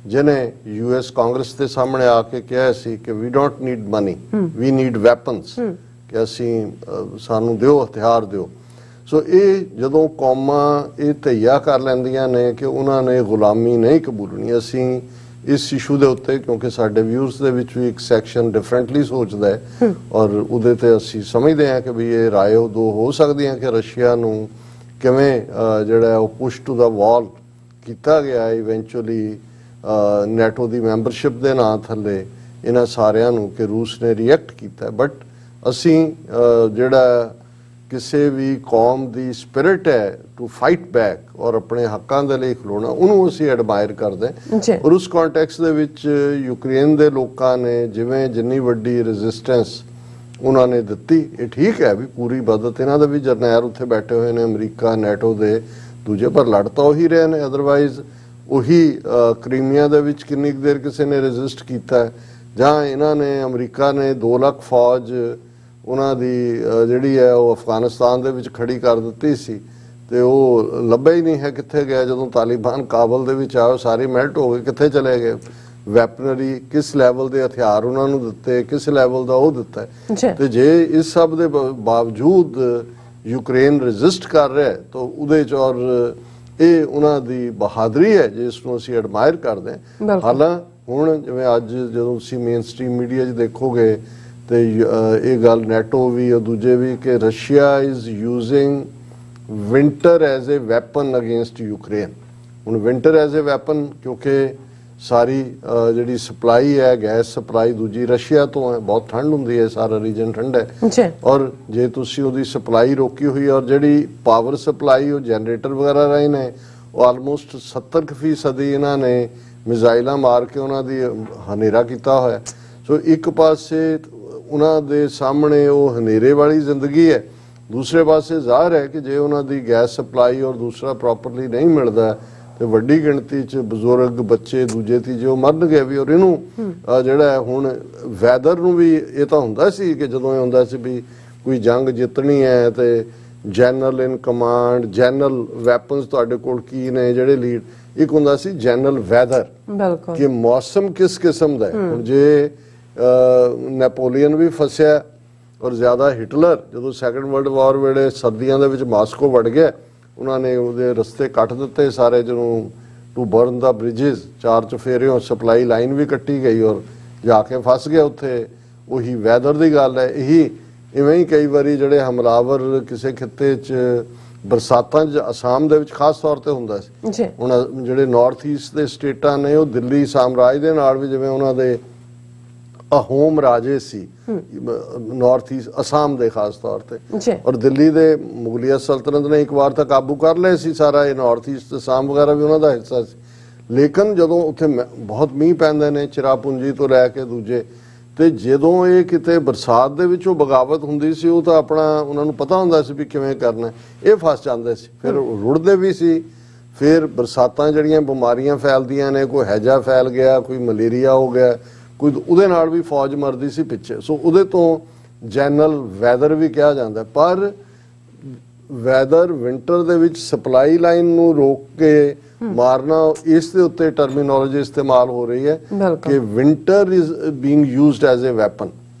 [SPEAKER 2] ਜਿਹਨੇ ਯੂਐਸ ਕਾਂਗਰਸ ਦੇ ਸਾਹਮਣੇ ਆ ਕੇ ਕਿਹਾ ਸੀ ਕਿ we don't need money, we need weapons, ਕਿ ਅਸੀਂ ਸਾਨੂੰ ਦਿਓ, ਹਥਿਆਰ ਦਿਓ। ਸੋ ਇਹ ਜਦੋਂ ਕੌਮਾਂ ਇਹ ਤਈਆ ਕਰ ਲੈਂਦੀਆਂ ਨੇ ਕਿ ਉਹਨਾਂ ਨੇ ਗੁਲਾਮੀ ਨਹੀਂ ਕਬੂਲਣੀ, ਅਸੀਂ ਇਸ ਇਸ਼ੂ ਦੇ ਉੱਤੇ, ਕਿਉਂਕਿ ਸਾਡੇ ਵਿਊਅਰਸ ਦੇ ਵਿੱਚ ਵੀ ਇੱਕ ਸੈਕਸ਼ਨ ਡਿਫਰੈਂਟਲੀ ਸੋਚਦਾ ਹੈ ਔਰ ਉਹਦੇ ਤੇ ਅਸੀਂ ਸਮਝਦੇ ਹਾਂ ਕਿ ਵੀ ਇਹ ਰਾਏ ਦੋ ਹੋ ਸਕਦੀਆਂ ਕਿ ਰਸ਼ੀਆ ਨੂੰ ਕਿਵੇਂ ਜਿਹੜਾ ਉਹ ਪੁਸ਼ ਟੂ ਦਾ ਵਾਲ ਕੀਤਾ ਗਿਆ ਇਵੈਂਚੁਅਲੀ ਨੈਟੋ ਦੀ ਮੈਂਬਰਸ਼ਿਪ ਦੇ ਨਾਂ ਥੱਲੇ ਇਹਨਾਂ ਸਾਰਿਆਂ ਨੂੰ, ਕਿ ਰੂਸ ਨੇ ਰਿਐਕਟ ਕੀਤਾ। ਬਟ ਅਸੀਂ ਜਿਹੜਾ ਕਿਸੇ ਵੀ ਕੌਮ ਦੀ ਸਪਿਰਿਟ ਹੈ ਟੂ ਫਾਈਟ ਬੈਕ ਔਰ ਆਪਣੇ ਹੱਕਾਂ ਦੇ ਲਈ ਖਲੋਣਾ, ਉਹਨੂੰ ਅਸੀਂ ਐਡਮਾਇਰ ਕਰਦੇ ਹਾਂ। ਔਰ ਉਸ ਕੰਟੈਕਸਟ ਦੇ ਵਿੱਚ ਯੂਕਰੇਨ ਦੇ ਲੋਕਾਂ ਨੇ ਜਿੰਨੀ ਵੱਡੀ ਰੈਜ਼ਿਸਟੈਂਸ ਉਹਨਾਂ ਨੇ ਦਿੱਤੀ, ਇਹ ਠੀਕ ਹੈ ਵੀ ਪੂਰੀ ਮਦਦ, ਇਹਨਾਂ ਦੇ ਵੀ ਜਰਨੈਲ ਉੱਥੇ ਬੈਠੇ ਹੋਏ ਨੇ ਅਮਰੀਕਾ ਨੈਟੋ ਦੇ ਦੂਜੇ, ਪਰ ਲੜ ਤਾਂ ਉਹੀ ਰਹੇ ਨੇ। ਅਦਰਵਾਈਜ਼ ਉਹੀ ਕ੍ਰੀਮੀਆ ਦੇ ਵਿੱਚ ਕਿੰਨੀ ਕੁ ਦੇਰ ਕਿਸੇ ਨੇ ਰੈਜ਼ਿਸਟ ਕੀਤਾ, ਜਾਂ ਇਹਨਾਂ ਨੇ ਅਮਰੀਕਾ ਨੇ 2 ਲੱਖ ਫੌਜ ਉਹਨਾਂ ਦੀ ਜਿਹੜੀ ਹੈ ਉਹ ਅਫਗਾਨਿਸਤਾਨ ਦੇ ਵਿੱਚ ਖੜੀ ਕਰ ਦਿੱਤੀ ਸੀ ਤੇ ਉਹ ਲੱਭਿਆ ਹੀ ਨਹੀਂ ਹੈ ਕਿੱਥੇ ਗਿਆ। ਜਦੋਂ ਤਾਲਿਬਾਨ ਕਾਬਲ ਦੇ ਵਿੱਚ ਆਏ ਸਾਰੇ ਮੈਲਟ ਹੋ ਗਏ, ਕਿੱਥੇ ਚਲੇ ਗਏ। ਵੈਪਨਰੀ ਕਿਸ ਲੈਵਲ ਦੇ ਹਥਿਆਰ ਉਹਨਾਂ ਨੂੰ ਦਿੱਤੇ, ਕਿਸ ਲੈਵਲ ਦਾ ਉਹ ਦਿੱਤਾ। ਤੇ ਜੇ ਇਸ ਸਭ ਦੇ ਬਾਵਜੂਦ ਯੂਕਰੇਨ ਰੈਜ਼ਿਸਟ ਕਰ ਰਿਹਾ ਤਾਂ ਉਹਦੇ 'ਚ ਔਰ ਇਹ ਉਹਨਾਂ ਦੀ ਬਹਾਦਰੀ ਹੈ ਜਿਸ ਨੂੰ ਅਸੀਂ ਐਡਮਾਇਰ ਕਰਦੇ ਹਾਂ। ਹਾਲਾਂਕਿ ਹੁਣ ਜਿਵੇਂ ਅੱਜ ਜਦੋਂ ਤੁਸੀਂ ਮੇਨ ਸਟ੍ਰੀਮ ਮੀਡੀਆ 'ਚ ਦੇਖੋਗੇ ਤੇ ਇਹ ਗੱਲ ਨੈਟੋ ਵੀ ਔਰ ਦੂਜੇ ਵੀ ਕਿ Russia is using winter as a weapon against Ukraine. ਹੁਣ ਵਿੰਟਰ ਐਜ਼ ਏ ਵੈਪਨ ਕਿਉਂਕਿ ਸਾਰੀ ਜਿਹੜੀ ਸਪਲਾਈ ਹੈ ਗੈਸ ਸਪਲਾਈ ਦੂਜੀ ਰਸ਼ੀਆ ਤੋਂ ਹੈ, ਬਹੁਤ ਠੰਡ ਹੁੰਦੀ ਹੈ, ਸਾਰਾ ਰੀਜਨ ਠੰਡਾ ਹੈ ਔਰ ਜੇ ਤੁਸੀਂ ਉਹਦੀ ਸਪਲਾਈ ਰੋਕੀ ਹੋਈ ਔਰ ਜਿਹੜੀ ਪਾਵਰ ਸਪਲਾਈ ਉਹ ਜਨਰੇਟਰ ਵਗੈਰਾ ਰਾਹੀਂ ਨੇ ਉਹ ਆਲਮੋਸਟ 70% ਇਹਨਾਂ ਨੇ ਮਿਜ਼ਾਈਲਾਂ ਮਾਰ ਕੇ ਉਹਨਾਂ ਦੀ ਹਨੇਰਾ ਕੀਤਾ ਹੋਇਆ। ਸੋ ਇੱਕ ਪਾਸੇ ਉਹਨਾਂ ਦੇ ਸਾਹਮਣੇ ਉਹ ਹਨੇਰੇ ਵਾਲੀ ਜ਼ਿੰਦਗੀ ਹੈ, ਦੂਸਰੇ ਪਾਸੇ ਜ਼ਾਹਰ ਹੈ ਕਿ ਜੇ ਉਹਨਾਂ ਦੀ ਗੈਸ ਸਪਲਾਈ ਔਰ ਦੂਸਰਾ ਪ੍ਰੋਪਰਲੀ ਨਹੀਂ ਮਿਲਦਾ ਤੇ ਵੱਡੀ ਗਿਣਤੀ 'ਚ ਬਜ਼ੁਰਗ ਬੱਚੇ ਦੂਜੇ ਤੀਜੇ ਉਹ ਮਰਨਗੇ ਵੀ। ਔਰ ਇਹਨੂੰ ਜਿਹੜਾ ਹੁਣ ਵੈਦਰ ਨੂੰ ਵੀ ਇਹ ਤਾਂ ਹੁੰਦਾ ਸੀ ਕਿ ਜਦੋਂ ਇਹ ਹੁੰਦਾ ਸੀ ਵੀ ਕੋਈ ਜੰਗ ਜਿੱਤਣੀ ਹੈ ਤੇ ਜਨਰਲ ਇਨ ਕਮਾਂਡ, ਜਨਰਲ ਵੈਪਨਸ ਤੁਹਾਡੇ ਕੋਲ ਕੀ ਨੇ ਜਿਹੜੇ ਲੀਡ, ਇੱਕ ਹੁੰਦਾ ਸੀ ਜਨਰਲ ਵੈਦਰ, ਕਿ ਮੌਸਮ ਕਿਸ ਕਿਸਮ ਦਾ ਹੈ। ਹੁਣ ਜੇ ਨੈਪੋਲੀਅਨ ਵੀ ਫਸਿਆ ਔਰ ਜ਼ਿਆਦਾ ਹਿਟਲਰ ਜਦੋਂ ਸੈਕੰਡ ਵਰਲਡ ਵਾਰ ਵੇਲੇ ਸਰਦੀਆਂ ਦੇ ਵਿੱਚ ਮਾਸਕੋ ਵੜ ਗਿਆ, ਉਹਨਾਂ ਨੇ ਉਹਦੇ ਰਸਤੇ ਕੱਟ ਦਿੱਤੇ ਸਾਰੇ, ਜਿਹਨੂੰ ਟੂ ਬਰਨ ਦਾ ਬ੍ਰਿਜਿਸ 4 ਚੁਫੇਰਿਓਂ ਸਪਲਾਈ ਲਾਈਨ ਵੀ ਕੱਟੀ ਗਈ ਔਰ ਜਾ ਕੇ ਫਸ ਗਿਆ ਉੱਥੇ। ਉਹੀ ਵੈਦਰ ਦੀ ਗੱਲ ਹੈ। ਇਹੀ ਇਵੇਂ ਹੀ ਕਈ ਵਾਰੀ ਜਿਹੜੇ ਹਮਲਾਵਰ ਕਿਸੇ ਖਿੱਤੇ 'ਚ ਬਰਸਾਤਾਂ 'ਚ ਅਸਾਮ ਦੇ ਵਿੱਚ ਖਾਸ ਤੌਰ ਤੇ ਹੁੰਦਾ ਸੀ। ਹੁਣ ਜਿਹੜੇ ਨਾਰਥ ਈਸਟ ਦੇ ਸਟੇਟਾਂ ਨੇ ਉਹ ਦਿੱਲੀ ਸਾਮਰਾਜ ਦੇ ਨਾਲ ਵੀ ਜਿਵੇਂ ਉਹਨਾਂ ਦੇ ਅਹੋਮ ਰਾਜੇ ਸੀ ਨਾਰਥ ਈਸਟ ਅਸਾਮ ਦੇ ਖਾਸ ਤੌਰ ਤੇ, ਔਰ ਦਿੱਲੀ ਦੇ ਮੁਗਲਿਆ ਸਲਤਨਤ ਨੇ ਇੱਕ ਵਾਰ ਤਾਂ ਕਾਬੂ ਕਰ ਲਏ ਸੀ ਸਾਰਾ ਇਹ ਨਾਰਥ ਈਸਟ ਅਸਾਮ ਵਗੈਰਾ ਵੀ ਉਹਨਾਂ ਦਾ ਹਿੱਸਾ ਸੀ। ਲੇਕਿਨ ਜਦੋਂ ਉੱਥੇ ਬਹੁਤ ਮੀਂਹ ਪੈਂਦੇ ਨੇ ਚਿਰਾਪੂੰਜੀ ਤੋਂ ਲੈ ਕੇ ਦੂਜੇ, ਤੇ ਜਦੋਂ ਇਹ ਕਿਤੇ ਬਰਸਾਤ ਦੇ ਵਿੱਚ ਉਹ ਬਗਾਵਤ ਹੁੰਦੀ ਸੀ ਉਹ ਤਾਂ ਆਪਣਾ ਉਹਨਾਂ ਨੂੰ ਪਤਾ ਹੁੰਦਾ ਸੀ ਵੀ ਕਿਵੇਂ ਕਰਨਾ, ਇਹ ਫਸ ਜਾਂਦੇ ਸੀ, ਫਿਰ ਰੁੜਦੇ ਵੀ ਸੀ। ਫਿਰ ਬਰਸਾਤਾਂ ਜਿਹੜੀਆਂ ਬਿਮਾਰੀਆਂ ਫੈਲਦੀਆਂ ਨੇ, ਕੋਈ ਹੈਜਾ ਫੈਲ ਗਿਆ, ਕੋਈ ਮਲੇਰੀਆ ਹੋ ਗਿਆ, ਕੋਈ ਉਹਦੇ ਨਾਲ ਵੀ ਫੌਜ ਮਰਦੀ ਸੀ ਪਿੱਛੇ। ਸੋ ਉਹਦੇ ਤੋਂ ਜਨਰਲ ਵੈਦਰ ਵੀ ਕਿਹਾ ਜਾਂਦਾ। ਪਰ ਵੈਦਰ ਵਿੰਟਰ ਦੇ ਵਿੱਚ ਸਪਲਾਈ ਲਾਈਨ ਨੂੰ ਰੋਕ ਕੇ ਮਾਰਨਾ, ਇਸ ਦੇ ਉੱਤੇ ਟਰਮੀਨੋਲੋਜੀ ਇਸਤੇਮਾਲ ਹੋ ਰਹੀ ਹੈ ਕਿ winter is being used as a weapon.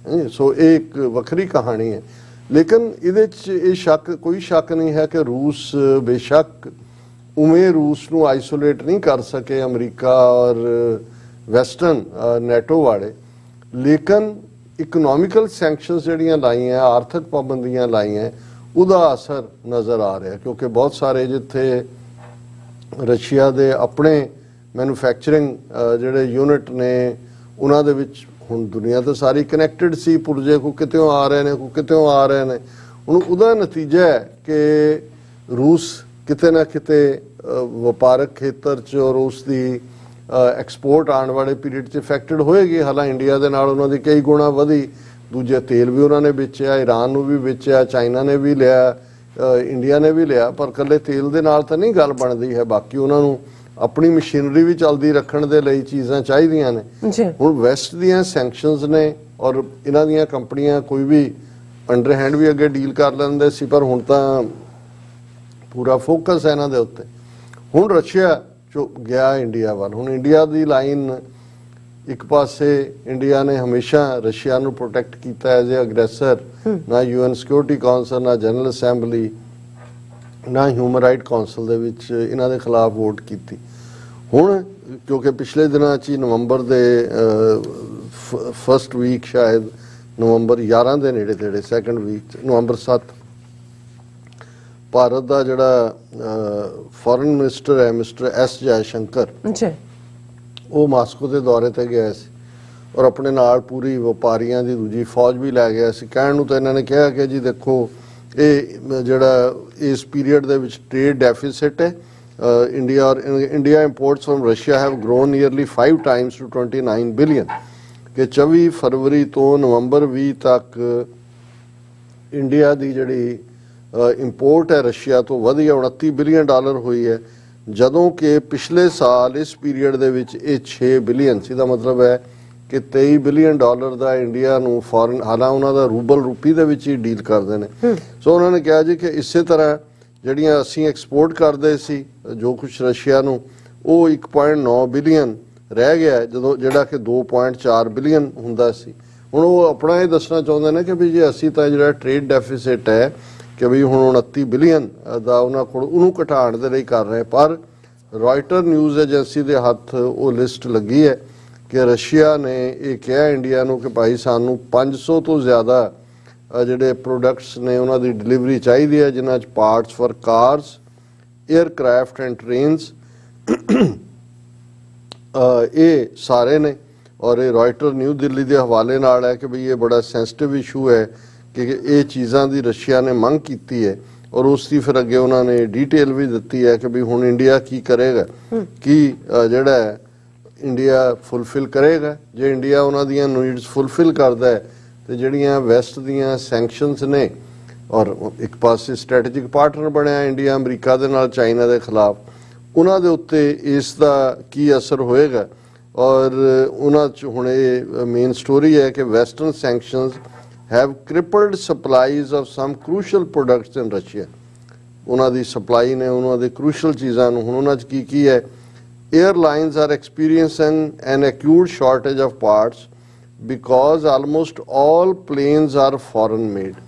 [SPEAKER 2] So ਇਹ ਇੱਕ ਵੱਖਰੀ ਕਹਾਣੀ ਹੈ। ਲੇਕਿਨ ਇਹਦੇ 'ਚ ਇਹ ਕੋਈ ਸ਼ੱਕ ਨਹੀਂ ਹੈ ਕਿ ਰੂਸ ਬੇਸ਼ੱਕ ਉਵੇਂ ਰੂਸ ਨੂੰ ਆਈਸੋਲੇਟ ਨਹੀਂ ਕਰ ਸਕੇ ਅਮਰੀਕਾ ਔਰ ਵੈਸਟਰਨ ਨੈਟੋ ਵਾਲੇ, ਲੇਕਿਨ ਇਕਨੋਮਿਕਲ ਸੈਂਕਸ਼ਨਸ ਜਿਹੜੀਆਂ ਲਾਈਆਂ, ਆਰਥਿਕ ਪਾਬੰਦੀਆਂ ਲਾਈਆਂ, ਉਹਦਾ ਅਸਰ ਨਜ਼ਰ ਆ ਰਿਹਾ। ਕਿਉਂਕਿ ਬਹੁਤ ਸਾਰੇ ਜਿੱਥੇ ਰਸ਼ੀਆ ਦੇ ਆਪਣੇ ਮੈਨੂਫੈਕਚਰਿੰਗ ਜਿਹੜੇ ਯੂਨਿਟ ਨੇ ਉਹਨਾਂ ਦੇ ਵਿੱਚ ਹੁਣ ਦੁਨੀਆ ਤਾਂ ਸਾਰੀ ਕਨੈਕਟਡ ਸੀ, ਪੁਰਜੇ ਕੋ ਕਿਤੇੋਂ ਆ ਰਹੇ ਨੇ, ਕੋ ਕਿਤੇੋਂ ਆ ਰਹੇ ਨੇ। ਹੁਣ ਉਹਦਾ ਨਤੀਜਾ ਹੈ ਕਿ ਰੂਸ ਕਿਤੇ ਨਾ ਕਿਤੇ ਵਪਾਰਕ ਖੇਤਰ 'ਚ ਔਰ ਉਸ ਦੀ ਐਕਸਪੋਰਟ ਆਉਣ ਵਾਲੇ ਪੀਰੀਅਡ 'ਚ ਇਫੈਕਟਡ ਹੋਏਗੀ। ਹਾਲਾਂਕਿ ਇੰਡੀਆ ਦੇ ਨਾਲ ਉਹਨਾਂ ਦੀ ਕਈ ਗੁਣਾ ਵਧੀ, ਦੂਜੇ ਤੇਲ ਵੀ ਉਹਨਾਂ ਨੇ ਵੇਚਿਆ, ਈਰਾਨ ਨੂੰ ਵੀ ਵੇਚਿਆ, ਚਾਈਨਾ ਨੇ ਵੀ ਲਿਆ, ਇੰਡੀਆ ਨੇ ਵੀ ਲਿਆ, ਪਰ ਇਕੱਲੇ ਤੇਲ ਦੇ ਨਾਲ ਤਾਂ ਨਹੀਂ ਗੱਲ ਬਣਦੀ ਹੈ। ਬਾਕੀ ਉਹਨਾਂ ਨੂੰ ਆਪਣੀ ਮਸ਼ੀਨਰੀ ਵੀ ਚੱਲਦੀ ਰੱਖਣ ਦੇ ਲਈ ਚੀਜ਼ਾਂ ਚਾਹੀਦੀਆਂ ਨੇ। ਹੁਣ ਵੈਸਟ ਦੀਆਂ ਸੈਂਕਸ਼ਨਸ ਨੇ ਔਰ ਇਹਨਾਂ ਦੀਆਂ ਕੰਪਨੀਆਂ ਕੋਈ ਵੀ ਅੰਡਰ ਹੈਂਡ ਵੀ ਅੱਗੇ ਡੀਲ ਕਰ ਲੈਂਦੇ ਸੀ, ਪਰ ਹੁਣ ਤਾਂ ਪੂਰਾ ਫੋਕਸ ਹੈ ਇਹਨਾਂ ਦੇ ਉੱਤੇ। ਹੁਣ ਰਸ਼ੀਆ ਚੋ ਗਿਆ ਇੰਡੀਆ ਵੱਲ। ਹੁਣ ਇੰਡੀਆ ਦੀ ਲਾਈਨ, ਇੱਕ ਪਾਸੇ ਇੰਡੀਆ ਨੇ ਹਮੇਸ਼ਾ ਰਸ਼ੀਆ ਨੂੰ ਪ੍ਰੋਟੈਕਟ ਕੀਤਾ ਐਜ਼ ਏ ਅਗਰੈਸਰ, ਨਾ UN ਸਿਕਿਉਰਿਟੀ ਕਾਉਂਸਲ, ਨਾ ਜਨਰਲ ਅਸੈਂਬਲੀ, ਨਾ ਹਿਊਮਨ ਰਾਈਟ ਕਾਉਂਸਲ ਦੇ ਵਿੱਚ ਇਹਨਾਂ ਦੇ ਖਿਲਾਫ ਵੋਟ ਕੀਤੀ। ਹੁਣ ਕਿਉਂਕਿ ਪਿਛਲੇ ਦਿਨਾਂ 'ਚ ਹੀ ਨਵੰਬਰ ਦੇ ਫਸਟ ਵੀਕ, ਸ਼ਾਇਦ ਨਵੰਬਰ 11 ਦੇ ਨੇੜੇ ਤੇੜੇ, ਸੈਕੰਡ ਵੀਕ ਨਵੰਬਰ 7, ਭਾਰਤ ਦਾ ਜਿਹੜਾ ਫੋਰਨ ਮਿਨਿਸਟਰ ਹੈ ਮਿਸਟਰ S ਜੈਸ਼ੰਕਰ, ਉਹ ਮਾਸਕੋ ਦੇ ਦੌਰੇ ਤੇ ਗਿਆ ਸੀ ਔਰ ਆਪਣੇ ਨਾਲ ਪੂਰੀ ਵਪਾਰੀਆਂ ਦੀ ਦੂਜੀ ਫੌਜ ਵੀ ਲੈ ਗਿਆ ਸੀ। ਕਹਿਣ ਨੂੰ ਤਾਂ ਇਹਨਾਂ ਨੇ ਕਿਹਾ ਕਿ ਜੀ ਦੇਖੋ ਇਹ ਜਿਹੜਾ ਇਸ ਪੀਰੀਅਡ ਦੇ ਵਿੱਚ ਟ੍ਰੇਡ ਡੈਫਿਸਿਟ ਹੈ, India imports from Russia have grown nearly 5 times to 29 billion, ਕਿ 24 ਫਰਵਰੀ ਤੋਂ ਨਵੰਬਰ 20 ਤੱਕ ਇੰਡੀਆ ਦੀ ਜਿਹੜੀ ਇੰਪੋਰਟ ਹੈ ਰਸ਼ੀਆ ਤੋਂ ਵਧੀ ਹੈ, 29 ਬਿਲੀਅਨ ਡਾਲਰ ਹੋਈ ਹੈ, ਜਦੋਂ ਕਿ ਪਿਛਲੇ ਸਾਲ ਇਸ ਪੀਰੀਅਡ ਦੇ ਵਿੱਚ ਇਹ 6 ਬਿਲੀਅਨ ਸੀ। ਦਾ ਮਤਲਬ ਹੈ ਕਿ 23 ਬਿਲੀਅਨ ਡਾਲਰ ਦਾ ਇੰਡੀਆ ਨੂੰ ਫੋਰਨ, ਹਾਲਾਂ ਉਹਨਾਂ ਦਾ ਰੂਬਲ ਰੂਪੀ ਦੇ ਵਿੱਚ ਹੀ ਡੀਲ ਕਰਦੇ ਨੇ। ਸੋ ਉਹਨਾਂ ਨੇ ਕਿਹਾ ਜੀ ਕਿ ਇਸੇ ਤਰ੍ਹਾਂ ਜਿਹੜੀਆਂ ਅਸੀਂ ਐਕਸਪੋਰਟ ਕਰਦੇ ਸੀ ਜੋ ਕੁਛ ਰਸ਼ੀਆ ਨੂੰ, ਉਹ 1.9 ਬਿਲੀਅਨ ਰਹਿ ਗਿਆ, ਜਦੋਂ ਜਿਹੜਾ ਕਿ 2.4 ਬਿਲੀਅਨ ਹੁੰਦਾ ਸੀ। ਹੁਣ ਉਹ ਆਪਣਾ ਇਹ ਦੱਸਣਾ ਚਾਹੁੰਦੇ ਨੇ ਕਿ ਵੀ ਜੇ ਅਸੀਂ ਤਾਂ ਜਿਹੜਾ ਟ੍ਰੇਡ ਡੈਫਿਸਿਟ ਹੈ ਕਿ ਵੀ ਹੁਣ 29 ਬਿਲੀਅਨ ਦਾ ਉਹਨਾਂ ਕੋਲ, ਉਹਨੂੰ ਘਟਾਉਣ ਦੇ ਲਈ ਕਰ ਰਹੇ। ਪਰ ਰॉयटर ਨਿਊਜ਼ ਏਜੰਸੀ ਦੇ ਹੱਥ ਉਹ ਲਿਸਟ ਲੱਗੀ ਹੈ ਕਿ ਰਸ਼ੀਆ ਨੇ ਇਹ ਕਿਹਾ ਇੰਡੀਆ ਨੂੰ ਕਿ ਭਾਈ ਸਾਨੂੰ 500 ਤੋਂ ਜ਼ਿਆਦਾ ਜਿਹੜੇ ਪ੍ਰੋਡਕਟਸ ਨੇ ਉਹਨਾਂ ਦੀ ਡਿਲੀਵਰੀ ਚਾਹੀਦੀ ਹੈ, ਜਿਨ੍ਹਾਂ 'ਚ parts for cars, aircraft and trains, ਇਹ ਸਾਰੇ ਨੇ। ਔਰ ਇਹ ਰॉयटर ਨਿਊ ਦਿੱਲੀ ਦੇ ਹਵਾਲੇ ਨਾਲ ਹੈ ਕਿ ਵੀ ਇਹ ਬੜਾ ਸੈਂਸਿਟਿਵ ਇਸ਼ੂ ਹੈ ਕਿ ਇਹ ਚੀਜ਼ਾਂ ਦੀ ਰਸ਼ੀਆ ਨੇ ਮੰਗ ਕੀਤੀ ਹੈ ਔਰ ਉਸ ਦੀ ਫਿਰ ਅੱਗੇ ਉਹਨਾਂ ਨੇ ਡੀਟੇਲ ਵੀ ਦਿੱਤੀ ਹੈ ਕਿ ਵੀ ਹੁਣ ਇੰਡੀਆ ਕੀ ਕਰੇਗਾ, ਕੀ ਜਿਹੜਾ ਇੰਡੀਆ ਫੁੱਲਫਿਲ ਕਰੇਗਾ। ਜੇ ਇੰਡੀਆ ਉਹਨਾਂ ਦੀਆਂ ਨੀਡਸ ਫੁੱਲਫਿਲ ਕਰਦਾ ਹੈ ਤੇ ਜਿਹੜੀਆਂ ਵੈਸਟ ਦੀਆਂ ਸੈਂਕਸ਼ਨਸ ਨੇ, ਔਰ ਇੱਕ ਪਾਸੇ ਸਟ੍ਰੈਟੇਜਿਕ ਪਾਰਟਨਰ ਬਣਿਆ ਇੰਡੀਆ ਅਮਰੀਕਾ ਦੇ ਨਾਲ ਚਾਈਨਾ ਦੇ ਖਿਲਾਫ, ਉਹਨਾਂ ਦੇ ਉੱਤੇ ਇਸ ਦਾ ਕੀ ਅਸਰ ਹੋਏਗਾ। ਔਰ ਉਹਨਾਂ 'ਚ ਹੁਣ ਇਹ ਮੇਨ ਸਟੋਰੀ ਹੈ ਕਿ western sanctions have crippled supplies of some crucial products in Russia। ਉਹਨਾਂ ਦੀ ਸਪਲਾਈ ਨੇ ਉਹਨਾਂ ਦੇ ਕ੍ਰੂਸ਼ਲ ਚੀਜ਼ਾਂ ਨੂੰ, ਹੁਣ ਉਹਨਾਂ 'ਚ ਕੀ ਹੈ, airlines are experiencing an acute shortage of parts because almost all planes are foreign made।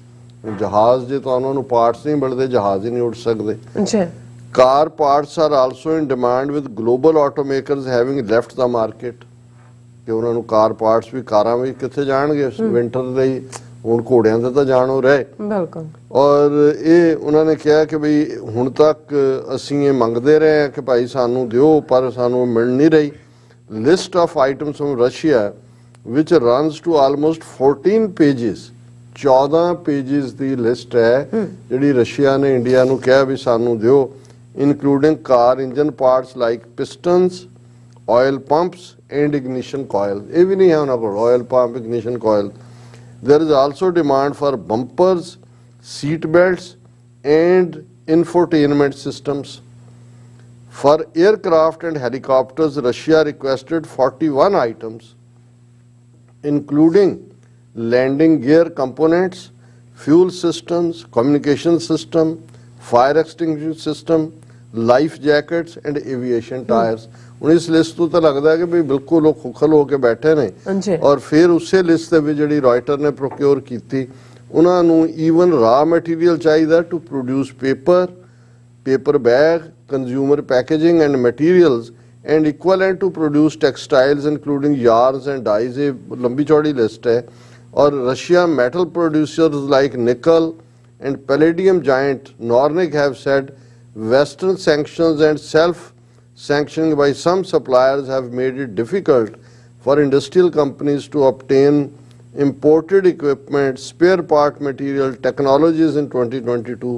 [SPEAKER 2] ਜਹਾਜ਼ ਜੇ ਤੁਹਾਨੂੰ ਉਹਨੂੰ ਪਾਰਟਸ ਨਹੀਂ ਮਿਲਦੇ, ਜਹਾਜ਼ ਹੀ ਨਹੀਂ ਉੱਡ ਸਕਦੇ। car parts are also in demand with global automakers having left the market। ਕਿ ਉਹਨਾਂ ਨੂੰ ਕਾਰ ਪਾਰਟਸ ਵੀ, ਕਾਰਾਂ ਵੀ ਕਿੱਥੇ ਜਾਣਗੇ ਵਿੰਟਰ ਲਈ, ਹੁਣ ਘੋੜਿਆਂ ਤੇ ਤਾਂ ਜਾਣੋ ਰਹੇ। ਬਿਲਕੁਲ। ਔਰ ਇਹ ਉਹਨਾਂ ਨੇ ਕਿਹਾ ਕਿ ਬਈ ਹੁਣ ਤੱਕ ਅਸੀਂ ਇਹ ਮੰਗਦੇ ਰਹੇ ਹਾਂ ਕਿ ਭਾਈ ਸਾਨੂੰ ਦਿਓ, ਪਰ ਸਾਨੂੰ ਮਿਲ ਨਹੀਂ ਰਹੀ। List of items from Russia ਵਿਚ runs to almost 14 pages, 14 pages ਦੀ ਲਿਸਟ ਹੈ ਜਿਹੜੀ ਰਸ਼ੀਆ ਨੇ ਇੰਡੀਆ ਨੂੰ ਕਿਹਾ ਵੀ ਸਾਨੂੰ ਦਿਓ, including car engine parts like pistons, oil pumps and ignition coil। ਇਹ ਵੀ ਨਹੀਂ ਹੈ ਉਹਨਾਂ ਕੋਲ oil pump, ignition coil। There is also demand for bumpers, seat belts and infotainment systems। For aircraft and helicopters, Russia requested 41 items including landing gear components, fuel systems, communication system, fire extinguishing system, life jackets and aviation tires। ਹੁਣ ਇਸ list ਤੋਂ ਤਾਂ ਲੱਗਦਾ ਹੈ ਕਿ ਵੀ ਬਿਲਕੁਲ ਉਹ ਖੁਖਲ ਹੋ ਕੇ ਬੈਠੇ ਨੇ। ਔਰ ਫਿਰ ਉਸੇ ਲਿਸਟ ਦੇ ਵਿੱਚ ਜਿਹੜੀ ਰॉयटर ਨੇ ਪ੍ਰੋਕਿਓਰ ਕੀਤੀ, ਉਹਨਾਂ ਨੂੰ ਈਵਨ ਰਾ ਮਟੀਰੀਅਲ ਚਾਹੀਦਾ to produce paper bag, consumer packaging and materials and equivalent to produce textiles including yarns and dyes. ਇਹ ਲੰਬੀ ਚੌੜੀ ਲਿਸਟ ਹੈ। ਔਰ Russia metal producers like nickel and palladium giant Nornic have said Western sanctions and sanctioning by some suppliers have made it difficult for industrial companies to obtain imported equipment, spare part material, technologies in 2022,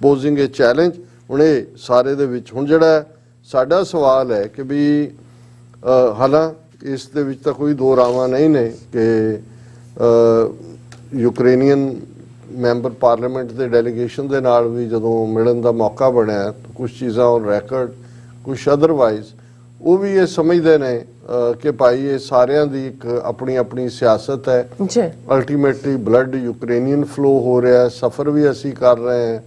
[SPEAKER 2] posing a challenge. ਹੁਣ ਇਹ ਸਾਰੇ ਦੇ ਵਿੱਚ ਹੁਣ ਜਿਹੜਾ ਸਾਡਾ ਸਵਾਲ ਹੈ ਕਿ ਵੀ ਹਾਲਾਂ ਇਸ ਦੇ ਵਿੱਚ ਤਾਂ ਕੋਈ ਦੋ ਰਾਵਾਂ ਨਹੀਂ ਨੇ ਕਿ ਯੂਕਰੇਨੀਅਨ ਮੈਂਬਰ ਪਾਰਲੀਮੈਂਟ ਦੇ ਡੈਲੀਗੇਸ਼ਨ ਦੇ ਨਾਲ ਵੀ ਜਦੋਂ ਮਿਲਣ ਦਾ ਮੌਕਾ ਬਣਿਆ ਕੁਝ ਚੀਜ਼ਾਂ ਔਨ ਰੈਕਰਡ ਕੁਝ ਅਦਰਵਾਈਜ਼ ਉਹ ਵੀ ਇਹ ਸਮਝਦੇ ਨੇ ਕਿ ਭਾਈ ਇਹ ਸਾਰਿਆਂ ਦੀ ਇੱਕ ਆਪਣੀ ਆਪਣੀ ਸਿਆਸਤ ਹੈ
[SPEAKER 1] ਜੀ
[SPEAKER 2] ਅਲਟੀਮੇਟਲੀ ਬਲੱਡ ਯੂਕਰੇਨੀਅਨ ਫਲੋ ਹੋ ਰਿਹਾ, ਸਫਰ ਵੀ ਅਸੀਂ ਕਰ ਰਹੇ ਹਾਂ,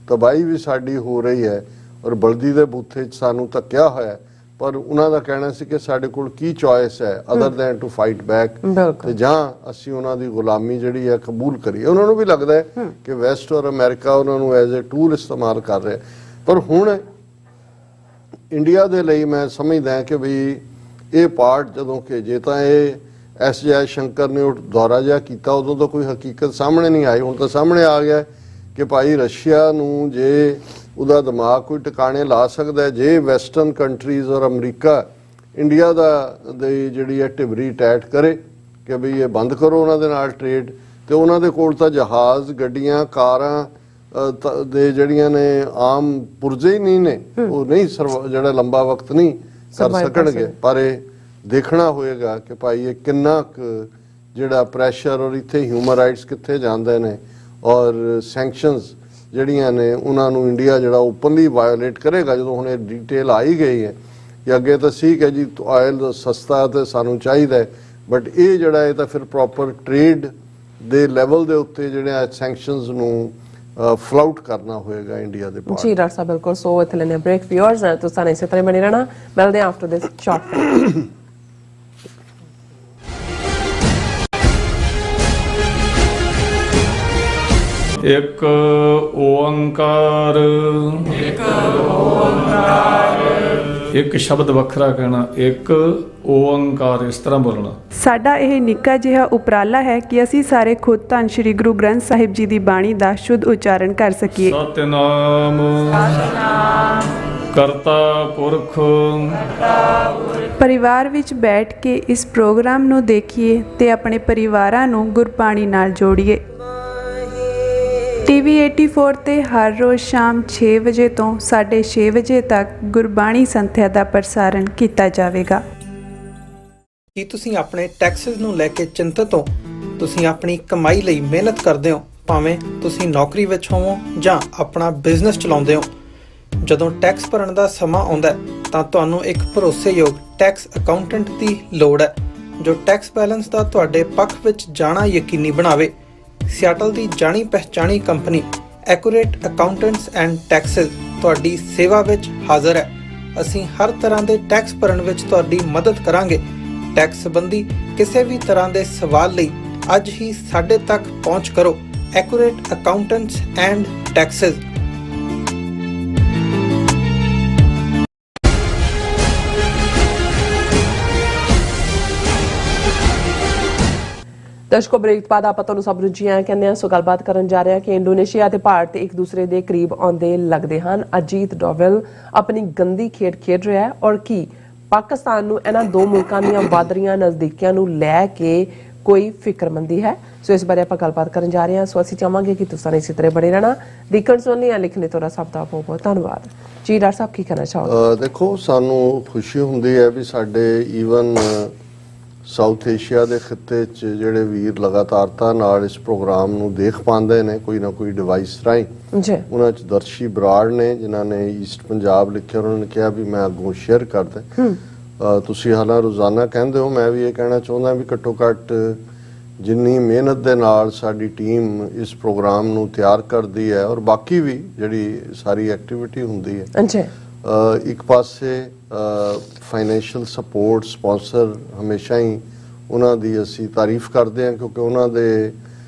[SPEAKER 2] ਤਬਾਹੀ ਵੀ ਸਾਡੀ ਹੋ ਰਹੀ ਹੈ ਔਰ ਬਲਦੀ ਦੇ ਬੂਥੇ 'ਚ ਸਾਨੂੰ ਧੱਕਿਆ ਹੋਇਆ। ਪਰ ਉਹਨਾਂ ਦਾ ਕਹਿਣਾ ਸੀ ਕਿ ਸਾਡੇ ਕੋਲ ਕੀ ਚੋਇਸ ਹੈ other than to fight back, ਤੇ ਜਾਂ ਅਸੀਂ ਉਹਨਾਂ ਦੀ ਗੁਲਾਮੀ ਜਿਹੜੀ ਹੈ ਕਬੂਲ ਕਰੀਏ। ਉਹਨਾਂ ਨੂੰ ਵੀ ਲੱਗਦਾ ਹੈ ਕਿ ਵੈਸਟ ਔਰ ਅਮਰੀਕਾ ਉਹਨਾਂ ਨੂੰ ਐਜ਼ ਅ ਟੂਲ ਇਸਤੇਮਾਲ ਕਰ ਰਿਹਾ। ਪਰ ਹੁਣ ਇੰਡੀਆ ਦੇ ਲਈ ਮੈਂ ਸਮਝਦਾ ਕਿ ਵੀ ਇਹ ਪਾਰਟ ਜਦੋਂ ਕਿ ਜੇ ਤਾਂ ਇਹ ਐਸ ਜੈ ਸ਼ੰਕਰ ਨੇ ਉਹ ਦੌਰਾ ਜਿਹਾ ਕੀਤਾ ਉਦੋਂ ਤਾਂ ਕੋਈ ਹਕੀਕਤ ਸਾਹਮਣੇ ਨਹੀਂ ਆਈ, ਹੁਣ ਤਾਂ ਸਾਹਮਣੇ ਆ ਗਿਆ ਕਿ ਭਾਈ ਰਸ਼ੀਆ ਨੂੰ ਜੇ ਉਹਦਾ ਦਿਮਾਗ ਕੋਈ ਟਿਕਾਣੇ ਲਾ ਸਕਦਾ, ਜੇ ਵੈਸਟਰਨ ਕੰਟਰੀਜ਼ ਔਰ ਅਮਰੀਕਾ ਇੰਡੀਆ ਦੀ ਜਿਹੜੀ ਹੈ ਢਿਬਰੀ ਟੈਟ ਕਰੇ ਕਿ ਵੀ ਇਹ ਬੰਦ ਕਰੋ ਉਹਨਾਂ ਦੇ ਨਾਲ ਟ੍ਰੇਡ, ਤੇ ਉਹਨਾਂ ਦੇ ਕੋਲ ਤਾਂ ਜਹਾਜ਼, ਗੱਡੀਆਂ, ਕਾਰਾਂ ਦੇ ਜਿਹੜੀਆਂ ਨੇ ਆਮ ਪੁਰਜੇ ਹੀ ਨਹੀਂ ਨੇ, ਉਹ ਨਹੀਂ ਜਿਹੜਾ ਲੰਬਾ ਵਕਤ ਨਹੀਂ ਕਰ ਸਕਣਗੇ। ਪਰ ਇਹ ਦੇਖਣਾ ਹੋਏਗਾ ਕਿ ਭਾਈ ਇਹ ਕਿੰਨਾ ਕੁ ਜਿਹੜਾ ਪ੍ਰੈਸ਼ਰ ਔਰ ਇੱਥੇ ਹਿਊਮਨ ਰਾਈਟਸ ਕਿੱਥੇ ਜਾਂਦੇ ਨੇ ਔਰ ਸੈਂਕਸ਼ਨਸ ਜਿਹੜੀਆਂ ਨੇ ਉਹਨਾਂ ਨੂੰ ਇੰਡੀਆ ਜਿਹੜਾ ਓਪਨਲੀ ਵਾਇਓਲੇਟ ਕਰੇਗਾ। ਜਦੋਂ ਹੁਣ ਇਹ ਡੀਟੇਲ ਆਈ ਗਈ ਹੈ ਕਿ ਅੱਗੇ ਤਾਂ ਠੀਕ ਹੈ ਜੀ ਆਇਲ ਸਸਤਾ ਤੇ ਸਾਨੂੰ ਚਾਹੀਦਾ, ਬਟ ਇਹ ਜਿਹੜਾ ਇਹ ਤਾਂ ਫਿਰ ਪ੍ਰੋਪਰ ਟ੍ਰੇਡ ਦੇ ਲੈਵਲ ਦੇ ਉੱਤੇ ਜਿਹੜੇ ਸੈਂਕਸ਼ਨਸ ਨੂੰ ਫਲਾਊਟ ਕਰਨਾ ਹੋਏਗਾ ਇੰਡੀਆ ਦੇ ਪਾਸ।
[SPEAKER 1] ਜੀ ਡਾਕਟਰ ਸਾਹਿਬ ਬਿਲਕੁਲ। ਸੋ ਇੱਥੇ ਲੈਣੇ ਬ੍ਰੇਕ। ਵਿਊਅਰਸ ਤੁਸੀਂ ਇਸੇ ਤਰ੍ਹਾਂ ਬਣੇ ਰਹਿਣਾ, ਮਿਲਦੇ ਹਾਂ ਆਫਟਰ ਦਿਸ ਸ਼ਾਰਟ।
[SPEAKER 5] ਇੱਕ ਓੰਕਾਰ, ਇੱਕ ਸ਼ਬਦ ਵੱਖਰਾ ਕਹਿਣਾ, ਇੱਕ ਓੰਕਾਰ, ਇਸ ਤਰ੍ਹਾਂ ਬੋਲਣਾ।
[SPEAKER 6] ਸਾਡਾ ਇਹ ਨਿੱਕਾ ਜਿਹਾ ਉਪਰਾਲਾ ਹੈ ਕਿ ਅਸੀਂ ਸਾਰੇ ਖੁਦ ਧੰਨ ਸ਼੍ਰੀ ਗੁਰੂ ਗ੍ਰੰਥ ਸਾਹਿਬ ਜੀ ਦੀ ਬਾਣੀ ਦਾ ਸ਼ੁੱਧ ਉਚਾਰਨ ਕਰ ਸਕੀਏ।
[SPEAKER 5] ਸਤਿਨਾਮ ਕਰਤਾ ਪੁਰਖ।
[SPEAKER 6] ਪਰਿਵਾਰ ਵਿੱਚ ਬੈਠ ਕੇ ਇਸ ਪ੍ਰੋਗਰਾਮ ਨੂੰ ਦੇਖੀਏ ਤੇ ਆਪਣੇ ਪਰਿਵਾਰਾਂ ਨੂੰ ਗੁਰਬਾਣੀ ਨਾਲ ਜੋੜੀਏ। TV 84 ਤੇ ਹਰ ਰੋਜ਼ ਸ਼ਾਮ 6 ਵਜੇ ਤੋਂ 6:30 ਵਜੇ ਤੱਕ ਗੁਰਬਾਣੀ ਸੰਥਿਆ ਦਾ ਪ੍ਰਸਾਰਣ ਕੀਤਾ ਜਾਵੇਗਾ।
[SPEAKER 3] ਕੀ ਤੁਸੀਂ ਆਪਣੇ ਟੈਕਸਸ ਨੂੰ ਲੈ ਕੇ ਚਿੰਤਤ ਹੋ? ਤੁਸੀਂ ਆਪਣੀ ਕਮਾਈ ਲਈ ਮਿਹਨਤ ਕਰਦੇ ਹੋ, ਭਾਵੇਂ ਤੁਸੀਂ ਨੌਕਰੀ ਵਿੱਚ ਹੋਵੋ ਜਾਂ ਆਪਣਾ ਬਿਜ਼ਨਸ ਚਲਾਉਂਦੇ ਹੋ। ਜਦੋਂ ਟੈਕਸ ਭਰਨ ਦਾ ਸਮਾਂ ਆਉਂਦਾ ਤਾਂ ਤੁਹਾਨੂੰ ਇੱਕ ਭਰੋਸੇਯੋਗ ਟੈਕਸ ਅਕਾਊਂਟੈਂਟ ਦੀ ਲੋੜ ਹੈ ਜੋ ਟੈਕਸ ਬੈਲੈਂਸ ਦਾ ਤੁਹਾਡੇ ਪੱਖ ਵਿੱਚ ਜਾਣਾ ਯਕੀਨੀ ਬਣਾਵੇ। ਸਿਆਟਲ ਦੀ ਜਾਣੀ ਪਹਿਚਾਣੀ company Accurate Accountants and Taxes ਤੁਹਾਡੀ ਸੇਵਾ ਵਿੱਚ ਹਾਜ਼ਰ ਹੈ। ਅਸੀਂ ਹਰ ਤਰ੍ਹਾਂ ਦੇ ਟੈਕਸ ਭਰਨ ਵਿੱਚ ਤੁਹਾਡੀ ਮਦਦ ਕਰਾਂਗੇ। ਟੈਕਸ ਸੰਬੰਧੀ ਕਿਸੇ ਵੀ ਤਰ੍ਹਾਂ ਦੇ ਸਵਾਲ ਲਈ ਅੱਜ ਹੀ ਸਾਡੇ ਤੱਕ ਪਹੁੰਚ ਕਰੋ। Accurate Accountants and Taxes.
[SPEAKER 1] ਦਰਸ਼ਕੋ ਬ੍ਰੇਕ ਤੋਂ ਬਾਅਦ ਆਪਾਂ ਤੁਹਾਨੂੰ ਸਭ ਨੂੰ ਜੀ ਆਇਆਂ ਕਹਿੰਦੇ ਹਾਂ। ਸੋ ਗੱਲਬਾਤ ਕਰਨ ਜਾ ਰਹੇ ਹਾਂ ਕਿ ਇੰਡੋਨੇਸ਼ੀਆ ਤੇ ਭਾਰਤ ਇੱਕ ਦੂਸਰੇ ਦੇ ਕਰੀਬ ਆਉਂਦੇ ਲੱਗਦੇ ਹਨ। ਅਜੀਤ ਡੋਵਲ ਆਪਣੀ ਗੰਦੀ ਖੇਡ ਰਿਹਾ ਹੈ ਔਰ ਕੀ ਪਾਕਿਸਤਾਨ ਨੂੰ ਇਹਨਾਂ ਦੋ ਮੁਲਕਾਂ ਦੀਆਂ ਵੱਧ ਰਹੀਆਂ ਨਜ਼ਦੀਕੀਆਂ ਨੂੰ ਲੈ ਕੇ ਕੋਈ ਫਿਕਰਮੰਦੀ ਹੈ? ਸੋ ਇਸ ਬਾਰੇ ਆਪਾਂ ਗੱਲਬਾਤ ਕਰਨ ਜਾ ਰਹੇ ਹਾਂ। ਸੋ ਅਸੀਂ ਚਾਹਾਂਗੇ ਕਿ ਤੁਸੀਂ ਇਸੇ ਤਰ੍ਹਾਂ ਬਣੇ ਰਹਿਣਾ। ਦੇਖਣ ਸੁਣਨ ਜਾਂ ਲਿਖਣੇ ਤੋਂ ਸਭ ਦਾ ਬਹੁਤ ਬਹੁਤ ਧੰਨਵਾਦ ਜੀ। ਡਾਕਟਰ ਸਾਹਿਬ ਕੀ ਕਹਿਣਾ ਚਾਹੋਗੇ?
[SPEAKER 2] ਦੇਖੋ ਸਾਨੂੰ ਖੁਸ਼ੀ ਹੁੰਦੀ ਹੈ ਵੀ ਸਾਡੇ ਈਵਨ ਸਾਊਥ ਏਸ਼ੀਆ ਦੇ ਖਿੱਤੇ 'ਚ ਜਿਹੜੇ ਵੀਰ ਲਗਾਤਾਰਤਾ ਨਾਲ ਇਸ ਪ੍ਰੋਗਰਾਮ ਨੂੰ ਦੇਖ ਪਾਉਂਦੇ ਨੇ ਕੋਈ ਨਾ ਕੋਈ ਡਿਵਾਈਸ ਰਾਹੀਂ। ਉਹਨਾਂ 'ਚ ਦਰਸ਼ੀ ਬਰਾੜ ਨੇ ਜਿਨ੍ਹਾਂ ਨੇ ਈਸਟ ਪੰਜਾਬ ਲਿਖਿਆ, ਉਹਨਾਂ ਨੇ ਕਿਹਾ ਵੀ ਮੈਂ ਅੱਗੋਂ ਸ਼ੇਅਰ ਕਰਦਾ। ਤੁਸੀਂ ਹਾਲਾਂ ਰੋਜ਼ਾਨਾ ਕਹਿੰਦੇ ਹੋ, ਮੈਂ ਵੀ ਇਹ ਕਹਿਣਾ ਚਾਹੁੰਦਾ ਵੀ ਘੱਟੋ ਘੱਟ ਜਿੰਨੀ ਮਿਹਨਤ ਦੇ ਨਾਲ ਸਾਡੀ ਟੀਮ ਇਸ ਪ੍ਰੋਗਰਾਮ ਨੂੰ ਤਿਆਰ ਕਰਦੀ ਹੈ ਔਰ ਬਾਕੀ ਵੀ ਜਿਹੜੀ ਸਾਰੀ ਐਕਟੀਵਿਟੀ ਹੁੰਦੀ ਹੈ, ਇੱਕ ਪਾਸੇ ਫਾਈਨੈਂਸ਼ੀਅਲ ਸਪੋਰਟ ਸਪਾਂਸਰ ਹਮੇਸ਼ਾ ਹੀ ਉਹਨਾਂ ਦੀ ਅਸੀਂ ਤਾਰੀਫ ਕਰਦੇ ਹਾਂ ਕਿਉਂਕਿ ਉਹਨਾਂ ਦੇ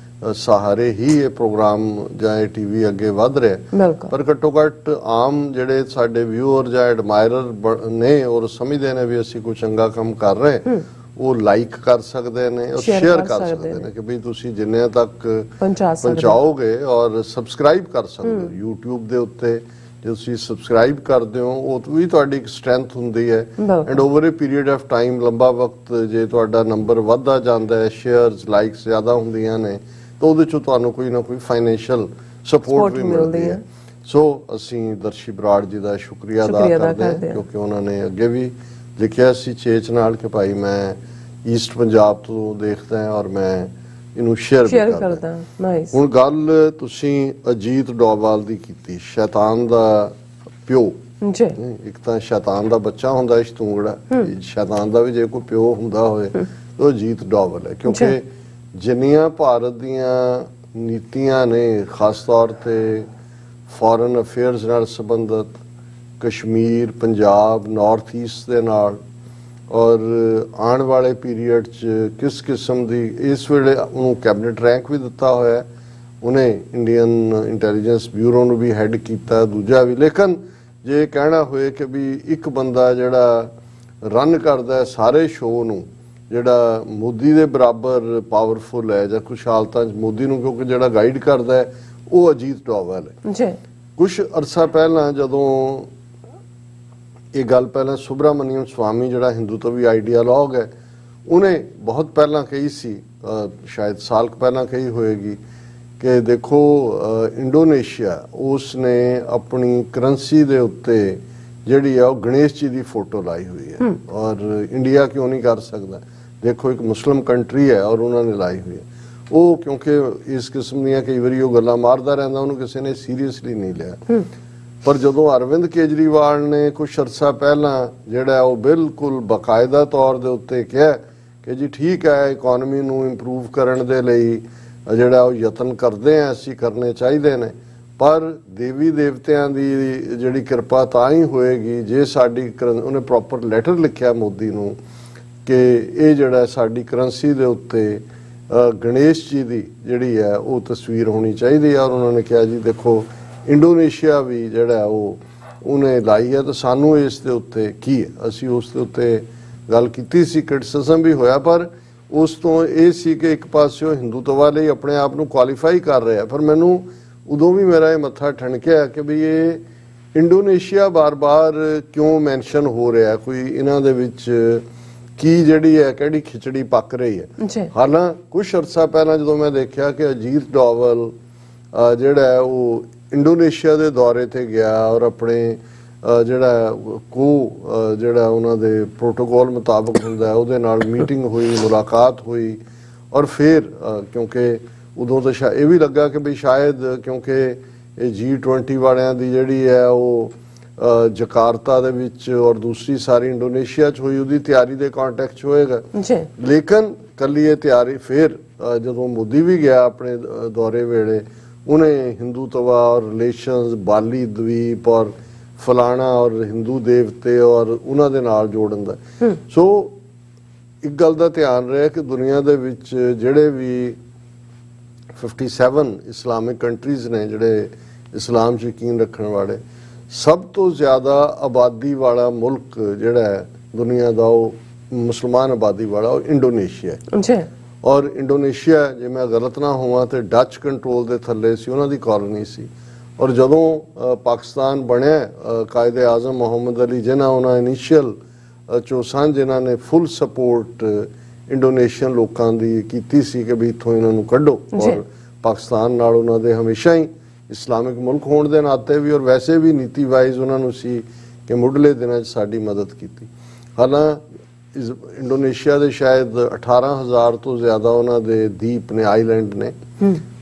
[SPEAKER 2] ਸਹਾਰੇ ਹੀ ਇਹ ਪ੍ਰੋਗਰਾਮ ਜਾਂ ਇਹ TV ਅੱਗੇ ਵੱਧ ਰਿਹਾ। ਪਰ ਘੱਟੋ ਘੱਟ ਆਮ ਜਿਹੜੇ ਸਾਡੇ ਵਿਊਅਰ ਜਾਂ ਐਡਮਾਇਰਰ ਨੇ ਔਰ ਸਮਝਦੇ ਨੇ ਵੀ ਅਸੀਂ ਕੋਈ ਚੰਗਾ ਕੰਮ ਕਰ ਰਹੇ, ਉਹ ਲਾਈਕ ਕਰ ਸਕਦੇ ਨੇ ਔਰ ਸ਼ੇਅਰ ਕਰ ਸਕਦੇ ਨੇ ਕਿ ਵੀ ਤੁਸੀਂ ਜਿੰਨੇ ਤੱਕ ਪਹੁੰਚਾਓਗੇ ਔਰ ਸਬਸਕ੍ਰਾਈਬ ਕਰ ਸਕਦੇ ਹੋ YouTube ਦੇ ਉੱਤੇ ਜੇ ਤੁਸੀਂ ਸਬਸਕ੍ਰਾਈਬ ਕਰਦੇ ਹੋ ਉਹ ਵੀ ਤੁਹਾਡੀ ਇੱਕ ਸਟਰੈਂਥ ਹੁੰਦੀ ਹੈ।
[SPEAKER 1] ਬਿਲਕੁਲ।
[SPEAKER 2] And over a period of time, ਲੰਬਾ ਵਕਤ ਜੇ ਤੁਹਾਡਾ ਨੰਬਰ ਵੱਧਦਾ ਜਾਂਦਾ ਹੈ, ਸ਼ੇਅਰਸ ਲਾਈਕਸ ਜ਼ਿਆਦਾ ਹੁੰਦੀਆਂ ਨੇ, ਤਾਂ ਉਹਦੇ ਚੋਂ ਤੁਹਾਨੂੰ ਕੋਈ ਨਾ ਕੋਈ ਫਾਈਨੈਂਸ਼ੀਅਲ ਸਪੋਰਟ ਵੀ ਮਿਲਦੀ ਹੈ। ਸੋ ਅਸੀਂ ਦਰਸ਼ੀ ਬਰਾੜ ਜੀ ਦਾ ਸ਼ੁਕਰੀਆ ਅਦਾ ਕਰਦੇ ਹਾਂ, ਕਿਉਂਕਿ ਉਹਨਾਂ ਨੇ ਅੱਗੇ ਵੀ ਲਿਖਿਆ ਸੀ ਚੇਚ ਨਾਲ ਕਿ ਭਾਈ ਮੈਂ ਈਸਟ ਪੰਜਾਬ ਤੋਂ ਦੇਖਦਾ ਹਾਂ ਔਰ ਮੈਂ ਇਹਨੂੰ ਸ਼ੇਅਰ ਵੀ ਕਰਦਾ।
[SPEAKER 1] ਨਾਈਸ।
[SPEAKER 2] ਹੁਣ ਗੱਲ ਤੁਸੀਂ ਅਜੀਤ ਡੋਵਾਲ ਦੀ ਕੀਤੀ, ਸ਼ੈਤਾਨ ਦਾ ਪਿਓ
[SPEAKER 1] ਜੀ।
[SPEAKER 2] ਇੱਕ ਤਾਂ ਸ਼ੈਤਾਨ ਦਾ ਬੱਚਾ ਹੁੰਦਾ ਸ਼ਤੂੰਗੜਾ, ਸ਼ੈਤਾਨ ਦਾ ਵੀ ਜੇ ਕੋਈ ਪਿਓ ਹੁੰਦਾ ਹੋਵੇ ਤਾਂ ਅਜੀਤ ਡੋਵਾਲ ਹੈ, ਕਿਉਂਕਿ ਜਿੰਨੀਆਂ ਭਾਰਤ ਦੀਆਂ ਨੀਤੀਆਂ ਨੇ ਖਾਸ ਤੌਰ ਤੇ ਫੋਰਨ ਅਫੇਅਰਸ ਨਾਲ ਸੰਬੰਧਿਤ, ਕਸ਼ਮੀਰ, ਪੰਜਾਬ, ਨਾਰਥ ਈਸਟ ਦੇ ਨਾਲ, ਔਰ ਆਉਣ ਵਾਲੇ ਪੀਰੀਅਡ 'ਚ ਕਿਸ ਕਿਸਮ ਦੀ, ਇਸ ਵੇਲੇ ਉਹਨੂੰ ਕੈਬਨਿਟ ਰੈਂਕ ਵੀ ਦਿੱਤਾ ਹੋਇਆ, ਉਹਨੇ ਇੰਡੀਅਨ ਇੰਟੈਲੀਜੈਂਸ ਬਿਊਰੋ ਨੂੰ ਵੀ ਹੈਡ ਕੀਤਾ, ਦੂਜਾ ਵੀ। ਲੇਕਿਨ ਜੇ ਕਹਿਣਾ ਹੋਏ ਕਿ ਵੀ ਇੱਕ ਬੰਦਾ ਜਿਹੜਾ ਰਨ ਕਰਦਾ ਹੈ ਸਾਰੇ ਸ਼ੋਅ ਨੂੰ, ਜਿਹੜਾ ਮੋਦੀ ਦੇ ਬਰਾਬਰ ਪਾਵਰਫੁਲ ਹੈ ਜਾਂ ਕੁਛ ਹਾਲਤਾਂ 'ਚ ਮੋਦੀ ਨੂੰ ਕਿਉਂਕਿ ਜਿਹੜਾ ਗਾਈਡ ਕਰਦਾ ਹੈ, ਉਹ ਅਜੀਤ ਡੋਵਾਲ ਹੈ ਜੀ। ਕੁਛ ਅਰਸਾ ਪਹਿਲਾਂ ਜਦੋਂ ਇਹ ਗੱਲ ਪਹਿਲਾਂ ਸੁਬਰਾਮਨੀਅਮ ਸਵਾਮੀ ਜਿਹੜਾ ਹਿੰਦੂਤਵੀ ਆਈਡੀਆਲੋਗ ਹੈ, ਉਹਨੇ ਬਹੁਤ ਪਹਿਲਾਂ ਕਹੀ ਸੀ, ਸ਼ਾਇਦ ਸਾਲ ਪਹਿਲਾਂ ਕਹੀ ਹੋਏਗੀ ਕਿ ਦੇਖੋ ਇੰਡੋਨੇਸ਼ੀਆ ਉਸ ਨੇ ਆਪਣੀ ਕਰੰਸੀ ਦੇ ਉੱਤੇ ਜਿਹੜੀ ਆ ਉਹ ਗਣੇਸ਼ ਜੀ ਦੀ ਫੋਟੋ ਲਾਈ ਹੋਈ ਹੈ, ਔਰ ਇੰਡੀਆ ਕਿਉਂ ਨਹੀਂ ਕਰ ਸਕਦਾ? ਦੇਖੋ ਇੱਕ ਮੁਸਲਿਮ ਕੰਟਰੀ ਹੈ ਔਰ ਉਹਨਾਂ ਨੇ ਲਾਈ ਹੋਈ ਹੈ। ਉਹ ਕਿਉਂਕਿ ਇਸ ਕਿਸਮ ਦੀਆਂ ਕਈ ਵਾਰੀ ਉਹ ਗੱਲਾਂ ਮਾਰਦਾ ਰਹਿੰਦਾ, ਉਹਨੂੰ ਕਿਸੇ ਨੇ ਸੀਰੀਅਸਲੀ ਨਹੀਂ ਲਿਆ। ਪਰ ਜਦੋਂ ਅਰਵਿੰਦ ਕੇਜਰੀਵਾਲ ਨੇ ਕੁਛ ਅਰਸਾ ਪਹਿਲਾਂ ਜਿਹੜਾ ਉਹ ਬਿਲਕੁਲ ਬਾਕਾਇਦਾ ਤੌਰ ਦੇ ਉੱਤੇ ਕਿਹਾ ਕਿ ਜੀ ਠੀਕ ਹੈ, ਇਕਨੋਮੀ ਨੂੰ ਇੰਪਰੂਵ ਕਰਨ ਦੇ ਲਈ ਜਿਹੜਾ ਉਹ ਯਤਨ ਕਰਦੇ ਆ, ਅਸੀਂ ਕਰਨੇ ਚਾਹੀਦੇ ਨੇ, ਪਰ ਦੇਵੀ ਦੇਵਤਿਆਂ ਦੀ ਜਿਹੜੀ ਕਿਰਪਾ ਤਾਂ ਹੀ ਹੋਏਗੀ ਜੇ ਸਾਡੀ ਉਹਨੇ ਪ੍ਰੋਪਰ ਲੈਟਰ ਲਿਖਿਆ ਮੋਦੀ ਨੂੰ ਕਿ ਇਹ ਜਿਹੜਾ ਸਾਡੀ ਕਰੰਸੀ ਦੇ ਉੱਤੇ ਗਣੇਸ਼ ਜੀ ਦੀ ਜਿਹੜੀ ਹੈ ਉਹ ਤਸਵੀਰ ਹੋਣੀ ਚਾਹੀਦੀ ਹੈ। ਔਰ ਉਹਨਾਂ ਨੇ ਕਿਹਾ ਜੀ ਦੇਖੋ ਇੰਡੋਨੇਸ਼ੀਆ ਵੀ ਜਿਹੜਾ ਉਹਨੇ ਲਾਈ ਹੈ, ਤਾਂ ਸਾਨੂੰ ਇਸ ਦੇ ਉੱਤੇ ਕੀ ਹੈ? ਅਸੀਂ ਉਸ ਦੇ ਉੱਤੇ ਗੱਲ ਕੀਤੀ ਸੀ, ਕ੍ਰਿਟਿਸਿਜ਼ਮ ਵੀ ਹੋਇਆ, ਪਰ ਉਸ ਤੋਂ ਇਹ ਸੀ ਕਿ ਇੱਕ ਪਾਸਿਓਂ ਹਿੰਦੂਤਵਾ ਲਈ ਆਪਣੇ ਆਪ ਨੂੰ ਕੁਆਲੀਫਾਈ ਕਰ ਰਿਹਾ। ਪਰ ਮੈਨੂੰ ਉਦੋਂ ਵੀ ਮੇਰਾ ਇਹ ਮੱਥਾ ਠਣਕਿਆ ਕਿ ਵੀ ਇਹ ਇੰਡੋਨੇਸ਼ੀਆ ਬਾਰ-ਬਾਰ ਕਿਉਂ ਮੈਂਸ਼ਨ ਹੋ ਰਿਹਾ, ਕੋਈ ਇਹਨਾਂ ਦੇ ਵਿੱਚ ਕੀ ਜਿਹੜੀ ਹੈ ਕਿਹੜੀ ਖਿਚੜੀ ਪੱਕ ਰਹੀ ਹੈ। ਹਾਲਾਂ ਕੁਛ ਅਰਸਾ ਪਹਿਲਾਂ ਜਦੋਂ ਮੈਂ ਦੇਖਿਆ ਕਿ ਅਜੀਤ ਡੋਵਾਲ ਜਿਹੜਾ ਹੈ ਉਹ ਇੰਡੋਨੇਸ਼ੀਆ ਦੇ ਦੌਰੇ ਤੇ ਗਿਆ ਔਰ ਆਪਣੇ ਜਿਹੜਾ ਜਿਹੜਾ ਉਹਨਾਂ ਦੇ ਪ੍ਰੋਟੋਕਾਲ ਮੁਤਾਬਕ ਹੁੰਦਾ ਉਹਦੇ ਨਾਲ ਮੀਟਿੰਗ ਹੋਈ, ਮੁਲਾਕਾਤ ਹੋਈ, ਔਰ ਫਿਰ ਕਿਉਂਕਿ ਉਦੋਂ ਤਾਂ ਇਹ ਵੀ ਲੱਗਾ ਕਿ ਵੀ ਸ਼ਾਇਦ ਕਿਉਂਕਿ ਇਹ G20 ਵਾਲਿਆਂ ਦੀ ਜਿਹੜੀ ਹੈ ਉਹ ਜਕਾਰਤਾ ਦੇ ਵਿੱਚ ਔਰ ਦੂਸਰੀ ਸਾਰੀ ਇੰਡੋਨੇਸ਼ੀਆ 'ਚ ਹੋਈ, ਉਹਦੀ ਤਿਆਰੀ ਦੇ ਕੰਟੈਕਸਟ 'ਚ ਹੋਏਗਾ। ਲੇਕਿਨ ਕੱਲੀ ਇਹ ਤਿਆਰੀ ਫਿਰ ਜਦੋਂ ਮੋਦੀ ਵੀ ਗਿਆ ਆਪਣੇ ਦੌਰੇ ਵੇਲੇ, ਉਹਨੇ ਹਿੰਦੂਤਵਾ ਔਰ ਰਿਲੇਸ਼ਨਸ, ਬਾਲੀ ਦਵੀਪ ਔਰ ਫਲਾਣਾ ਔਰ ਹਿੰਦੂ ਦੇਵਤੇ ਔਰ ਉਹਨਾਂ ਦੇ ਨਾਲ ਜੋੜਨ ਦਾ। ਸੋ ਇੱਕ ਗੱਲ ਦਾ ਧਿਆਨ ਰਹੇ ਕਿ ਦੁਨੀਆ ਦੇ ਵਿੱਚ ਜਿਹੜੇ ਵੀ 57 ਇਸਲਾਮਿਕ ਕੰਟਰੀਜ਼ ਨੇ ਜਿਹੜੇ ਇਸਲਾਮ 'ਚ ਯਕੀਨ ਰੱਖਣ ਵਾਲੇ, ਸਭ ਤੋਂ ਜ਼ਿਆਦਾ ਆਬਾਦੀ ਵਾਲਾ ਮੁਲਕ ਜਿਹੜਾ ਹੈ ਦੁਨੀਆ ਦਾ ਉਹ ਮੁਸਲਮਾਨ ਆਬਾਦੀ ਵਾਲਾ ਉਹ ਇੰਡੋਨੇਸ਼ੀਆ ਹੈ। ਔਰ ਇੰਡੋਨੇਸ਼ੀਆ ਜੇ ਮੈਂ ਗਲਤ ਨਾ ਹੋਵਾਂ ਤੇ ਡੱਚ ਕੰਟਰੋਲ ਦੇ ਥੱਲੇ ਸੀ, ਉਹਨਾਂ ਦੀ ਕਾਲੋਨੀ ਸੀ। ਔਰ ਜਦੋਂ ਪਾਕਿਸਤਾਨ ਬਣਿਆ, ਕਾਇਦੇ ਆਜ਼ਮ ਮੁਹੰਮਦ ਅਲੀ ਜਿਨ੍ਹਾਂ ਉਹਨਾਂ ਇਨੀਸ਼ੀਅਲ ਚੋਸਾਂ ਜਿਨ੍ਹਾਂ ਨੇ ਫੁੱਲ ਸਪੋਰਟ ਇੰਡੋਨੇਸ਼ੀਅਨ ਲੋਕਾਂ ਦੀ ਕੀਤੀ ਸੀ ਕਿ ਵੀ ਇੱਥੋਂ ਇਹਨਾਂ ਨੂੰ ਕੱਢੋ, ਔਰ ਪਾਕਿਸਤਾਨ ਨਾਲ ਉਹਨਾਂ ਦੇ ਹਮੇਸ਼ਾ ਹੀ ਇਸਲਾਮਿਕ ਮੁਲਕ ਹੋਣ ਦੇ ਨਾਤੇ ਵੀ ਔਰ ਵੈਸੇ ਵੀ ਨੀਤੀ ਵਾਈਜ਼ ਉਹਨਾਂ ਨੂੰ ਸੀ ਕਿ ਮੁੱਢਲੇ ਦਿਨਾਂ 'ਚ ਸਾਡੀ ਮਦਦ ਕੀਤੀ। ਹਾਲਾਂਕਿ ਇੰਡੋਨੇਸ਼ੀਆ ਦੇ ਸ਼ਾਇਦ 18,000 ਤੋਂ ਜ਼ਿਆਦਾ ਉਹਨਾਂ ਦੇ ਦੀਪ ਨੇ, ਆਈਲੈਂਡ ਨੇ,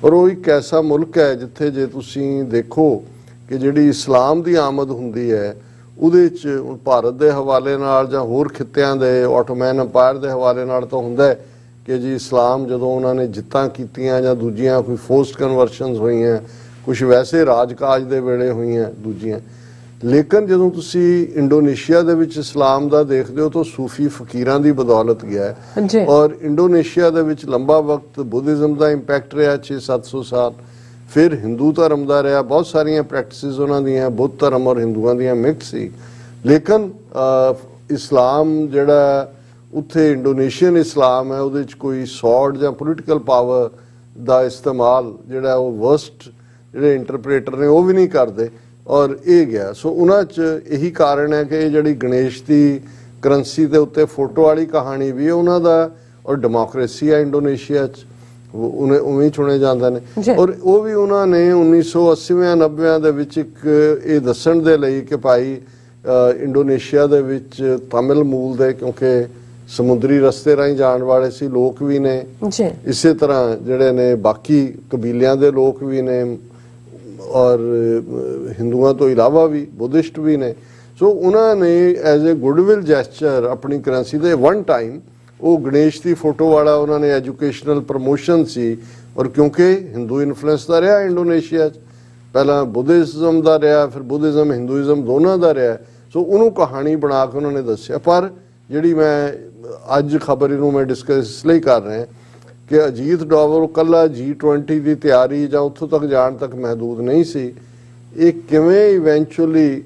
[SPEAKER 2] ਔਰ ਉਹ ਇੱਕ ਐਸਾ ਮੁਲਕ ਹੈ ਜਿੱਥੇ ਜੇ ਤੁਸੀਂ ਦੇਖੋ ਕਿ ਜਿਹੜੀ ਇਸਲਾਮ ਦੀ ਆਮਦ ਹੁੰਦੀ ਹੈ ਉਹਦੇ 'ਚ ਭਾਰਤ ਦੇ ਹਵਾਲੇ ਨਾਲ ਜਾਂ ਹੋਰ ਖਿੱਤਿਆਂ ਦੇ ਆਟੋਮੈਨ ਅੰਪਾਇਰ ਦੇ ਹਵਾਲੇ ਨਾਲ ਤਾਂ ਹੁੰਦਾ ਹੈ ਕਿ ਜੀ ਇਸਲਾਮ ਜਦੋਂ ਉਹਨਾਂ ਨੇ ਜਿੱਤਾਂ ਕੀਤੀਆਂ ਜਾਂ ਦੂਜੀਆਂ ਕੋਈ ਫੋਰਸਡ ਕਨਵਰਸ਼ਨਸ ਹੋਈਆਂ, ਕੁਝ ਵੈਸੇ ਰਾਜਕਾਜ ਦੇ ਵੇਲੇ ਹੋਈਆਂ ਦੂਜੀਆਂ। ਲੇਕਿਨ ਜਦੋਂ ਤੁਸੀਂ ਇੰਡੋਨੇਸ਼ੀਆ ਦੇ ਵਿੱਚ ਇਸਲਾਮ ਦਾ ਦੇਖਦੇ ਹੋ ਤਾਂ ਸੂਫੀ ਫਕੀਰਾਂ ਦੀ ਬਦੌਲਤ ਗਿਆ ਹੈ। ਔਰ ਇੰਡੋਨੇਸ਼ੀਆ ਦੇ ਵਿੱਚ ਲੰਬਾ ਵਕਤ ਬੁੱਧਿਜ਼ਮ ਦਾ ਇੰਪੈਕਟ ਰਿਹਾ 600-700 ਸਾਲ, ਫਿਰ ਹਿੰਦੂ ਧਰਮ ਦਾ ਰਿਹਾ, ਬਹੁਤ ਸਾਰੀਆਂ ਪ੍ਰੈਕਟਿਸਿਸ ਉਹਨਾਂ ਦੀਆਂ ਬੁੱਧ ਧਰਮ ਔਰ ਹਿੰਦੂਆਂ ਦੀਆਂ ਮਿਕਸ ਸੀ। ਲੇਕਿਨ ਇਸਲਾਮ ਜਿਹੜਾ ਉੱਥੇ ਇੰਡੋਨੇਸ਼ੀਅਨ ਇਸਲਾਮ ਹੈ ਉਹਦੇ 'ਚ ਕੋਈ ਸੌਰਡ ਜਾਂ ਪੋਲੀਟੀਕਲ ਪਾਵਰ ਦਾ ਇਸਤੇਮਾਲ ਜਿਹੜਾ ਉਹ ਵਰਸਟ ਜਿਹੜੇ ਇੰਟਰਪ੍ਰੇਟਰ ਨੇ ਉਹ ਵੀ ਨਹੀਂ ਕਰਦੇ, ਔਰ ਇਹ ਗਿਆ। ਸੋ ਉਹਨਾਂ 'ਚ ਇਹੀ ਕਾਰਨ ਹੈ ਕਿ ਇਹ ਜਿਹੜੀ ਗਣੇਸ਼ ਦੀ ਕਰੰਸੀ ਦੇ ਉੱਤੇ ਫੋਟੋ ਵਾਲੀ ਕਹਾਣੀ ਵੀ ਹੈ ਉਹਨਾਂ ਦਾ, ਔਰ ਡੈਮੋਕ੍ਰੇਸੀ ਹੈ ਇੰਡੋਨੇਸ਼ੀਆ 'ਚ, ਉਵੇਂ ਹੀ ਚੁਣੇ ਜਾਂਦੇ ਨੇ। ਔਰ ਉਹ ਵੀ ਉਹਨਾਂ ਨੇ 1980 90 ਦੇ ਵਿੱਚ ਇੱਕ ਇਹ ਦੱਸਣ ਦੇ ਲਈ ਕਿ ਭਾਈ ਇੰਡੋਨੇਸ਼ੀਆ ਦੇ ਵਿੱਚ ਤਮਿਲ ਮੂਲ ਦੇ, ਕਿਉਂਕਿ ਸਮੁੰਦਰੀ ਰਸਤੇ ਰਾਹੀਂ ਜਾਣ ਵਾਲੇ ਸੀ ਲੋਕ ਵੀ ਨੇ, ਇਸੇ ਤਰ੍ਹਾਂ ਜਿਹੜੇ ਨੇ ਬਾਕੀ ਕਬੀਲਿਆਂ ਦੇ ਲੋਕ ਵੀ ਨੇ, ਔਰ ਹਿੰਦੂਆਂ ਤੋਂ ਇਲਾਵਾ ਵੀ ਬੁੱਧਿਸਟ ਵੀ ਨੇ। ਸੋ ਉਹਨਾਂ ਨੇ ਐਜ਼ ਏ ਗੁੱਡਵਿਲ ਜੈਸਚਰ ਆਪਣੀ ਕਰੰਸੀ ਦੇ ਵਨ ਟਾਈਮ ਉਹ ਗਣੇਸ਼ ਦੀ ਫੋਟੋ ਵਾਲਾ ਉਹਨਾਂ ਨੇ ਐਜੂਕੇਸ਼ਨਲ ਪ੍ਰਮੋਸ਼ਨ ਸੀ। ਔਰ ਕਿਉਂਕਿ ਹਿੰਦੂ ਇਨਫਲੂਐਂਸ ਦਾ ਰਿਹਾ ਇੰਡੋਨੇਸ਼ੀਆ 'ਚ, ਪਹਿਲਾਂ ਬੁੱਧਿਜ਼ਮ ਦਾ ਰਿਹਾ, ਫਿਰ ਬੁੱਧਿਜ਼ਮ ਹਿੰਦੂਇਜ਼ਮ ਦੋਨਾਂ ਦਾ ਰਿਹਾ, ਸੋ ਉਹਨੂੰ ਕਹਾਣੀ ਬਣਾ ਕੇ ਉਹਨਾਂ ਨੇ ਦੱਸਿਆ। ਪਰ ਜਿਹੜੀ ਮੈਂ ਅੱਜ ਖਬਰ ਇਹਨੂੰ ਮੈਂ ਡਿਸਕਸ ਇਸ ਲਈ ਕਰ ਰਿਹਾ ਕਿ ਅਜੀਤ ਡੋਵਲ ਕੱਲਾ G20 ਦੀ ਤਿਆਰੀ ਜਾਂ ਉੱਥੋਂ ਤੱਕ ਜਾਣ ਤੱਕ ਮਹਦੂਦ ਨਹੀਂ ਸੀ, ਇਹ ਕਿਵੇਂ ਇਵੈਂਚੁਅਲੀ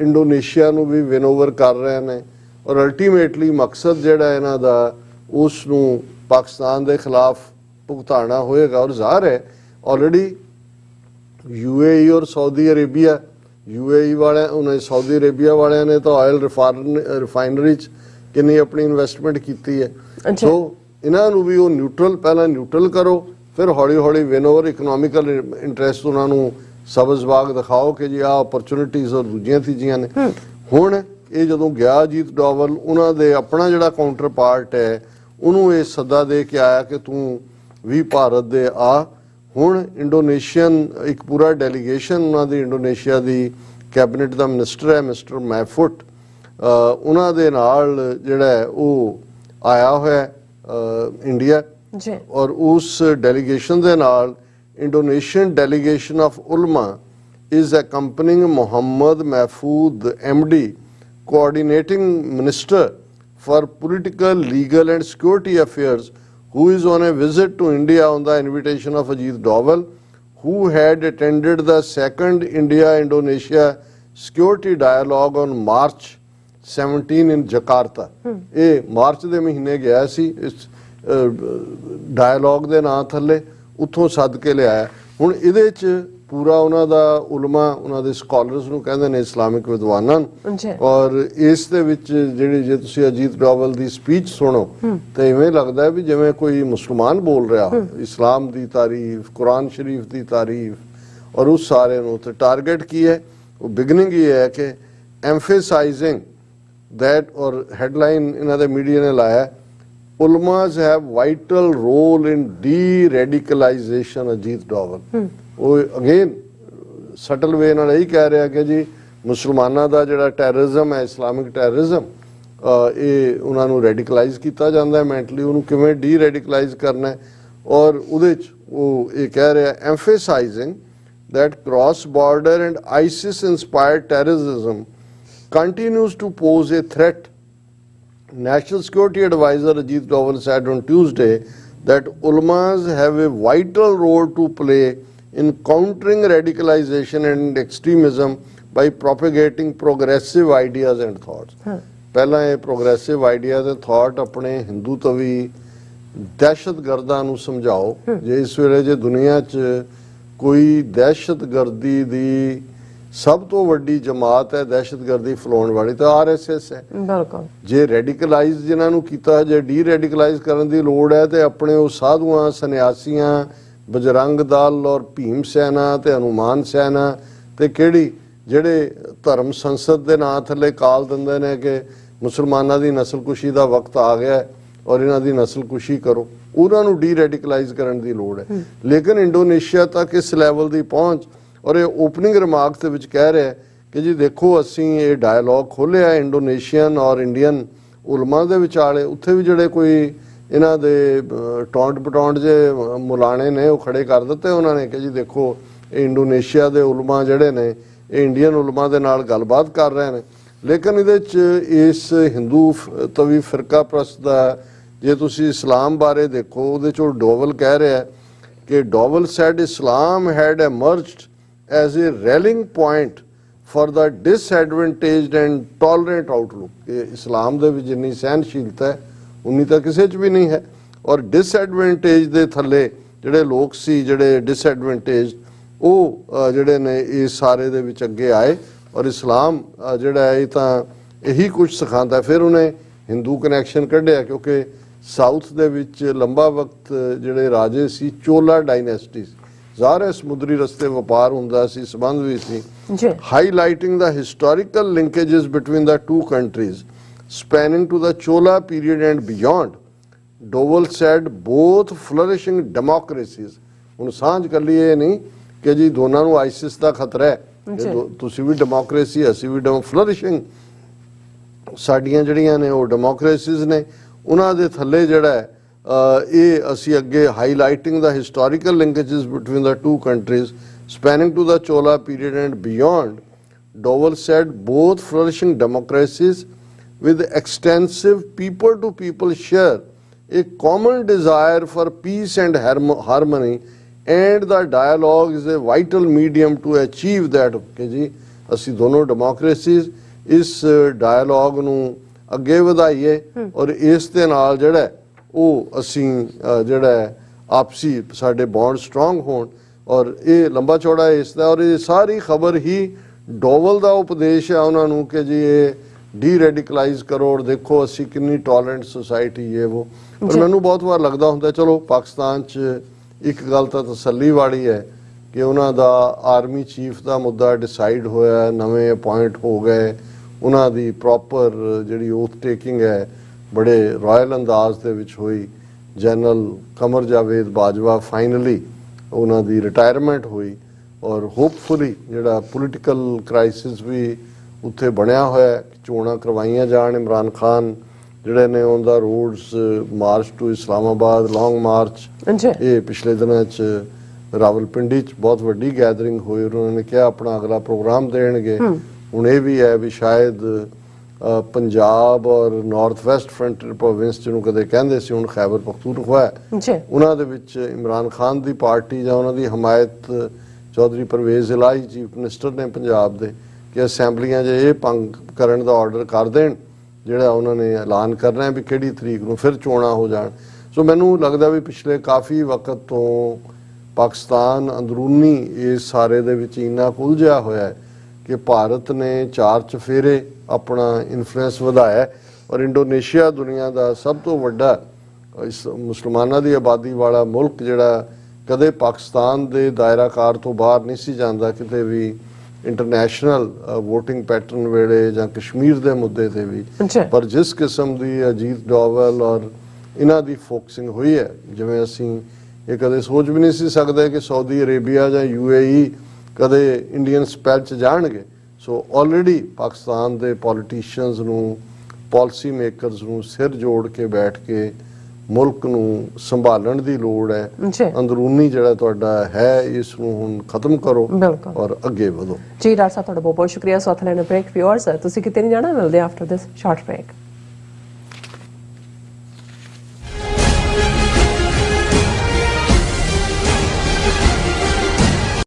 [SPEAKER 2] ਇੰਡੋਨੇਸ਼ੀਆ ਨੂੰ ਵੀ ਵਿਨ ਓਵਰ ਕਰ ਰਹੇ ਨੇ, ਔਰ ਅਲਟੀਮੇਟਲੀ ਮਕਸਦ ਜਿਹੜਾ ਇਹਨਾਂ ਦਾ ਉਸ ਨੂੰ ਪਾਕਿਸਤਾਨ ਦੇ ਖਿਲਾਫ ਭੁਗਤਾਣਾ ਹੋਏਗਾ। ਔਰ ਜ਼ਾਹਰ ਹੈ ਆਲਰੇਡੀ UAE ਔਰ ਸਾਊਦੀ ਅਰੇਬੀਆ, UAE ਵਾਲਿਆਂ ਉਹਨੇ ਸਾਊਦੀ ਅਰੇਬੀਆ ਵਾਲਿਆਂ ਨੇ ਤਾਂ ਆਇਲ ਰਿਫਾਈਨਰੀ 'ਚ ਕਿੰਨੀ ਆਪਣੀ ਇਨਵੈਸਟਮੈਂਟ ਕੀਤੀ ਹੈ। ਸੋ ਇਹਨਾਂ ਨੂੰ ਵੀ ਉਹ ਨਿਊਟਰਲ, ਪਹਿਲਾਂ ਨਿਊਟਰਲ ਕਰੋ, ਫਿਰ ਹੌਲੀ ਹੌਲੀ ਵਿਨ ਓਵਰ ਇਕਨੋਮਿਕਲ ਇੰਟਰਸਟ ਉਹਨਾਂ ਨੂੰ ਸਬਜ਼ ਬਾਗ ਦਿਖਾਓ ਕਿ ਜੀ ਆਹ ਓਪਰਚੁਨਿਟੀਜ਼ ਔਰ ਦੂਜੀਆਂ ਤੀਜੀਆਂ ਨੇ। ਹੁਣ ਇਹ ਜਦੋਂ ਗਿਆ ਅਜੀਤ ਡੋਵਲ, ਉਹਨਾਂ ਦੇ ਆਪਣਾ ਜਿਹੜਾ ਕਾਊਂਟਰ ਪਾਰਟ ਹੈ ਉਹਨੂੰ ਇਹ ਸੱਦਾ ਦੇ ਕੇ ਆਇਆ ਕਿ ਤੂੰ ਵੀ ਭਾਰਤ ਦੇ ਆ। ਹੁਣ ਇੰਡੋਨੇਸ਼ੀਅਨ ਇੱਕ ਪੂਰਾ ਡੈਲੀਗੇਸ਼ਨ ਉਹਨਾਂ ਦੀ, ਇੰਡੋਨੇਸ਼ੀਆ ਦੀ ਕੈਬਨਿਟ ਦਾ ਮਿਨਿਸਟਰ ਹੈ ਮਿਸਟਰ ਮੈਫੁਟ, ਉਹਨਾਂ ਦੇ ਨਾਲ ਜਿਹੜਾ ਹੈ ਉਹ ਆਇਆ ਹੋਇਆ ਇੰਡੀਆ। ਔਰ ਉਸ ਡੈਲੀਗੇਸ਼ਨ ਦੇ ਨਾਲ ਇੰਡੋਨੇਸ਼ੀਅਨ ਡੈਲੀਗੇਸ਼ਨ ਆਫ ਉਲਮਾ is accompanying Mohammad Mahfoud MD, coordinating minister for political, legal and security affairs, who is on a visit to India on the invitation of Ajit Doval, who had attended the second India-Indonesia security dialogue on March 17 in Jakarta. ਇਹ March ਦੇ ਮਹੀਨੇ ਗਿਆ ਸੀ ਇਸ dialogue ਦੇ ਨਾਂ ਥੱਲੇ, ਉੱਥੋਂ ਸੱਦ ਕੇ ਲਿਆਇਆ। ਹੁਣ ਇਹਦੇ 'ਚ ਪੂਰਾ ਉਹਨਾਂ ਦਾ ਉਲਮਾ, ਉਹਨਾਂ ਦੇ ਸਕਾਲਰਸ ਨੂੰ ਕਹਿੰਦੇ ਨੇ ਇਸਲਾਮਿਕ ਵਿਦਵਾਨਾਂ, ਔਰ ਇਸ ਦੇ ਵਿੱਚ ਜਿਹੜੀ ਜੇ ਤੁਸੀਂ ਅਜੀਤ ਡੋਵਲ ਦੀ ਸਪੀਚ ਸੁਣੋ ਤਾਂ ਇਵੇਂ ਲੱਗਦਾ ਵੀ ਜਿਵੇਂ ਕੋਈ ਮੁਸਲਮਾਨ ਬੋਲ ਰਿਹਾ ਹੋ, ਇਸਲਾਮ ਦੀ ਤਾਰੀਫ, ਕੁਰਾਨ ਸ਼ਰੀਫ ਦੀ ਤਾਰੀਫ, ਔਰ ਉਸ ਸਾਰੇ ਨੂੰ। ਤੇ ਟਾਰਗੇਟ ਕੀ ਹੈ, ਉਹ ਬਿਗਨਿੰਗ ਹੀ ਹੈ ਕਿ ਐਮਫੇਸਾਈਜ਼ਿੰਗ that, ਔਰ ਹੈਡਲਾਈਨ ਇਹਨਾਂ ਦੇ ਮੀਡੀਆ ਨੇ ਲਾਇਆ, ਉਲਮਾਸ have vital role in deradicalisation Ajit Doval. ਉਹ ਅਗੇਨ ਸਟਲ ਵੇ ਨਾਲ ਇਹੀ ਕਹਿ ਰਿਹਾ ਕਿ ਜੀ ਮੁਸਲਮਾਨਾਂ ਦਾ ਜਿਹੜਾ ਟੈਰਰਿਜ਼ਮ ਹੈ, ਇਸਲਾਮਿਕ ਟੈਰਰਿਜ਼ਮ, ਇਹ ਉਹਨਾਂ ਨੂੰ ਰੈਡੀਕਲਾਈਜ਼ ਕੀਤਾ ਜਾਂਦਾ ਹੈ ਮੈਂਟਲੀ, ਉਹਨੂੰ ਕਿਵੇਂ ਡੀ-ਰੈਡੀਕਲਾਈਜ਼ ਕਰਨਾ ਹੈ। ਔਰ ਉਹਦੇ 'ਚ ਉਹ ਇਹ ਕਹਿ ਰਿਹਾ ਐਮਫੇਸਾਈਜ਼ਿੰਗ that cross-border and ISIS-inspired terrorism continues to pose a threat. National Security Advisor Ajit Doval said on Tuesday that ulamas have a vital role to play in countering radicalization and extremism by propagating progressive ideas and thoughts. ਪਹਿਲਾਂ ਇਹ progressive ideas and thought ਆਪਣੇ ਹਿੰਦੂ ਤਵੀ ਦਹਿਸ਼ਤਗਰਦਾਂ ਨੂੰ ਸਮਝਾਓ। ਜੇ ਇਸ ਵੇਲੇ ਜੇ ਦੁਨੀਆ 'ਚ ਕੋਈ ਦਹਿਸ਼ਤਗਰਦੀ ਦੀ ਸਭ ਤੋਂ ਵੱਡੀ ਜਮਾਤ ਹੈ ਦਹਿਸ਼ਤਗਰਦੀ ਫੈਲਾਉਣ ਵਾਲੀ ਤਾਂ RSS ਹੈ। ਬਿਲਕੁਲ। ਜੇ ਰੈਡੀਕਲਾਈਜ਼ ਜਿਨ੍ਹਾਂ ਨੂੰ ਕੀਤਾ, ਜੇ ਡੀ ਰੈਡੀਕਲਾਈਜ਼ ਕਰਨ ਦੀ ਲੋੜ ਹੈ ਤੇ ਆਪਣੇ ਉਹ ਸਾਧੂਆਂ, ਸੰਨਿਆਸੀਆਂ, ਬਜਰੰਗ ਦਲ ਔਰ ਭੀਮ ਸੈਨਾ ਤੇ ਹਨੂਮਾਨ ਸੈਨਾ ਤੇ ਕਿਹੜੀ ਜਿਹੜੇ ਧਰਮ ਸੰਸਦ ਦੇ ਨਾਂ ਥੱਲੇ ਕਾਲ ਦਿੰਦੇ ਨੇ ਕਿ ਮੁਸਲਮਾਨਾਂ ਦੀ ਨਸਲਕੁਸ਼ੀ ਦਾ ਵਕਤ ਆ ਗਿਆ ਔਰ ਇਹਨਾਂ ਦੀ ਨਸਲਕੁਸ਼ੀ ਕਰੋ, ਉਹਨਾਂ ਨੂੰ ਡੀ ਰੈਡੀਕਲਾਈਜ਼ ਕਰਨ ਦੀ ਲੋੜ ਹੈ। ਲੇਕਿਨ ਇੰਡੋਨੇਸ਼ੀਆ ਤੱਕ ਇਸ ਲੈਵਲ ਦੀ ਪਹੁੰਚ, ਔਰ ਇਹ ਓਪਨਿੰਗ ਰਿਮਾਰਕ ਦੇ ਵਿੱਚ ਕਹਿ ਰਿਹਾ ਕਿ ਜੀ ਦੇਖੋ ਅਸੀਂ ਇਹ ਡਾਇਲੌਗ ਖੋਲ੍ਹਿਆ ਇੰਡੋਨੇਸ਼ੀਅਨ ਔਰ ਇੰਡੀਅਨ ਉਲਮਾ ਦੇ ਵਿਚਾਲੇ, ਉੱਥੇ ਵੀ ਜਿਹੜੇ ਕੋਈ ਇਹਨਾਂ ਦੇ ਟੌਂਟ ਪਟੌਂਟ ਜੇ ਮੁਲਾਣੇ ਨੇ ਉਹ ਖੜੇ ਕਰ ਦਿੱਤੇ ਉਹਨਾਂ ਨੇ ਕਿ ਜੀ ਦੇਖੋ ਇਹ ਇੰਡੋਨੇਸ਼ੀਆ ਦੇ ਉਲਮਾ ਜਿਹੜੇ ਨੇ ਇਹ ਇੰਡੀਅਨ ਉਲਮਾ ਦੇ ਨਾਲ ਗੱਲਬਾਤ ਕਰ ਰਹੇ ਨੇ। ਲੇਕਿਨ ਇਹਦੇ 'ਚ ਇਸ ਹਿੰਦੂ ਤਵੀ ਫਿਰਕਾ ਪ੍ਰਸਤ ਦਾ ਜੇ ਤੁਸੀਂ ਇਸਲਾਮ ਬਾਰੇ ਦੇਖੋ, ਉਹਦੇ 'ਚੋਂ ਡੋਵਲ ਕਹਿ ਰਿਹਾ ਕਿ Doval said Islam had emerged as a rallying point for the disadvantaged and tolerant outlook. इस्लाम ਦੇ ਵਿੱਚ ਜਿੰਨੀ ਸਹਿਨਸ਼ੀਲਤਾ ਹੈ ਉਨੀ ਤਾਂ ਕਿਸੇ 'ਚ ਵੀ ਨਹੀਂ ਹੈ। ਔਰ ਡਿਸਐਡਵਾਂਟੇਜ ਦੇ ਥੱਲੇ ਜਿਹੜੇ ਲੋਕ ਸੀ, ਜਿਹੜੇ ਡਿਸਐਡਵਾਂਟੇਜ, ਉਹ ਜਿਹੜੇ ਨੇ ਇਸ ਸਾਰੇ ਦੇ ਵਿੱਚ ਅੱਗੇ ਆਏ ਔਰ ਇਸਲਾਮ ਜਿਹੜਾ ਹੈ ਇਹ ਤਾਂ ਇਹੀ ਕੁਝ ਸਿਖਾਉਂਦਾ। ਫਿਰ ਉਹਨੇ ਹਿੰਦੂ ਕਨੈਕਸ਼ਨ ਕੱਢਿਆ ਕਿਉਂਕਿ ਸਾਊਥ ਦੇ ਵਿੱਚ ਲੰਬਾ ਵਕਤ ਜਿਹੜੇ ਰਾਜੇ ਸੀ ਚੋਲਾ ਡਾਇਨੈਸਟੀ, ਜ਼ਾਹਰ ਹੈ ਸਮੁੰਦਰੀ ਰਸਤੇ ਵਪਾਰ ਹੁੰਦਾ ਸੀ, ਸੰਬੰਧ ਵੀ ਸੀ। Highlighting the historical linkages between the two countries spanning to the Chola period and beyond, Dovell said both flourishing democracies। ਹੁਣ ਸਾਂਝ ਕਰ ਲਈ ਇਹ ਨਹੀਂ ਕਿ ਜੀ ਦੋਨਾਂ ਨੂੰ ਆਈਸਿਸ ਦਾ ਖਤਰਾ ਹੈ, ਤੁਸੀਂ ਵੀ ਡੈਮੋਕ੍ਰੇਸੀ ਅਸੀਂ ਵੀ ਫਲਰਿਸ਼ਿੰਗ, ਸਾਡੀਆਂ ਜਿਹੜੀਆਂ ਨੇ ਉਹ ਡੈਮੋਕ੍ਰੇਸੀਜ਼ ਨੇ, ਉਹਨਾਂ ਦੇ ਥੱਲੇ ਜਿਹੜਾ ਹੈ ਇਹ ਅਸੀਂ ਅੱਗੇ highlighting the historical linkages between the two countries spanning to the Chola period and beyond, Dovell said both flourishing democracies with extensive people-to-people share a common desire for peace and harmony, and the dialogue is a vital medium to achieve that। ਕਿ ਜੀ ਅਸੀਂ ਦੋਨੋਂ ਡੈਮੋਕ੍ਰੇਸੀਜ਼ ਇਸ dialog ਨੂੰ ਅੱਗੇ ਵਧਾਈਏ ਔਰ ਇਸ ਦੇ ਨਾਲ ਜਿਹੜਾ ਉਹ ਅਸੀਂ ਜਿਹੜਾ ਆਪਸੀ ਸਾਡੇ ਬੌਂਡ ਸਟਰੋਂਗ ਹੋਣ। ਔਰ ਇਹ ਲੰਬਾ ਚੌੜਾ ਇਸ ਦਾ, ਔਰ ਇਹ ਸਾਰੀ ਖਬਰ ਹੀ ਡੋਵਲ ਦਾ ਉਪਦੇਸ਼ ਹੈ ਉਹਨਾਂ ਨੂੰ ਕਿ ਜੀ ਇਹ ਡੀ ਰੈਡੀਕਲਾਈਜ਼ ਕਰੋ ਔਰ ਦੇਖੋ ਅਸੀਂ ਕਿੰਨੀ ਟੋਲਰੈਂਟ ਸੁਸਾਇਟੀ ਇਹ ਉਹ। ਪਰ ਮੈਨੂੰ ਬਹੁਤ ਵਾਰ ਲੱਗਦਾ ਹੁੰਦਾ ਚਲੋ ਪਾਕਿਸਤਾਨ 'ਚ ਇੱਕ ਗੱਲ ਤਾਂ ਤਸੱਲੀ ਵਾਲੀ ਹੈ ਕਿ ਉਹਨਾਂ ਦਾ ਆਰਮੀ ਚੀਫ ਦਾ ਮੁੱਦਾ ਡਿਸਾਈਡ ਹੋਇਆ, ਨਵੇਂ ਅਪਾਇੰਟ ਹੋ ਗਏ, ਉਹਨਾਂ ਦੀ ਪ੍ਰੋਪਰ ਜਿਹੜੀ ਓਥ ਟੇਕਿੰਗ ਹੈ ਬੜੇ ਰਾਇਲ ਅੰਦਾਜ਼ ਦੇ ਵਿੱਚ ਹੋਈ। ਜਨਰਲ ਕਮਰ ਜਾਵੇਦ ਬਾਜਵਾ ਫਾਈਨਲੀ ਉਹਨਾਂ ਦੀ ਰਿਟਾਇਰਮੈਂਟ ਹੋਈ ਔਰ ਹੋਪਫੁਲੀ ਜਿਹੜਾ ਪੋਲੀਟੀਕਲ ਕ੍ਰਾਈਸਿਸ ਵੀ ਉੱਥੇ ਬਣਿਆ ਹੋਇਆ, ਚੋਣਾਂ ਕਰਵਾਈਆਂ ਜਾਣ। ਇਮਰਾਨ ਖਾਨ ਜਿਹੜੇ ਨੇ on the roads march to Islamabad, long march, ਇਹ ਪਿਛਲੇ ਦਿਨਾਂ 'ਚ ਰਾਵਲਪਿੰਡੀ 'ਚ ਬਹੁਤ ਵੱਡੀ ਗੈਦਰਿੰਗ ਹੋਈ। ਉਹਨਾਂ ਨੇ ਕਿਹਾ ਆਪਣਾ ਅਗਲਾ ਪ੍ਰੋਗਰਾਮ ਦੇਣਗੇ। ਹੁਣ ਇਹ ਵੀ ਹੈ ਵੀ ਸ਼ਾਇਦ ਪੰਜਾਬ ਔਰ ਨਾਰਥ ਵੈਸਟ ਫਰੰਟੀਅਰ ਪ੍ਰੋਵਿੰਸ ਜਿਹਨੂੰ ਕਦੇ ਕਹਿੰਦੇ ਸੀ ਹੁਣ ਖੈਬਰ ਪਖਤੂਨਖਵਾ, ਉਹਨਾਂ ਦੇ ਵਿੱਚ ਇਮਰਾਨ ਖਾਨ ਦੀ ਪਾਰਟੀ ਜਾਂ ਉਹਨਾਂ ਦੀ ਹਮਾਇਤ ਚੌਧਰੀ ਪਰਵੇਜ਼ ਇਲਾਹੀ ਚੀਫ ਮਿਨਿਸਟਰ ਨੇ ਪੰਜਾਬ ਦੇ ਕਿ ਅਸੈਂਬਲੀਆਂ 'ਚ ਇਹ ਭੰਗ ਕਰਨ ਦਾ ਆਰਡਰ ਕਰ ਦੇਣ ਜਿਹੜਾ ਉਹਨਾਂ ਨੇ ਐਲਾਨ ਕਰਨਾ ਵੀ ਕਿਹੜੀ ਤਰੀਕ ਨੂੰ ਫਿਰ ਚੋਣਾਂ ਹੋ ਜਾਣ। ਸੋ ਮੈਨੂੰ ਲੱਗਦਾ ਵੀ ਪਿਛਲੇ ਕਾਫੀ ਵਕਤ ਤੋਂ ਪਾਕਿਸਤਾਨ ਅੰਦਰੂਨੀ ਇਸ ਸਾਰੇ ਦੇ ਵਿੱਚ ਇੰਨਾ ਉਲਝਿਆ ਹੋਇਆ ਹੈ ਕਿ ਭਾਰਤ ਨੇ 4 ਚਫੇਰੇ ਆਪਣਾ ਇਨਫਲੂਐਂਸ ਵਧਾਇਆ ਔਰ ਇੰਡੋਨੇਸ਼ੀਆ ਦੁਨੀਆ ਦਾ ਸਭ ਤੋਂ ਵੱਡਾ ਇਸ ਮੁਸਲਮਾਨਾਂ ਦੀ ਆਬਾਦੀ ਵਾਲਾ ਮੁਲਕ ਜਿਹੜਾ ਕਦੇ ਪਾਕਿਸਤਾਨ ਦੇ ਦਾਇਰਾਕਾਰ ਤੋਂ ਬਾਹਰ ਨਹੀਂ ਸੀ ਜਾਂਦਾ ਕਿਤੇ ਵੀ ਇੰਟਰਨੈਸ਼ਨਲ ਵੋਟਿੰਗ ਪੈਟਰਨ ਵੇਲੇ ਜਾਂ ਕਸ਼ਮੀਰ ਦੇ ਮੁੱਦੇ ਤੇ ਵੀ। ਪਰ ਜਿਸ ਕਿਸਮ ਦੀ ਅਜੀਤ ਡੋਵਲ ਔਰ ਇਹਨਾਂ ਦੀ ਫੋਕਸਿੰਗ ਹੋਈ ਹੈ, ਜਿਵੇਂ ਅਸੀਂ ਇਹ ਕਦੇ ਸੋਚ ਵੀ ਨਹੀਂ ਸੀ ਸਕਦੇ ਕਿ ਸਾਊਦੀ ਅਰੇਬੀਆ ਜਾਂ UAE ਕਦੇ ਇੰਡੀਅਨ ਸਪੈਲ 'ਚ ਜਾਣਗੇ। ਸੋ ਆਲਰੇਡੀ ਪਾਕਿਸਤਾਨ ਦੇ ਪੋਲੀਟੀਸ਼ੀਅਨਸ ਨੂੰ, ਪਾਲਿਸੀ ਮੇਕਰਸ ਨੂੰ ਸਿਰ ਜੋੜ ਕੇ ਬੈਠ ਕੇ ਮੁਲਕ ਨੂੰ ਸੰਭਾਲਣ ਦੀ ਲੋੜ ਹੈ। ਅੰਦਰੂਨੀ ਜਿਹੜਾ ਤੁਹਾਡਾ ਹੈ ਇਸ ਨੂੰ ਹੁਣ ਖਤਮ ਕਰੋ ਔਰ ਅੱਗੇ ਵਧੋ।
[SPEAKER 1] ਜੀ ਡਾਕਟਰ ਸਾਹਿਬ ਤੁਹਾਡਾ ਬਹੁਤ ਬਹੁਤ ਸ਼ੁਕਰੀਆ। ਸੋ ਅਥਲੇ ਨੇ ਬ੍ਰੇਕ ਵਿਊਅਰਸ ਤੁਸੀਂ ਕਿਤੇ ਨਹੀਂ ਜਾਣਾ, ਮਿਲਦੇ ਆਫਟਰ ਦਿਸ ਸ਼ਾਰਟ ਬ੍ਰੇਕ।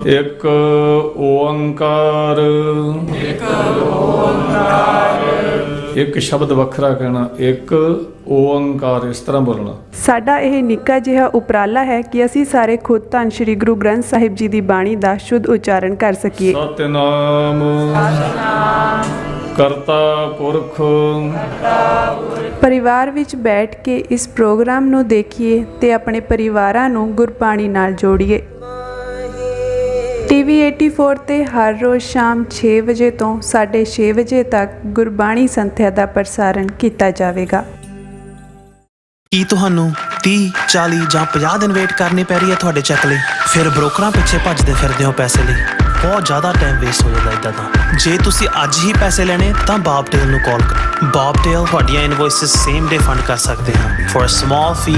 [SPEAKER 5] ਇੱਕ ਓੰਕਾਰ, ਇੱਕ ਸ਼ਬਦ ਵੱਖਰਾ ਕਹਿਣਾ, ਇੱਕ ਓੰਕਾਰ, ਇਸ ਤਰ੍ਹਾਂ ਬੋਲਣਾ।
[SPEAKER 6] ਸਾਡਾ ਇਹ ਨਿੱਕਾ ਜਿਹਾ ਉਪਰਾਲਾ ਹੈ ਕਿ ਅਸੀਂ ਸਾਰੇ ਖੁਦ ਧੰਨ ਸ਼੍ਰੀ ਗੁਰੂ ਗ੍ਰੰਥ ਸਾਹਿਬ ਜੀ ਦੀ ਬਾਣੀ ਦਾ ਸ਼ੁੱਧ ਉਚਾਰਨ ਕਰ ਸਕੀਏ।
[SPEAKER 5] ਸਤਿਨਾਮ ਕਰਤਾ ਪੁਰਖ।
[SPEAKER 6] ਪਰਿਵਾਰ ਵਿੱਚ ਬੈਠ ਕੇ ਇਸ ਪ੍ਰੋਗਰਾਮ ਨੂੰ ਦੇਖੀਏ ਤੇ ਆਪਣੇ ਪਰਿਵਾਰਾਂ ਨੂੰ ਗੁਰਬਾਣੀ ਨਾਲ ਜੋੜੀਏ। TV 84 ਤੇ ਹਰ ਰੋਜ਼ ਸ਼ਾਮ 6 ਵਜੇ ਤੋਂ 6:30 ਵਜੇ ਤੱਕ ਗੁਰਬਾਣੀ ਸੰਥਿਆ ਦਾ ਪ੍ਰਸਾਰਣ ਕੀਤਾ ਜਾਵੇਗਾ।
[SPEAKER 7] ਕੀ ਤੁਹਾਨੂੰ 30, 40 ਜਾਂ 50 ਦਿਨ ਵੇਟ ਕਰਨੀ ਪੈ ਰਹੀ ਹੈ ਤੁਹਾਡੇ ਚੈੱਕ ਲਈ? ਫਿਰ ਬ੍ਰੋਕਰਾਂ ਪਿੱਛੇ ਭੱਜਦੇ ਫਿਰਦੇ ਹੋ ਪੈਸੇ ਲਈ, ਬਹੁਤ ਜ਼ਿਆਦਾ ਟਾਈਮ ਵੇਸਟ ਹੋ ਜਾਂਦਾ ਇੱਦਾਂ ਤਾਂ। ਜੇ ਤੁਸੀਂ ਅੱਜ ਹੀ ਪੈਸੇ ਲੈਣੇ ਤਾਂ ਬੌਬਟੇਲ ਨੂੰ ਕਾਲ ਕਰੋ। ਬੌਬਟੇਲ ਤੁਹਾਡੀਆਂ ਇਨਵੋਇਸਿਸ ਸੇਮ ਡੇ ਫੰਡ ਕਰ ਸਕਦੇ ਹਨ for a small fee,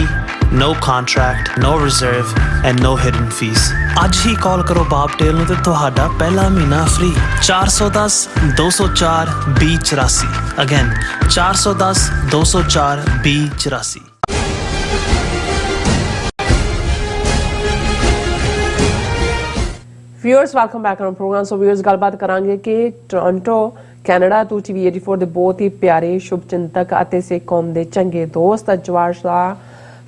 [SPEAKER 7] no contract, no reserve and no hidden fees। ਅੱਜ ਹੀ ਕਾਲ ਕਰੋ ਬੌਬਟੇਲ ਨੂੰ ਤੇ ਤੁਹਾਡਾ ਪਹਿਲਾ ਮਹੀਨਾ free. 410 204 2084। Again 410 204 2084।
[SPEAKER 1] Viewers welcome back on programme. So viewers ਗੱਲਬਾਤ ਕਰਾਂਗੇ ਕਿ ਟੋਰਾਂਟੋ ਕੈਨੇਡਾ ਤੋਂ TV 84 ਦੇ ਬਹੁਤ ਹੀ ਪਿਆਰੇ ਸ਼ੁਭ ਚਿੰਤਕ ਅਤੇ ਸਿੱਖ ਕੌਮ ਦੇ ਚੰਗੇ ਦੋਸਤ ਜਵਾਰ ਸ਼ਾਹ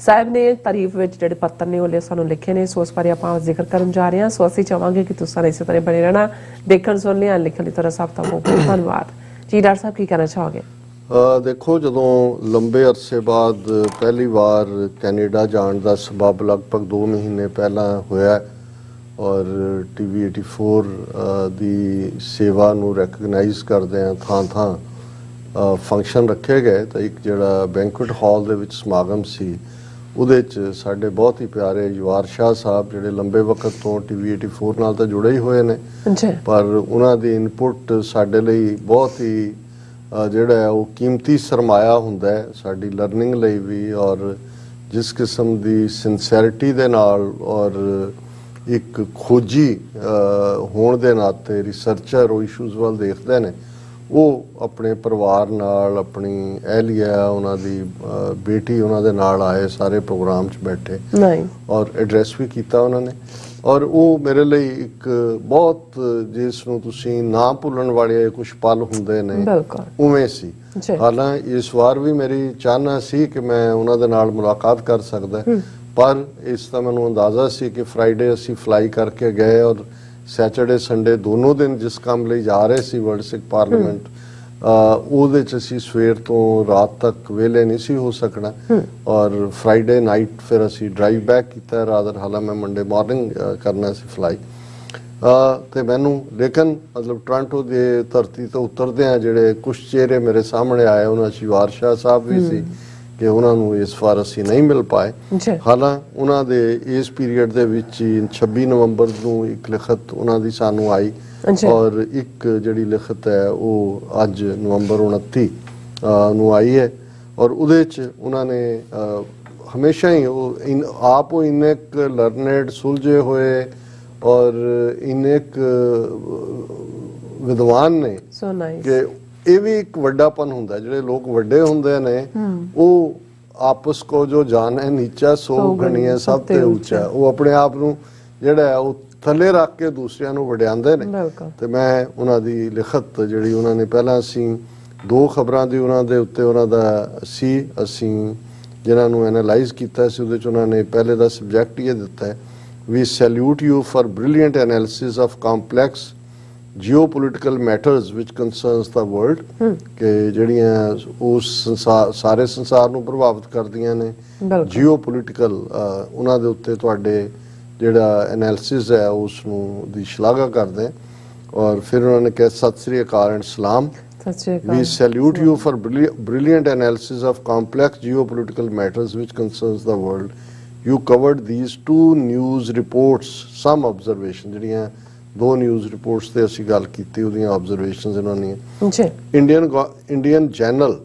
[SPEAKER 1] ਸਾਹਿਬ ਨੇ ਤਾਰੀਫ ਵਿੱਚ ਜਿਹੜੇ ਪੱਤਰ ਨੇ ਉਹ ਸਾਨੂੰ ਲਿਖੇ ਨੇ, ਸੋ ਉਸ ਬਾਰੇ ਆਪਾਂ ਜ਼ਿਕਰ ਕਰਨ ਜਾ ਰਹੇ ਹਾਂ। ਸੋ ਅਸੀਂ ਚਾਹਾਂਗੇ ਕਿ ਤੁਸੀਂ ਇਸੇ ਤਰ੍ਹਾਂ ਬਣੇ ਰਹਿਣਾ, ਦੇਖਣ ਸੁਣਨ ਲਈ, ਲਿਖਣ ਲਈ। ਤੁਹਾਡਾ ਸਭ ਦਾ ਬਹੁਤ ਬਹੁਤ ਧੰਨਵਾਦ ਜੀ। ਡਾਕਟਰ ਸਾਹਿਬ ਕੀ ਕਹਿਣਾ ਚਾਹੋਗੇ?
[SPEAKER 2] ਦੇਖੋ, ਜਦੋਂ ਲੰਬੇ ਅਰਸੇ ਬਾਅਦ ਪਹਿਲੀ ਵਾਰ ਕੈਨੇਡਾ ਜਾਣ ਦਾ ਸਬਬ ਲਗਭਗ 2 ਮਹੀਨੇ ਪਹਿਲਾਂ ਹੋਇਆ ਔਰ TV 84 ਦੀ ਸੇਵਾ ਨੂੰ ਰੈਕਗਨਾਈਜ਼ ਕਰਦੇ ਆ, ਥਾਂ ਥਾਂ ਫੰਕਸ਼ਨ ਰੱਖੇ ਗਏ, ਤਾਂ ਇੱਕ ਜਿਹੜਾ ਬੈਂਕੁਏਟ ਹਾਲ ਦੇ ਵਿੱਚ ਸਮਾਗਮ ਸੀ, ਉਹਦੇ 'ਚ ਸਾਡੇ ਬਹੁਤ ਹੀ ਪਿਆਰੇ ਜਵਾਰ ਸ਼ਾਹ ਸਾਹਿਬ, ਜਿਹੜੇ ਲੰਬੇ ਵਕਤ ਤੋਂ TV 84 ਨਾਲ ਤਾਂ ਜੁੜੇ ਹੀ ਹੋਏ ਨੇ, ਪਰ ਉਹਨਾਂ ਦੀ ਇਨਪੁਟ ਸਾਡੇ ਲਈ ਬਹੁਤ ਹੀ ਜਿਹੜਾ ਉਹ ਕੀਮਤੀ ਸਰਮਾਇਆ ਹੁੰਦਾ ਹੈ ਸਾਡੀ ਲਰਨਿੰਗ ਲਈ ਵੀ। ਔਰ ਜਿਸ ਕਿਸਮ ਦੀ ਸਿੰਸੈਰਿਟੀ ਦੇ ਨਾਲ ਔਰ ਇੱਕ ਖੋਜੀ ਹੋਣ ਦੇ ਨਾਤੇ ਰਿਸਰਚਰ ਉਹ ਇਸ਼ੂਜ਼ ਵੱਲ ਦੇਖਦੇ ਨੇ, ਉਹ ਆਪਣੇ ਪਰਿਵਾਰ ਨਾਲ, ਆਪਣੀ ਅਹਿਲੀਆ, ਉਹਨਾਂ ਦੀ ਬੇਟੀ ਉਹਨਾਂ ਦੇ ਨਾਲ ਆਏ, ਸਾਰੇ ਪ੍ਰੋਗਰਾਮ 'ਚ ਬੈਠੇ ਔਰ ਐਡਰੈਸ ਵੀ ਕੀਤਾ ਉਹਨਾਂ ਨੇ। ਔਰ ਉਹ ਮੇਰੇ ਲਈ ਇੱਕ ਬਹੁਤ, ਜਿਸ ਨੂੰ ਤੁਸੀਂ ਨਾ ਭੁੱਲਣ ਵਾਲੇ ਕੁਝ ਪਲ ਹੁੰਦੇ ਨੇ, ਉਵੇਂ ਸੀ। ਹਾਲਾਂਕਿ ਇਸ ਵਾਰ ਵੀ ਮੇਰੀ ਚਾਹਨਾ ਸੀ ਕਿ ਮੈਂ ਉਹਨਾਂ ਦੇ ਨਾਲ ਮੁਲਾਕਾਤ ਕਰ ਸਕਦਾ, ਪਰ ਇਸ ਦਾ ਮੈਨੂੰ ਅੰਦਾਜ਼ਾ ਸੀ ਕਿ ਫਰਾਈਡੇ ਅਸੀਂ ਫਲਾਈ ਕਰਕੇ ਗਏ ਔਰ ਸੈਟਰਡੇ ਸੰਡੇ ਦੋਨੋਂ ਦਿਨ ਜਿਸ ਕੰਮ ਲਈ ਜਾ ਰਹੇ ਸੀ ਵਰਲਡ ਸਿੱਖ ਪਾਰਲੀਮੈਂਟ, ਉਹਦੇ 'ਚ ਅਸੀਂ ਸਵੇਰ ਤੋਂ ਰਾਤ ਤੱਕ ਵਿਹਲੇ ਨਹੀਂ ਸੀ ਹੋ ਸਕਣਾ ਔਰ ਫਰਾਈਡੇ ਨਾਈਟ ਫਿਰ ਅਸੀਂ ਡਰਾਈਵ ਬੈਕ ਕੀਤਾ ਰਾਦਰ। ਹਾਲਾਂ ਮੈਂ ਮੰਡੇ ਮਾਰਨਿੰਗ ਕਰਨਾ ਸੀ ਫਲਾਈ, ਤੇ ਮੈਨੂੰ ਲੇਕਿਨ ਮਤਲਬ ਟੋਰਾਂਟੋ ਦੇ ਧਰਤੀ ਤੋਂ ਉਤਰਦਿਆਂ ਜਿਹੜੇ ਕੁਛ ਚਿਹਰੇ ਮੇਰੇ ਸਾਹਮਣੇ ਆਏ, ਉਹਨਾਂ 'ਚ ਜਵਾਰ ਸ਼ਾਹ ਸਾਹਿਬ ਵੀ ਸੀ ਕਿ ਉਹਨਾਂ ਨੂੰ ਇਸ ਵਾਰ ਅਸੀਂ ਨਹੀਂ ਮਿਲ ਪਾਏ। ਹਾਲਾਂਕਿ ਉਹਨਾਂ ਦੇ ਇਸ ਪੀਰੀਅਡ ਦੇ ਵਿੱਚ 26 ਨਵੰਬਰ ਨੂੰ ਇੱਕ ਲਿਖਤ ਉਹਨਾਂ ਦੀ ਸਾਨੂੰ ਆਈ ਔਰ ਇੱਕ ਜਿਹੜੀ ਲਿਖਤ ਹੈ ਉਹ ਅੱਜ ਨਵੰਬਰ 29 ਨੂੰ ਆਈ ਹੈ ਔਰ ਉਹਦੇ 'ਚ ਉਹਨਾਂ ਨੇ ਹਮੇਸ਼ਾ ਹੀ ਉਹ ਆਪ ਉਹ ਇੰਨੇ ਲਰਨਡ, ਸੁਲਝੇ ਹੋਏ ਔਰ ਇੰਨੇ ਵਿਦਵਾਨ ਨੇ ਕਿ ਇਹ ਵੀ ਇੱਕ ਵੱਡਾਪਨ ਹੁੰਦਾ। ਜਿਹੜੇ ਲੋਕ ਵੱਡੇ ਹੁੰਦੇ ਨੇ ਉਹ ਆਪਸ ਕੋ ਜੋ ਜਾਣੇ ਨੀਚਾ ਸੋ ਗਣੀਏ ਸਭ ਤੇ ਉੱਚਾ, ਉਹ ਆਪਣੇ ਆਪ ਨੂੰ ਜਿਹੜਾ ਉਹ ਥੱਲੇ ਰੱਖ ਕੇ ਦੂਸਰਿਆਂ ਨੂੰ ਵਡਿਆਉਂਦੇ ਨੇ। ਤੇ ਮੈਂ ਉਹਨਾਂ ਦੀ ਲਿਖਤ ਜਿਹੜੀ ਉਹਨਾਂ ਨੇ ਪਹਿਲਾਂ ਅਸੀਂ 2 ਖਬਰਾਂ ਦੀ ਉਹਨਾਂ ਦੇ ਉੱਤੇ ਉਹਨਾਂ ਦਾ ਸੀ, ਅਸੀਂ ਜਿਨ੍ਹਾਂ ਨੂੰ ਐਨਾਲਾਈਜ਼ ਕੀਤਾ ਸੀ, ਉਹਦੇ 'ਚ ਉਹਨਾਂ ਨੇ ਪਹਿਲੇ ਦਾ ਸਬਜੈਕਟ ਇਹ ਦਿੱਤਾ ਹੈ, we salute you for brilliant analysis of complex geopolitical matters which concerns the world, ਕਿ ਜਿਹੜੀਆਂ ਉਸ ਸਾਰੇ ਸੰਸਾਰ ਨੂੰ ਪ੍ਰਭਾਵਿਤ ਕਰਦੀਆਂ ਨੇ, ਜੀਓਪੋਲਿਟੀਕਲ, ਉਹਨਾਂ ਦੇ ਉੱਤੇ ਤੁਹਾਡੇ ਜਿਹੜਾ ਐਨਾਲਿਸਿਸ ਹੈ ਉਸ ਨੂੰ ਦੀ ਸ਼ਲਾਘਾ ਕਰਦੇ। ਔਰ ਫਿਰ ਉਹਨਾਂ ਨੇ ਕਿਹਾ ਸਤਿ ਸ੍ਰੀ ਅਕਾਲ ਐਂਡ ਸਲਾਮ, we salute you for brilliant analysis of complex geopolitical matters which concerns the world. You covered these 2 news reports, some observation, ਜਿਹੜੀਆਂ 2 ਨਿਊਜ਼ ਰਿਪੋਰਟਸ ਤੇ ਅਸੀਂ ਗੱਲ ਕੀਤੀ, ਉਹਦੀਆਂ ਆਬਜ਼ਰਵੇਸ਼ਨਸ ਇਹਨਾਂ ਦੀਆਂ। Indian general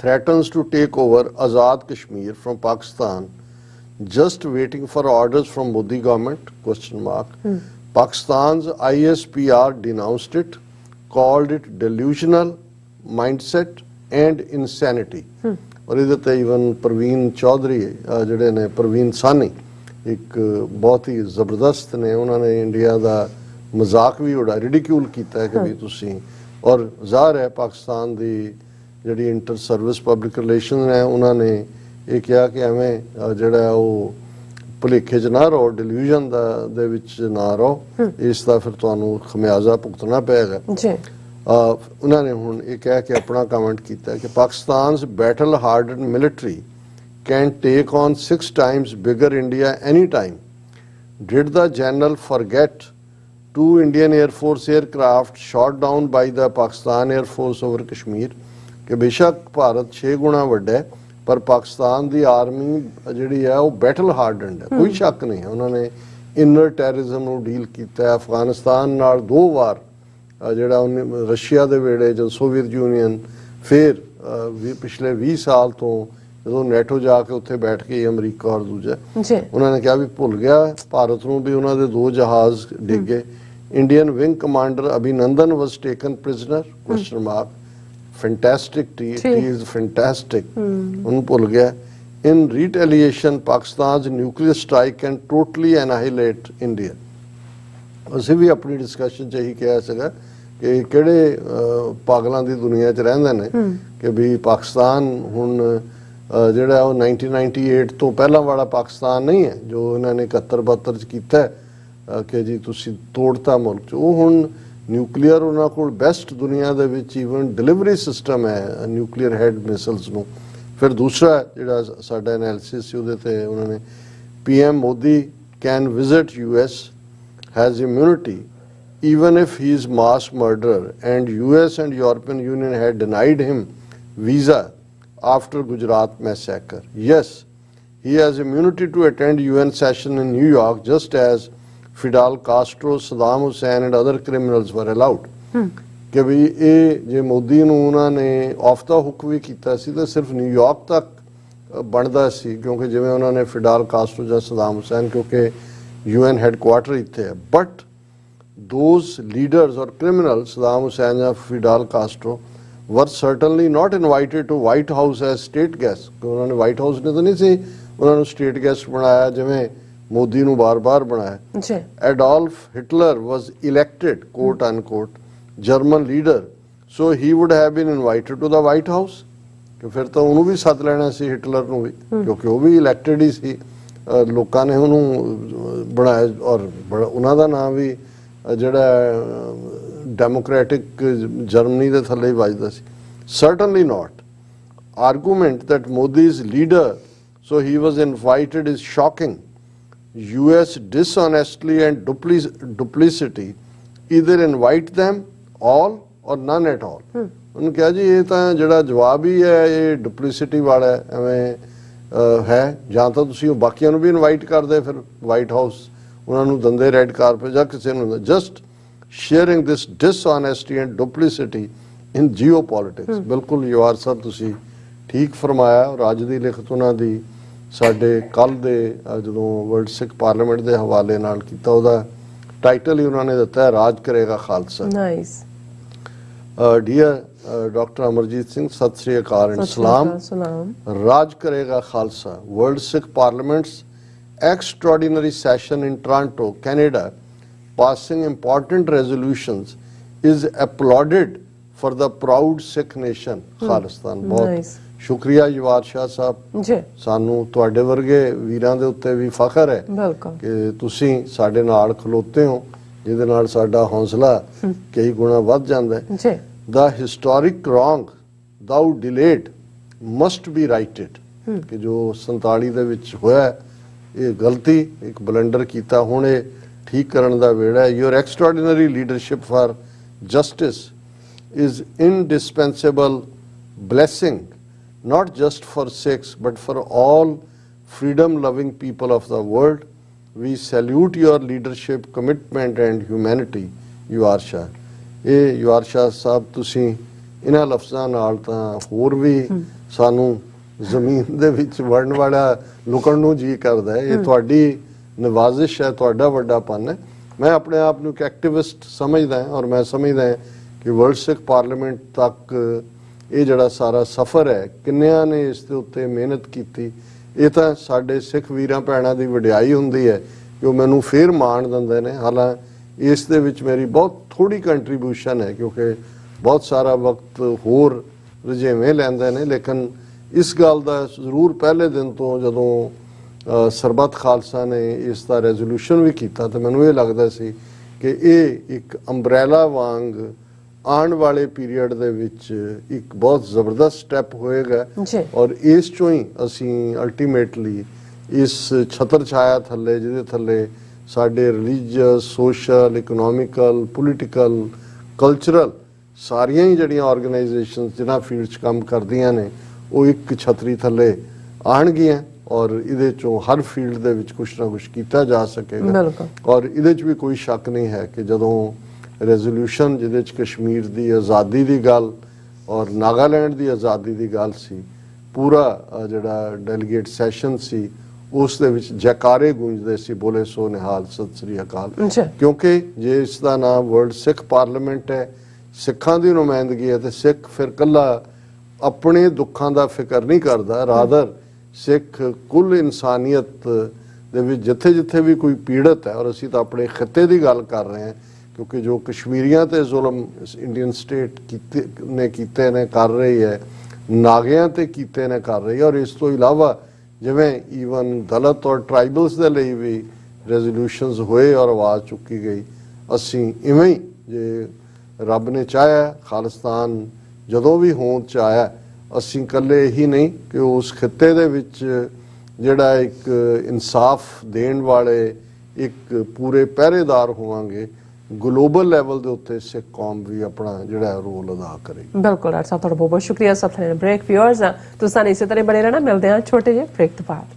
[SPEAKER 2] threatens to take over Azad Kashmir from Pakistan, just waiting for orders from Modi government, ? Pakistan's ISPR denounced it, called it delusional mindset and insanity. ਔਰ ਇਹਦੇ ਤੇ ਇਵਨ ਪ੍ਰਵੀਨ ਚੌਧਰੀ ਜਿਹੜੇ ਨੇ, ਪ੍ਰਵੀਨ ਸਾਨੀ ਇੱਕ ਬਹੁਤ ਹੀ ਜ਼ਬਰਦਸਤ ਨੇ, ਉਹਨਾਂ ਨੇ ਇੰਡੀਆ ਦਾ ਮਜ਼ਾਕ ਵੀ ਉਡਾ, ਰਿਡੀਕਿਊਲ ਕੀਤਾ ਹੈ ਕਿ ਵੀ ਤੁਸੀਂ, ਔਰ ਜ਼ਾਹਰ ਹੈ ਪਾਕਿਸਤਾਨ ਦੀ ਜਿਹੜੀ ਇੰਟਰ ਸਰਵਿਸ ਪਬਲਿਕ ਰਿਲੇਸ਼ਨ ਹੈ ਉਹਨਾਂ ਨੇ ਇਹ ਕਿਹਾ ਕਿ ਐਵੇਂ ਜਿਹੜਾ ਉਹ ਭੁਲੇਖੇ 'ਚ ਨਾ ਰਹੋ, ਡਿਲੂਜਨ ਦੇ ਵਿੱਚ ਨਾ ਰਹੋ, ਇਸ ਦਾ ਫਿਰ ਤੁਹਾਨੂੰ ਖਮਿਆਜ਼ਾ ਭੁਗਤਣਾ ਪਏਗਾ। ਉਹਨਾਂ ਨੇ ਹੁਣ ਇਹ ਕਹਿ ਕੇ ਆਪਣਾ ਕਮੈਂਟ ਕੀਤਾ ਕਿ ਪਾਕਿਸਤਾਨ's battle hardened military can take on 6 times bigger India anytime. Did the general forget 2 Indian Air Force aircraft shot down by the Pakistan Air Force over Kashmir? ਕਿ ਬੇਸ਼ੱਕ ਭਾਰਤ 6 ਗੁਣਾ ਵੱਡਾ ਹੈ ਪਰ ਪਾਕਿਸਤਾਨ ਦੀ ਆਰਮੀ ਜਿਹੜੀ ਹੈ ਉਹ ਬੈਟਲ ਹਾਰਡਨਡ ਹੈ, ਕੋਈ ਸ਼ੱਕ ਨਹੀਂ ਹੈ। ਉਹਨਾਂ ਨੇ ਇਨਰ ਟੈਰਰਿਜ਼ਮ ਨੂੰ ਡੀਲ ਕੀਤਾ, ਅਫਗਾਨਿਸਤਾਨ ਨਾਲ 2 ਵਾਰ ਜਿਹੜਾ ਰਸ਼ੀਆ ਦੇ ਵੇਲੇ ਜਦੋਂ ਸੋਵੀਅਤ ਯੂਨੀਅਨ, ਫਿਰ ਪਿਛਲੇ 20 ਸਾਲ ਤੋਂ ਜਦੋਂ ਨੈਟੋ ਜਾ ਕੇ ਉੱਥੇ ਬੈਠ ਕੇ ਅਮਰੀਕਾ ਔਰ ਦੂਜਾ, ਉਹਨਾਂ ਨੇ ਕਿਹਾ ਵੀ ਭੁੱਲ ਗਿਆ ਭਾਰਤ ਨੂੰ ਵੀ ਉਹਨਾਂ ਦੇ 2 ਜਹਾਜ਼ ਡਿੱਗੇ। Indian wing commander Abhinandan was taken prisoner, fantastic, he is fantastic, ਉਹਨੂੰ ਭੁੱਲ ਗਿਆ। In retaliation, Pakistan's nuclear strike can totally annihilate India. ਅਸੀਂ ਵੀ ਆਪਣੀ ਡਿਸਕਸ਼ਨ 'ਚ ਇਹੀ ਕਿਹਾ ਸੀਗਾ ਕਿ ਕਿਹੜੇ ਪਾਗਲਾਂ ਦੀ ਦੁਨੀਆ 'ਚ ਰਹਿੰਦੇ ਨੇ ਕਿ ਵੀ ਪਾਕਿਸਤਾਨ ਹੁਣ ਜਿਹੜਾ ਉਹ 1998 ਤੋਂ ਪਹਿਲਾਂ ਵਾਲਾ ਪਾਕਿਸਤਾਨ ਨਹੀਂ ਹੈ ਜੋ ਇਹਨਾਂ ਨੇ 71-72 'ਚ ਕੀਤਾ ਕਿ ਜੀ ਤੁਸੀਂ ਤੋੜਤਾ ਮੁਲਕ 'ਚ। ਉਹ ਹੁਣ ਨਿਊਕਲੀਅਰ ਉਹਨਾਂ ਕੋਲ ਬੈਸਟ ਦੁਨੀਆ ਦੇ ਵਿੱਚ ਈਵਨ ਡਿਲੀਵਰੀ ਸਿਸਟਮ ਹੈ ਨਿਊਕਲੀਅਰ ਹੈਡ ਮਿਸਲਸ ਨੂੰ। ਫਿਰ ਦੂਸਰਾ ਜਿਹੜਾ ਸਾਡਾ ਐਨਾਲਿਸਿਸ ਸੀ ਉਹਦੇ ਤੇ ਉਹਨਾਂ ਨੇ PM Modi can visit US, has immunity even if he is mass murderer, and US and European Union had denied him visa after Gujarat massacre. Yes, he has immunity to attend UN session in New York just as Fidel Castro, Saddam Hussein and other criminals were allowed. ਕਿ ਵੀ ਇਹ ਜੇ ਮੋਦੀ ਨੂੰ ਉਹਨਾਂ ਨੇ of the hook ਵੀ ਕੀਤਾ ਸੀ ਤਾਂ ਸਿਰਫ New York ਤੱਕ ਬਣਦਾ ਸੀ ਕਿਉਂਕਿ ਜਿਵੇਂ ਉਹਨਾਂ ਨੇ ਫਿਡਲ ਕਾਸਟਰੋ ਜਾਂ ਸਦਾਮ ਹੁਸੈਨ ਕਿਉਂਕਿ UN ਹੈਡਕੁਆਟਰ ਇੱਥੇ ਹੈ। But those leaders or criminals, Saddam Hussein or Fidel Castro, were certainly not invited to White House as state guests. उन्होंने White House ने तो नहीं सी उन्होंने state guest बनाया जिमें मोदी ਨੂੰ बार-बार बनाया।
[SPEAKER 1] जी।
[SPEAKER 2] Adolf Hitler was elected, quote unquote, German leader, so he would have been invited to the White House. ਕਿ ਫਿਰ ਤਾਂ ਉਹਨੂੰ ਵੀ ਸੱਦ ਲੈਣਾ ਸੀ ਹਿਟਲਰ ਨੂੰ ਵੀ ਕਿਉਂਕਿ ਉਹ ਵੀ ਇਲੈਕਟਡ ਹੀ ਸੀ। ਲੋਕਾਂ ਨੇ ਉਹਨੂੰ ਬਣਾਇਆ ਔਰ ਉਹਨਾਂ ਦਾ ਨਾਮ ਵੀ ਜਿਹੜਾ ਡੈਮੋਕ੍ਰੈਟਿਕ ਜਰਮਨੀ ਦੇ ਥੱਲੇ ਹੀ ਵੱਜਦਾ ਸੀ। Certainly not. Argument that Modi is leader, so he was invited is shocking. US dishonestly and duplicity either invite them all or none at all. ਉਹਨੂੰ ਕਿਹਾ ਜੀ ਇਹ ਤਾਂ ਜਿਹੜਾ ਜਵਾਬ ਹੀ ਹੈ ਇਹ ਡੁਪਲਿਸਿਟੀ ਵਾਲਾ ਐਵੇਂ ਹੈ ਜਾਂ ਤਾਂ ਤੁਸੀਂ ਉਹ ਬਾਕੀਆਂ ਨੂੰ ਵੀ ਇਨਵਾਈਟ ਕਰਦੇ ਫਿਰ ਵਾਈਟ ਹਾਊਸ ਉਹਨਾਂ ਨੂੰ ਦੰਦੇ ਰੈੱਡ ਕਾਰਪੇਟ ਜਾਂ ਕਿਸੇ ਨੂੰ just sharing this ਡਿਸਆਨੈਸਟੀ and ਡੁਪਲਿਸਿਟੀ in JIO politics. ਬਿਲਕੁਲ ਯੂਆਰ ਸਾਹਿਬ ਤੁਸੀਂ ਠੀਕ ਫਰਮਾਇਆ। ਔਰ ਅੱਜ ਦੀ ਲਿਖਤ ਉਹਨਾਂ ਦੀ ਸਾਡੇ ਕੱਲ੍ਹ ਦੇ ਜਦੋਂ ਵਰਲਡ ਸਿੱਖ ਪਾਰਲੀਮੈਂਟ ਦੇ ਹਵਾਲੇ ਨਾਲ ਕੀਤਾ ਉਹਦਾ ਟਾਈਟਲ ਹੀ ਉਹਨਾਂ ਨੇ ਦਿੱਤਾ ਹੈ ਰਾਜ ਕਰੇਗਾ ਖਾਲਸਾ।
[SPEAKER 1] Nice.
[SPEAKER 2] Dear doctor Amarjit Singh ਸਤਿ ਸ੍ਰੀ ਅਕਾਲ ਐਂਡ ਸਲਾਮ। ਰਾਜ ਕਰੇਗਾ ਖਾਲਸਾ world Sikh parliaments extraordinary session in Toronto, Canada, passing important resolutions is applauded for the proud Sikh nation, Khalistan. बहुत शुक्रिया युवार शाह साहब जी। सानू तुहाडे वर्गे वीरां दे उत्ते भी फखर है कि तुसीं साडे नाल खलोते हो जिहदे नाल साडा हौसला कई गुणा वध जांदा है। The historic wrong thou delayed must be righted कि जो 47 ਦੇ ਵਿੱਚ ਹੋਇਆ ਇਹ ਗਲਤੀ ਇੱਕ ਬਲੰਡਰ ਕੀਤਾ ਹੁਣ ਇਹ ਠੀਕ ਕਰਨ ਦਾ ਵੇੜਾ ਹੈ। Your extraordinary leadership for justice is indispensable blessing not just for Sikhs but for all freedom loving people of the world. We salute your leadership, commitment and humanity, Yuar Shah. ਇਹ your ਸ਼ਾਹ ਸਾਹਿਬ ਤੁਸੀਂ ਇਹਨਾਂ ਲਫ਼ਜ਼ਾਂ ਨਾਲ ਤਾਂ ਹੋਰ ਵੀ ਸਾਨੂੰ ਜ਼ਮੀਨ ਦੇ ਵਿੱਚ ਵੜਨ ਵਾਲਾ ਲੁਕਣ ਨੂੰ ਜੀ ਕਰਦਾ ਹੈ। ਇਹ ਤੁਹਾਡੀ ਨਵਾਜ਼ਿਸ਼ ਹੈ ਤੁਹਾਡਾ ਵੱਡਾਪਨ ਹੈ। ਮੈਂ ਆਪਣੇ ਆਪ ਨੂੰ ਇੱਕ ਐਕਟਿਵਿਸਟ ਸਮਝਦਾ ਹਾਂ ਔਰ ਮੈਂ ਸਮਝਦਾ ਕਿ ਵਰਲਡ ਸਿੱਖ ਪਾਰਲੀਮੈਂਟ ਤੱਕ ਇਹ ਜਿਹੜਾ ਸਾਰਾ ਸਫ਼ਰ ਹੈ ਕਿੰਨਿਆਂ ਨੇ ਇਸ ਦੇ ਉੱਤੇ ਮਿਹਨਤ ਕੀਤੀ ਇਹ ਤਾਂ ਸਾਡੇ ਸਿੱਖ ਵੀਰਾਂ ਭੈਣਾਂ ਦੀ ਵਡਿਆਈ ਹੁੰਦੀ ਹੈ ਕਿ ਉਹ ਮੈਨੂੰ ਫੇਰ ਮਾਣ ਦਿੰਦੇ ਨੇ। ਹਾਲਾਂਕਿ ਇਸ ਦੇ ਵਿੱਚ ਮੇਰੀ ਬਹੁਤ ਥੋੜੀ ਕੰਟਰੀਬਿਊਸ਼ਨ ਹੈ ਕਿਉਂਕਿ ਬਹੁਤ ਸਾਰਾ ਵਕਤ ਹੋਰ ਰੁਝੇਵੇਂ ਲੈਂਦੇ ਨੇ। ਲੇਕਿਨ ਇਸ ਗੱਲ ਦਾ ਜ਼ਰੂਰ ਪਹਿਲੇ ਦਿਨ ਤੋਂ ਜਦੋਂ ਸਰਬੱਤ ਖਾਲਸਾ ਨੇ ਇਸ ਦਾ ਰੈਜ਼ੋਲੂਸ਼ਨ ਵੀ ਕੀਤਾ ਤਾਂ ਮੈਨੂੰ ਇਹ ਲੱਗਦਾ ਸੀ ਕਿ ਇਹ ਇੱਕ ਅੰਬਰੇਲਾ ਵਾਂਗ ਆਉਣ ਵਾਲੇ ਪੀਰੀਅਡ ਦੇ ਵਿੱਚ ਇੱਕ ਬਹੁਤ ਜ਼ਬਰਦਸਤ ਸਟੈਪ ਹੋਏਗਾ ਔਰ ਇਸ ਚੋਂ ਹੀ ਅਸੀਂ ਅਲਟੀਮੇਟਲੀ ਇਸ ਛਤਰ ਛਾਇਆ ਥੱਲੇ ਜਿਹਦੇ ਥੱਲੇ ਸਾਡੇ religious social economical political cultural ਸਾਰੀਆਂ ਹੀ ਜਿਹੜੀਆਂ ਆਰਗੇਨਾਈਜੇਸ਼ਨਸ ਜਿਨ੍ਹਾਂ ਫੀਲਡ 'ਚ ਕੰਮ ਕਰਦੀਆਂ ਨੇ ਉਹ ਇੱਕ ਛਤਰੀ ਥੱਲੇ ਆਉਣਗੀਆਂ ਔਰ ਇਹਦੇ ਚੋਂ ਹਰ ਫੀਲਡ ਦੇ ਵਿੱਚ ਕੁਛ ਨਾ ਕੁਛ ਕੀਤਾ ਜਾ ਸਕੇਗਾ। ਔਰ ਇਹਦੇ 'ਚ ਵੀ ਕੋਈ ਸ਼ੱਕ ਨਹੀਂ ਹੈ ਕਿ ਜਦੋਂ ਰੈਜ਼ੋਲੂਸ਼ਨ ਜਿਹਦੇ 'ਚ ਕਸ਼ਮੀਰ ਦੀ ਆਜ਼ਾਦੀ ਦੀ ਗੱਲ ਔਰ ਨਾਗਾਲੈਂਡ ਦੀ ਆਜ਼ਾਦੀ ਦੀ ਗੱਲ ਸੀ ਪੂਰਾ ਜਿਹੜਾ ਡੈਲੀਗੇਟ ਸੈਸ਼ਨ ਸੀ ਉਸ ਦੇ ਵਿੱਚ ਜੈਕਾਰੇ ਗੂੰਜਦੇ ਸੀ ਬੋਲੇ ਸੋ ਨਿਹਾਲ ਸਤਿ ਸ੍ਰੀ ਅਕਾਲ ਕਿਉਂਕਿ ਜੇ ਇਸ ਦਾ ਨਾਮ ਵਰਲਡ ਸਿੱਖ ਪਾਰਲੀਮੈਂਟ ਹੈ ਸਿੱਖਾਂ ਦੀ ਨੁਮਾਇੰਦਗੀ ਹੈ ਤੇ ਸਿੱਖ ਫਿਰ ਕੱਲਾ ਆਪਣੇ ਦੁੱਖਾਂ ਦਾ ਫਿਕਰ ਨਹੀਂ ਕਰਦਾ ਰਾਦਰ ਸਿੱਖ ਕੁੱਲ ਇਨਸਾਨੀਅਤ ਦੇ ਵਿੱਚ ਜਿੱਥੇ ਜਿੱਥੇ ਵੀ ਕੋਈ ਪੀੜਤ ਹੈ ਔਰ ਅਸੀਂ ਤਾਂ ਆਪਣੇ ਖਿੱਤੇ ਦੀ ਗੱਲ ਕਰ ਰਹੇ ਹਾਂ ਕਿਉਂਕਿ ਜੋ ਕਸ਼ਮੀਰੀਆਂ ਤੇ ਜ਼ੁਲਮ ਇੰਡੀਅਨ ਸਟੇਟ ਕੀਤੇ ਨੇ ਕਰ ਰਹੀ ਹੈ ਨਾਗਿਆਂ ਤੇ ਕੀਤੇ ਨੇ ਕਰ ਰਹੀ ਹੈ। ਔਰ ਇਸ ਤੋਂ ਇਲਾਵਾ ਜਿਵੇਂ ਈਵਨ ਦਲਿਤ ਔਰ ਟਰਾਈਬਲਸ ਦੇ ਲਈ ਵੀ ਰੈਜ਼ੋਲੂਸ਼ਨਸ ਹੋਏ ਔਰ ਆਵਾਜ਼ ਚੁੱਕੀ ਗਈ। ਅਸੀਂ ਇਵੇਂ ਹੀ ਜੇ ਰੱਬ ਨੇ ਚਾਹਿਆ, ਖਾਲਿਸਤਾਨ ਜਦੋਂ ਵੀ ਹੋਂਦ 'ਚ ਆਇਆ, ਅਸੀਂ ਇਕੱਲੇ ਹੀ ਨਹੀਂ ਕਿ ਉਸ ਖਿੱਤੇ ਦੇ ਵਿੱਚ ਜਿਹੜਾ ਇੱਕ ਇਨਸਾਫ ਦੇਣ ਵਾਲੇ ਇੱਕ ਪੂਰੇ ਪਹਿਰੇਦਾਰ ਹੋਵਾਂਗੇ। ਗਲੋਬਲ ਲੈਵਲ ਦੇ ਉੱਤੇ ਸਿੱਖ ਕੌਮ ਵੀ ਆਪਣਾ ਜਿਹੜਾ ਰੋਲ ਅਦਾ ਕਰੇਗੀ।
[SPEAKER 1] ਬਿਲਕੁਲ ਡਾਕਟਰ ਸਾਹਿਬ, ਤੁਹਾਡਾ ਬਹੁਤ ਬਹੁਤ ਸ਼ੁਕਰੀਆ। ਸਭ ਤੋਂ ਬ੍ਰੇਕ ਵਿਊਅਰਸ, ਤੁਸੀਂ ਇਸੇ ਤਰ੍ਹਾਂ ਬਣੇ ਰਹਿਣਾ। ਮਿਲਦੇ ਹਾਂ ਛੋਟੇ ਜਿਹੇ ਬ੍ਰੇਕ ਤੋਂ ਬਾਅਦ।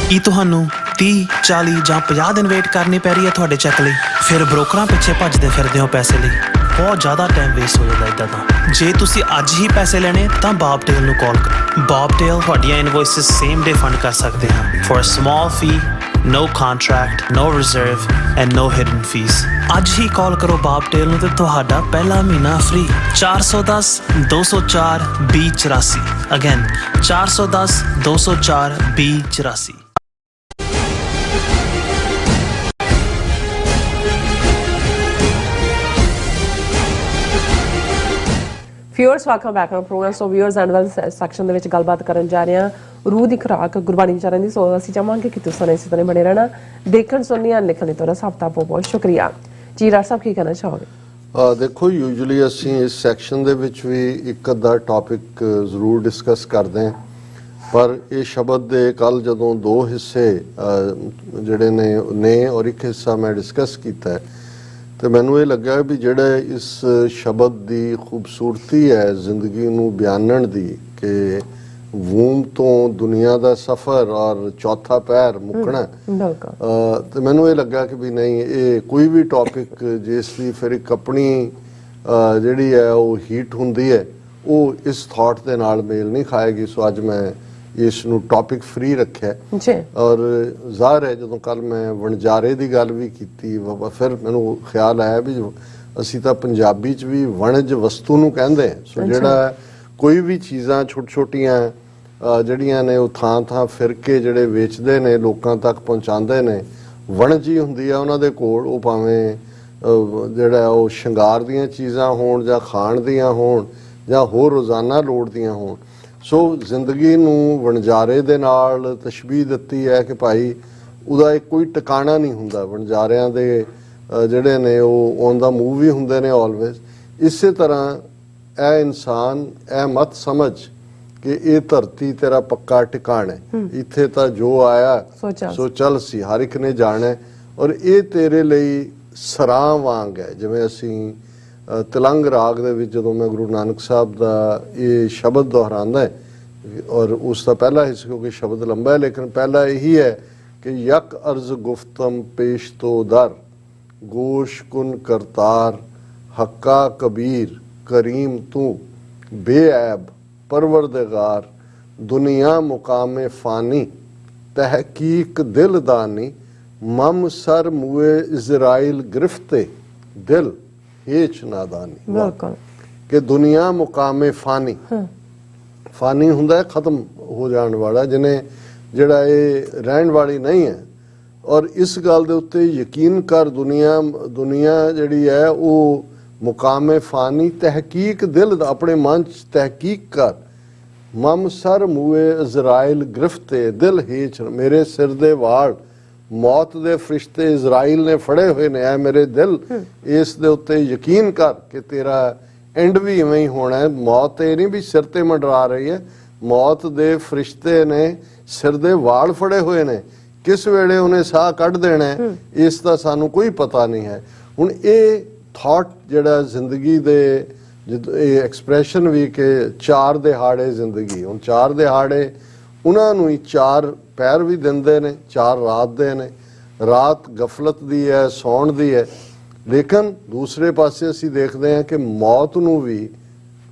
[SPEAKER 7] ਕੀ ਤੁਹਾਨੂੰ 30, 40 ਜਾਂ 50 ਦਿਨ ਵੇਟ ਕਰਨੀ ਪੈ ਰਹੀ ਹੈ ਤੁਹਾਡੇ ਚੈੱਕ ਲਈ? ਫਿਰ ਬ੍ਰੋਕਰਾਂ ਪਿੱਛੇ ਭੱਜਦੇ ਫਿਰਦੇ ਹੋ ਪੈਸੇ ਲਈ। ਬਹੁਤ ਜ਼ਿਆਦਾ ਟਾਈਮ ਵੇਸਟ ਹੋ ਜਾਂਦਾ ਇੱਦਾਂ ਤਾਂ। ਜੇ ਤੁਸੀਂ ਅੱਜ ਹੀ ਪੈਸੇ ਲੈਣੇ ਤਾਂ ਬੌਬਟੇਲ ਨੂੰ ਕਾਲ ਕਰੋ। ਬੌਬਟੇਲ ਤੁਹਾਡੀਆਂ ਇਨਵੋਇਸਿਸ ਸੇਮ ਡੇ ਫੰਡ ਕਰ ਸਕਦੇ ਹਨ for a small fee, no contract, no reserve and no hidden fees। ਅੱਜ ਹੀ ਕਾਲ ਕਰੋ ਬੌਬਟੇਲ ਨੂੰ ਤੇ ਤੁਹਾਡਾ ਪਹਿਲਾ ਮਹੀਨਾ free. 410 204 2084। Again 410 204 2084।
[SPEAKER 1] Viewers, welcome back to programme. So viewers and well section ਦੇ ਵਿੱਚ ਗੱਲਬਾਤ ਕਰਨ ਜਾ ਰਹੇ ਹਾਂ ਰੂਹ ਦੀ ਖੁਰਾਕ ਗੁਰਬਾਣੀ ਵਿਚਾਰਾਂ ਦੀ। ਸੋ ਅਸੀਂ ਚਾਹਾਂਗੇ ਕਿ ਤੁਸੀਂ ਇਸੇ ਤਰ੍ਹਾਂ ਬਣੇ ਰਹਿਣਾ। ਦੇਖਣ, ਸੁਣਨੀਆਂ, ਲਿਖਣ ਲਈ ਤੁਹਾਡਾ ਸਭ ਦਾ ਬਹੁਤ ਬਹੁਤ ਸ਼ੁਕਰੀਆ ਜੀ। ਡਾਕਟਰ ਸਾਹਿਬ, ਕੀ ਕਹਿਣਾ ਚਾਹੋਗੇ?
[SPEAKER 2] ਦੇਖੋ, ਯੂਜੂਲੀ ਅਸੀਂ ਇਸ ਸੈਕਸ਼ਨ ਦੇ ਵਿੱਚ ਵੀ ਇੱਕ ਅੱਧਾ ਟੌਪਿਕ ਜ਼ਰੂਰ ਡਿਸਕਸ ਕਰਦੇ ਹਾਂ, ਪਰ ਇਹ ਸ਼ਬਦ ਦੇ ਕੱਲ ਜਦੋਂ ਦੋ ਹਿੱਸੇ ਜਿਹੜੇ ਨੇ ਔਰ ਇੱਕ ਹਿੱਸਾ ਮੈਂ ਡਿਸਕਸ ਕੀਤਾ ਤੇ ਮੈਨੂੰ ਇਹ ਲੱਗਾ ਵੀ ਜਿਹੜਾ ਇਸ ਸ਼ਬਦ ਦੀ ਖੂਬਸੂਰਤੀ ਹੈ ਜ਼ਿੰਦਗੀ ਨੂੰ ਬਿਆਨਣ ਦੀ ਕਿ ਵੂਮ ਤੋਂ ਦੁਨੀਆ ਦਾ ਸਫ਼ਰ ਔਰ ਚੌਥਾ ਪੈਰ ਮੁੱਕਣਾ, ਤੇ ਮੈਨੂੰ ਇਹ ਲੱਗਾ ਕਿ ਵੀ ਨਹੀਂ, ਇਹ ਕੋਈ ਵੀ ਟੌਪਿਕ ਜਿਸ ਦੀ ਫਿਰ ਇੱਕ ਆਪਣੀ ਜਿਹੜੀ ਹੈ ਉਹ ਹੀਟ ਹੁੰਦੀ ਹੈ, ਉਹ ਇਸ ਥਾਟ ਦੇ ਨਾਲ ਮੇਲ ਨਹੀਂ ਖਾਏਗੀ। ਸੋ ਅੱਜ ਮੈਂ ਇਸ ਨੂੰ ਟੌਪਿਕ ਫ੍ਰੀ ਰੱਖਿਆ। ਔਰ ਜ਼ਾਹਰ ਹੈ ਜਦੋਂ ਕੱਲ ਮੈਂ ਵਣਜਾਰੇ ਦੀ ਗੱਲ ਵੀ ਕੀਤੀ, ਫਿਰ ਮੈਨੂੰ ਖਿਆਲ ਆਇਆ ਵੀ ਅਸੀਂ ਤਾਂ ਪੰਜਾਬੀ 'ਚ ਵੀ ਵਣਜ ਵਸਤੂ ਨੂੰ ਕਹਿੰਦੇ ਹਾਂ। ਸੋ ਜਿਹੜਾ ਕੋਈ ਵੀ ਚੀਜ਼ਾਂ ਛੋਟੀਆਂ ਜਿਹੜੀਆਂ ਨੇ ਉਹ ਥਾਂ ਫਿਰ ਕੇ ਜਿਹੜੇ ਵੇਚਦੇ ਨੇ, ਲੋਕਾਂ ਤੱਕ ਪਹੁੰਚਾਉਂਦੇ ਨੇ, ਵਣਜ ਹੀ ਹੁੰਦੀ ਆ ਉਹਨਾਂ ਦੇ ਕੋਲ। ਉਹ ਭਾਵੇਂ ਜਿਹੜਾ ਉਹ ਸ਼ਿੰਗਾਰ ਦੀਆਂ ਚੀਜ਼ਾਂ ਹੋਣ ਜਾਂ ਖਾਣ ਦੀਆਂ ਹੋਣ ਜਾਂ ਹੋਰ ਰੋਜ਼ਾਨਾ ਲੋੜ ਦੀਆਂ ਹੋਣ। ਸੋ ਜ਼ਿੰਦਗੀ ਨੂੰ ਵਣਜਾਰੇ ਦੇ ਨਾਲ ਤਸ਼ਬੀਹ ਦਿੱਤੀ ਹੈ ਕਿ ਭਾਈ ਉਹਦਾ ਇੱਕ ਕੋਈ ਟਿਕਾਣਾ ਨਹੀਂ ਹੁੰਦਾ। ਵਣਜਾਰਿਆਂ ਦੇ ਜਿਹੜੇ ਨੇ ਉਹ ਔਨ ਦਾ ਮੂਵ ਵੀ ਹੁੰਦੇ ਨੇ ਆਲਵੇਜ਼। ਇਸੇ ਤਰ੍ਹਾਂ ਇਹ ਇਨਸਾਨ ਇਹ ਮਤ ਸਮਝ ਕਿ ਇਹ ਧਰਤੀ ਤੇਰਾ ਪੱਕਾ ਟਿਕਾਣਾ ਹੈ, ਇੱਥੇ ਤਾਂ ਜੋ ਆਇਆ ਸੋ ਚੱਲ ਸੀ, ਹਰ ਇੱਕ ਨੇ ਜਾਣਾ, ਔਰ ਇਹ ਤੇਰੇ ਲਈ ਸਰਾਂ ਵਾਂਗ ਹੈ। ਜਿਵੇਂ ਅਸੀਂ ਤਿਲੰਗ ਰਾਗ ਦੇ ਵਿੱਚ ਜਦੋਂ ਮੈਂ ਗੁਰੂ ਨਾਨਕ ਸਾਹਿਬ ਦਾ ਇਹ ਸ਼ਬਦ ਦੁਹਰਾਉਂਦਾ ਹੈ, ਔਰ ਉਸ ਦਾ ਪਹਿਲਾ ਹਿੱਸਾ, ਕਿਉਂਕਿ ਸ਼ਬਦ ਲੰਬਾ ਹੈ ਲੇਕਿਨ ਪਹਿਲਾ ਇਹੀ ਹੈ ਕਿ ਯਕ ਅਰਜ਼ ਗੁਫਤਮ ਪੇਸ਼ ਤੋ ਦਰ, ਗੋਸ਼ ਕੁਨ ਕਰਤਾਰ, ਹੱਕਾ ਕਬੀਰ ਕਰੀਮ ਤੂੰ, ਬੇऐਬ परवरदिगार, दुनिया मुकामे फानी, तहकीक दिल दानी, मम सर मुए इजराइल गिरफ्ते, दिल हेच नादानी। कि दुनिया मुकामे फानी, फानी हुंदा है खत्म हो जाने वाला, जिन्हें जिहड़ा ये रहन वाली नहीं है। और इस गल दे उत्ते यकीन कर, दुनिया जिहड़ी है वो मुकामे फानी, तहकीक दिल अपने मन च तहकीक कर। मम सर मूए इजराइल गिरफ्ते, दिल हेच मेरे सिर दे वाल मौत दे फरिश्ते इजराइल ने फड़े हुए ने। ऐ मेरे दिल इस दे उत्ते यकीन कर कि तेरा एंड भी इवें ही होना है। मौत ये नहीं भी सिर ते मंडरा रही है, मौत दे फरिश्ते ने सिर दे वाल फड़े हुए ने, किस वेले उन्हें साह कढ़ देना है इसका सानू कोई पता नहीं है। हुण ये थॉट जिहड़ा जिंदगी दे एक्सप्रैशन भी कि चार दिहाड़े जिंदगी, हुण चार दिहाड़े उन्हां नूं ही चार पैर भी दिंदे ने, चार रात दे ने। रात गफलत दी है, सौण दी है, लेकिन दूसरे पासे असीं देखते हैं कि मौत नूं भी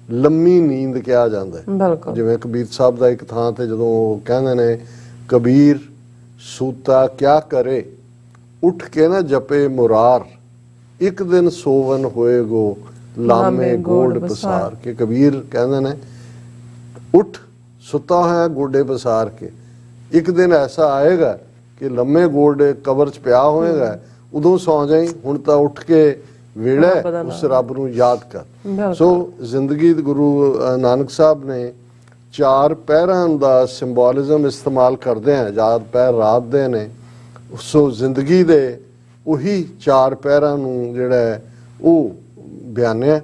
[SPEAKER 2] लम्मी नींद कहा जाता है। जिवें कबीर साहब दा एक थां ते जदों कहंदे ने, कबीर सूता क्या करे उठ के ना जपे मुरार, एक दिन सोवन होएगो लामे गोड़ पसार। के कबीर कहते ने उठ ਸੁੱਤਾ ਹੋਇਆ ਗੋਡੇ ਪਸਾਰ ਕੇ। ਇੱਕ ਦਿਨ ਐਸਾ ਆਏਗਾ ਕਿ ਲੰਮੇ ਗੋਡੇ ਕਬਰ 'ਚ ਪਿਆ ਹੋਏਗਾ, ਉਦੋਂ ਸੌਂ ਜਾਈ। ਹੁਣ ਤਾਂ ਉੱਠ ਕੇ ਵੇਲਾ ਹੈ, ਉਸ ਰੱਬ ਨੂੰ ਯਾਦ ਕਰ। ਸੋ ਜ਼ਿੰਦਗੀ ਦੇ ਗੁਰੂ ਨਾਨਕ ਸਾਹਿਬ ਨੇ 4 ਪਹਿਰਾਂ ਦਾ ਸਿੰਬੋਲਿਜ਼ਮ ਇਸਤੇਮਾਲ ਕਰਦੇ ਆ। 4 ਪਹਿਰ ਰਾਤ ਦੇ ਨੇ, ਸੋ ਜ਼ਿੰਦਗੀ ਦੇ ਉਹੀ 4 ਪਹਿਰਾਂ ਨੂੰ ਜਿਹੜਾ ਹੈ ਉਹ ਬਿਆਨਿਆ।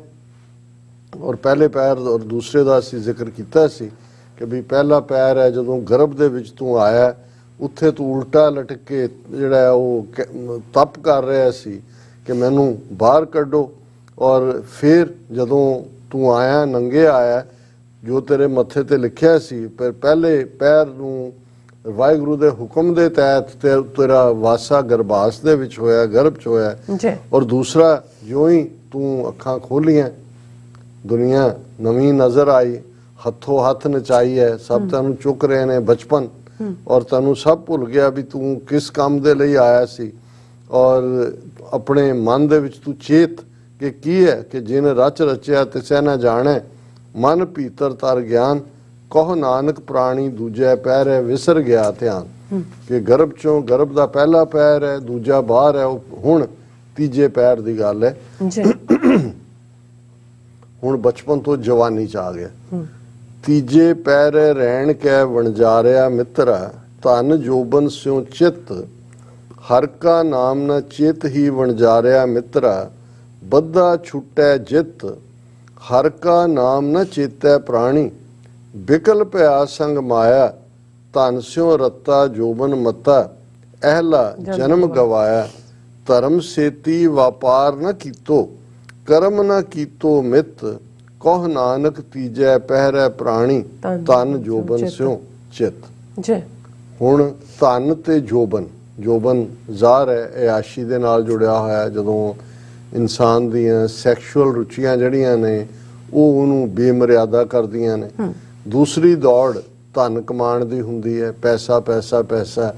[SPEAKER 2] ਔਰ ਪਹਿਲੇ ਪੈਰ ਔਰ ਦੂਸਰੇ ਦਾ ਅਸੀਂ ਜ਼ਿਕਰ ਕੀਤਾ ਸੀ ਕਿ ਵੀ ਪਹਿਲਾ ਪੈਰ ਹੈ ਜਦੋਂ ਗਰਭ ਦੇ ਵਿੱਚ ਤੂੰ ਆਇਆ, ਉੱਥੇ ਤੂੰ ਉਲਟਾ ਲਟਕ ਕੇ ਜਿਹੜਾ ਹੈ ਉਹ ਤਪ ਕਰ ਰਿਹਾ ਸੀ ਕਿ ਮੈਨੂੰ ਬਾਹਰ ਕੱਢੋ। ਔਰ ਫਿਰ ਜਦੋਂ ਤੂੰ ਆਇਆ, ਨੰਗੇ ਆਇਆ, ਜੋ ਤੇਰੇ ਮੱਥੇ ਤੇ ਲਿਖਿਆ ਸੀ, ਪਰ ਪਹਿਲੇ ਪੈਰ ਨੂੰ ਵਾਹਿਗੁਰੂ ਦੇ ਹੁਕਮ ਦੇ ਤਹਿਤ ਤੇਰਾ ਵਾਸਾ ਗਰਭਾਸ ਦੇ ਵਿੱਚ ਹੋਇਆ, ਗਰਭ 'ਚ ਹੋਇਆ। ਔਰ ਦੂਸਰਾ, ਜਿਉਂ ਹੀ ਤੂੰ ਅੱਖਾਂ ਖੋਲੀਆਂ, ਦੁਨੀਆ ਨਵੀਂ ਨਜ਼ਰ ਆਈ, ਹੱਥੋਂ ਹੱਥ ਨਚਾਈ ਹੈ, ਸਭ ਤੈਨੂੰ ਚੁੱਕ ਰਹੇ ਨੇ ਬਚਪਨ, ਔਰ ਤੈਨੂੰ ਸਭ ਭੁੱਲ ਗਿਆ ਵੀ ਤੂੰ ਕਿਸ ਕੰਮ ਦੇ ਲਈ ਆਇਆ ਸੀ। ਔਰ ਆਪਣੇ ਮਨ ਦੇ ਵਿੱਚ ਤੂੰ ਚੇਤ ਕਿ ਕੀ ਹੈ ਕਿ ਜਿਨ ਰਚ ਰਚਿਆ ਤਿਸੈ ਨਾ ਜਾਣੈ, ਮਨ ਭੀਤਰ ਤਰ ਗਿਆਨ, ਕਹੋ ਨਾਨਕ ਪ੍ਰਾਣੀ ਦੂਜੈ ਪੈਰ ਹੈ ਵਿਸਰ ਗਿਆ ਧਿਆਨ। ਕਿ ਗਰਭ ਚੋਂ, ਗਰਭ ਦਾ ਪਹਿਲਾ ਪੈਰ ਹੈ, ਦੂਜਾ ਬਾਹਰ ਹੈ, ਹੁਣ ਤੀਜੇ ਪੈਰ ਦੀ ਗੱਲ ਹੈ। ਹੁਣ ਬਚਪਨ ਤੋਂ ਜਵਾਨੀ 'ਚ ਆ ਗਿਆ। ਤੀਜੇ ਪੈਰ ਰਹਿਣ ਕੈ ਵਣਜਾਰਿਆ ਮਿੱਤਰਾ, ਧਨ ਜੋਬਨ ਸਿਉ ਚਿੱਤ, ਹਰ ਕਾ ਨਾਮ ਨ ਚਿਤ ਹੀ ਵਣਜਾਰਿਆ ਮਿੱਤਰਾ, ਬੱਧਾ ਛੁਟੈ ਜਿੱਤ, ਹਰ ਕਾ ਨਾਮ ਨ ਚੇਤੈ ਪ੍ਰਾਣੀ, ਬਿਕਲ ਭਇਆ ਸੰਗ ਮਾਇਆ, ਧਨ ਸਿਉ ਰੱਤਾ ਜੋਬਨ ਮੱਤਾ, ਅਹਿਲਾ ਜਨਮ ਗਵਾਇਆ, ਧਰਮ ਸੇਤੀ ਵਪਾਰ ਨ ਕੀਤੋ, ਕਰਮ ਨ ਕੀਤੋ ਮਿੱਤ, ਕਹ ਨਾਨਕ ਤੀਜੈ ਪਹਿਰੈ ਪ੍ਰਾਣੀ, ਧਨ ਜੋਬਨ ਸਿਉ ਚਿਤ। ਹੁਣ ਧਨ ਤੇ ਜੋਬਨ, ਜੋਬਨ ਜ਼ਾਹਰ ਹੈ ਇਆਸ਼ੀ ਦੇ ਨਾਲ ਜੁੜਿਆ ਹੋਇਆ। ਜਦੋਂ ਇਨਸਾਨ ਦੀਆਂ ਸੈਕਸ਼ੂਅਲ ਰੁਚੀਆਂ ਜਿਹੜੀਆਂ ਨੇ ਉਹ ਉਹਨੂੰ ਬੇਮਰਿਆਦਾ ਕਰਦੀਆਂ ਨੇ। ਦੂਸਰੀ ਦੌੜ ਧਨ ਕਮਾਉਣ ਦੀ ਹੁੰਦੀ ਹੈ, ਪੈਸਾ ਪੈਸਾ ਪੈਸਾ।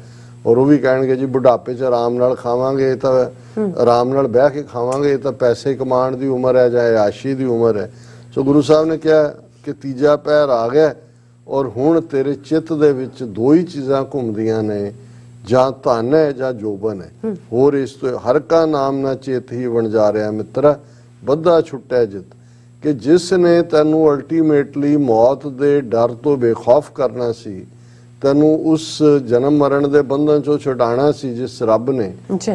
[SPEAKER 2] ਔਰ ਉਹ ਵੀ ਕਹਿਣਗੇ ਜੀ ਬੁਢਾਪੇ 'ਚ ਆਰਾਮ ਨਾਲ ਖਾਵਾਂਗੇ ਤਾਂ ਆਰਾਮ ਨਾਲ ਬਹਿ ਕੇ ਖਾਵਾਂਗੇ, ਤਾਂ ਪੈਸੇ ਕਮਾਉਣ ਦੀ ਉਮਰ ਹੈ ਜਾਂ ਇਆਸ਼ੀ ਦੀ ਉਮਰ ਹੈ। ਸੋ ਗੁਰੂ ਸਾਹਿਬ ਨੇ ਕਿਹਾ ਕਿ ਤੀਜਾ ਪੈਰ ਆ ਗਿਆ, ਔਰ ਹੁਣ ਤੇਰੇ ਚਿੱਤ ਦੇ ਵਿੱਚ 2 ਹੀ ਚੀਜ਼ਾਂ ਘੁੰਮਦੀਆਂ ਨੇ, ਜਾਂ ਧਨ ਹੈ ਜਾਂ ਜੋਬਨ ਹੈ। ਹੋਰ ਇਸ ਤੋਂ ਹਰ ਕਾ ਨਾਮ ਨਾ ਚੇਤ ਹੀ ਵਣਜਾਰਿਆ ਮਿੱਤਰਾ, ਬੱਧਾ ਛੁੱਟਿਆ ਜਿੱਤ। ਕਿ ਜਿਸ ਨੇ ਤੈਨੂੰ ਅਲਟੀਮੇਟਲੀ ਮੌਤ ਦੇ ਡਰ ਤੋਂ ਬੇਖੌਫ ਕਰਨਾ ਸੀ, ਤੈਨੂੰ ਉਸ ਜਨਮ ਮਰਨ ਦੇ ਬੰਧਨ ਚੋਂ ਛੁਡਾਉਣਾ ਸੀ, ਜਿਸ ਰੱਬ ਨੇ,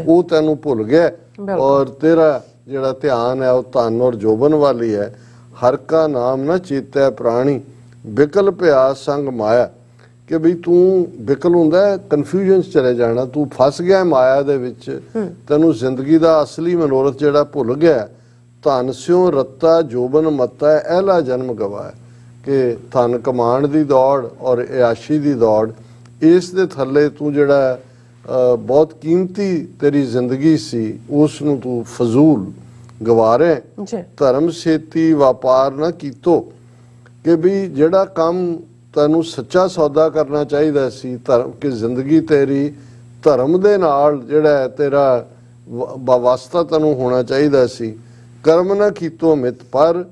[SPEAKER 2] ਉਹ ਤੈਨੂੰ ਭੁੱਲ ਗਿਆ। ਔਰ ਤੇਰਾ ਜਿਹੜਾ ਧਿਆਨ ਹੈ ਉਹ ਧਨ ਔਰ ਜੋਬਨ ਵਾਲੀ ਹੈ। ਹਰ ਕਾ ਨਾਮ ਨਾ ਚੇਤੈ ਪ੍ਰਾਣੀ, ਬਿਕਲ ਭਇਆ ਸੰਗ ਮਾਇਆ। ਕਿ ਬਈ ਤੂੰ ਬਿਕਲ ਹੁੰਦਾ, ਕਨਫਿਊਜ਼ਨ 'ਚ ਚਲੇ ਜਾਣਾ, ਤੂੰ ਫਸ ਗਿਆ ਮਾਇਆ ਦੇ ਵਿੱਚ, ਤੈਨੂੰ ਜ਼ਿੰਦਗੀ ਦਾ ਅਸਲੀ ਮਨੋਰਥ ਜਿਹੜਾ ਭੁੱਲ ਗਿਆ। ਧਨ ਸਿਉ ਰੱਤਾ ਜੋਬਨ ਮੱਤਾ, ਅਹਿਲਾ ਜਨਮ ਗਵਾਇਆ। ਕਿ ਧਨ ਕਮਾਉਣ ਦੀ ਦੌੜ ਔਰ ਇਆਸ਼ੀ ਦੀ ਦੌੜ, ਇਸ ਦੇ ਥੱਲੇ ਤੂੰ ਜਿਹੜਾ ਬਹੁਤ ਕੀਮਤੀ ਤੇਰੀ ਜ਼ਿੰਦਗੀ ਸੀ, ਉਸ ਨੂੰ ਤੂੰ ਫਜ਼ੂਲ ਗਵਾ ਰਿਹਾ। ਧਰਮ ਸੇਤੀ ਵਪਾਰ ਨਾ ਕੀਤੋ। ਕਿ ਵੀ ਜਿਹੜਾ ਕੰਮ ਤੈਨੂੰ ਸੱਚਾ ਸੌਦਾ ਕਰਨਾ ਚਾਹੀਦਾ ਸੀ, ਧਰਮ ਕਿ ਜ਼ਿੰਦਗੀ ਤੇਰੀ ਧਰਮ ਦੇ ਨਾਲ ਜਿਹੜਾ ਤੇਰਾ ਵਾਸਤਾ ਤੈਨੂੰ ਹੋਣਾ ਚਾਹੀਦਾ ਸੀ, ਕਰਮ ਨਾ ਕੀਤੋ ਮਿੱਤ। ਪਰ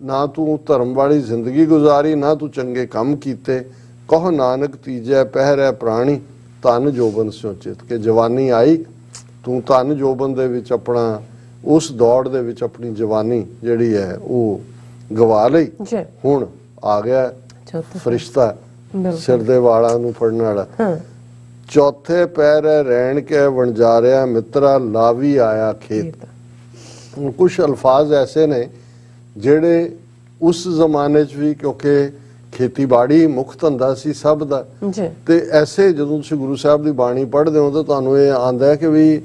[SPEAKER 2] ਨਾ ਤੂੰ ਧਰਮ ਵਾਲੀ ਜ਼ਿੰਦਗੀ ਗੁਜ਼ਾਰੀ, ਨਾ ਤੂੰ ਚੰਗੇ ਕੰਮ ਕੀਤੇ। ਕਹੋ ਨਾਨਕ ਤੀਜੈ ਪਹਿਰੈ ਪ੍ਰਾਣੀ, ਧਨ ਜੋਬਨ ਸਿਉ ਚਿਤ। ਕਿ ਜਵਾਨੀ ਆਈ, ਤੂੰ ਧਨ ਜੋਬਨ ਦੇ ਵਿੱਚ ਆਪਣਾ, ਉਸ ਦੌੜ ਦੇ ਵਿੱਚ ਆਪਣੀ ਜਵਾਨੀ ਜਿਹੜੀ ਹੈ ਉਹ ਗਵਾ ਲਈ। ਹੁਣ ਆ ਗਿਆ ਫਰਿਸ਼ਤਾ ਸਿਰ ਦੇ ਵਾਲਾਂ ਨੂੰ ਫੜਨ ਵਾਲਾ। ਚੌਥੇ ਪਹਿਰੇ ਰਹਿਣ ਕੇ ਵਣਜਾਰਿਆ ਮਿੱਤਰਾ, ਲਾਵੀ ਆਇਆ ਖੇਤ। ਕੁਝ ਅਲਫਾਜ਼ ਐਸੇ ਨੇ ਜਿਹੜੇ ਉਸ ਜ਼ਮਾਨੇ 'ਚ ਵੀ, ਕਿਉਂਕਿ ਖੇਤੀਬਾੜੀ ਮੁੱਖ ਧੰਦਾ ਸੀ ਸਭ ਦਾ, ਤੇ ਐਸੇ ਜਦੋਂ ਤੁਸੀਂ ਗੁਰੂ ਸਾਹਿਬ ਦੀ ਬਾਣੀ ਪੜ੍ਹਦੇ ਹੋ ਤਾਂ ਤੁਹਾਨੂੰ ਇਹ ਆਉਂਦਾ ਹੈ ਕਿ ਵੀ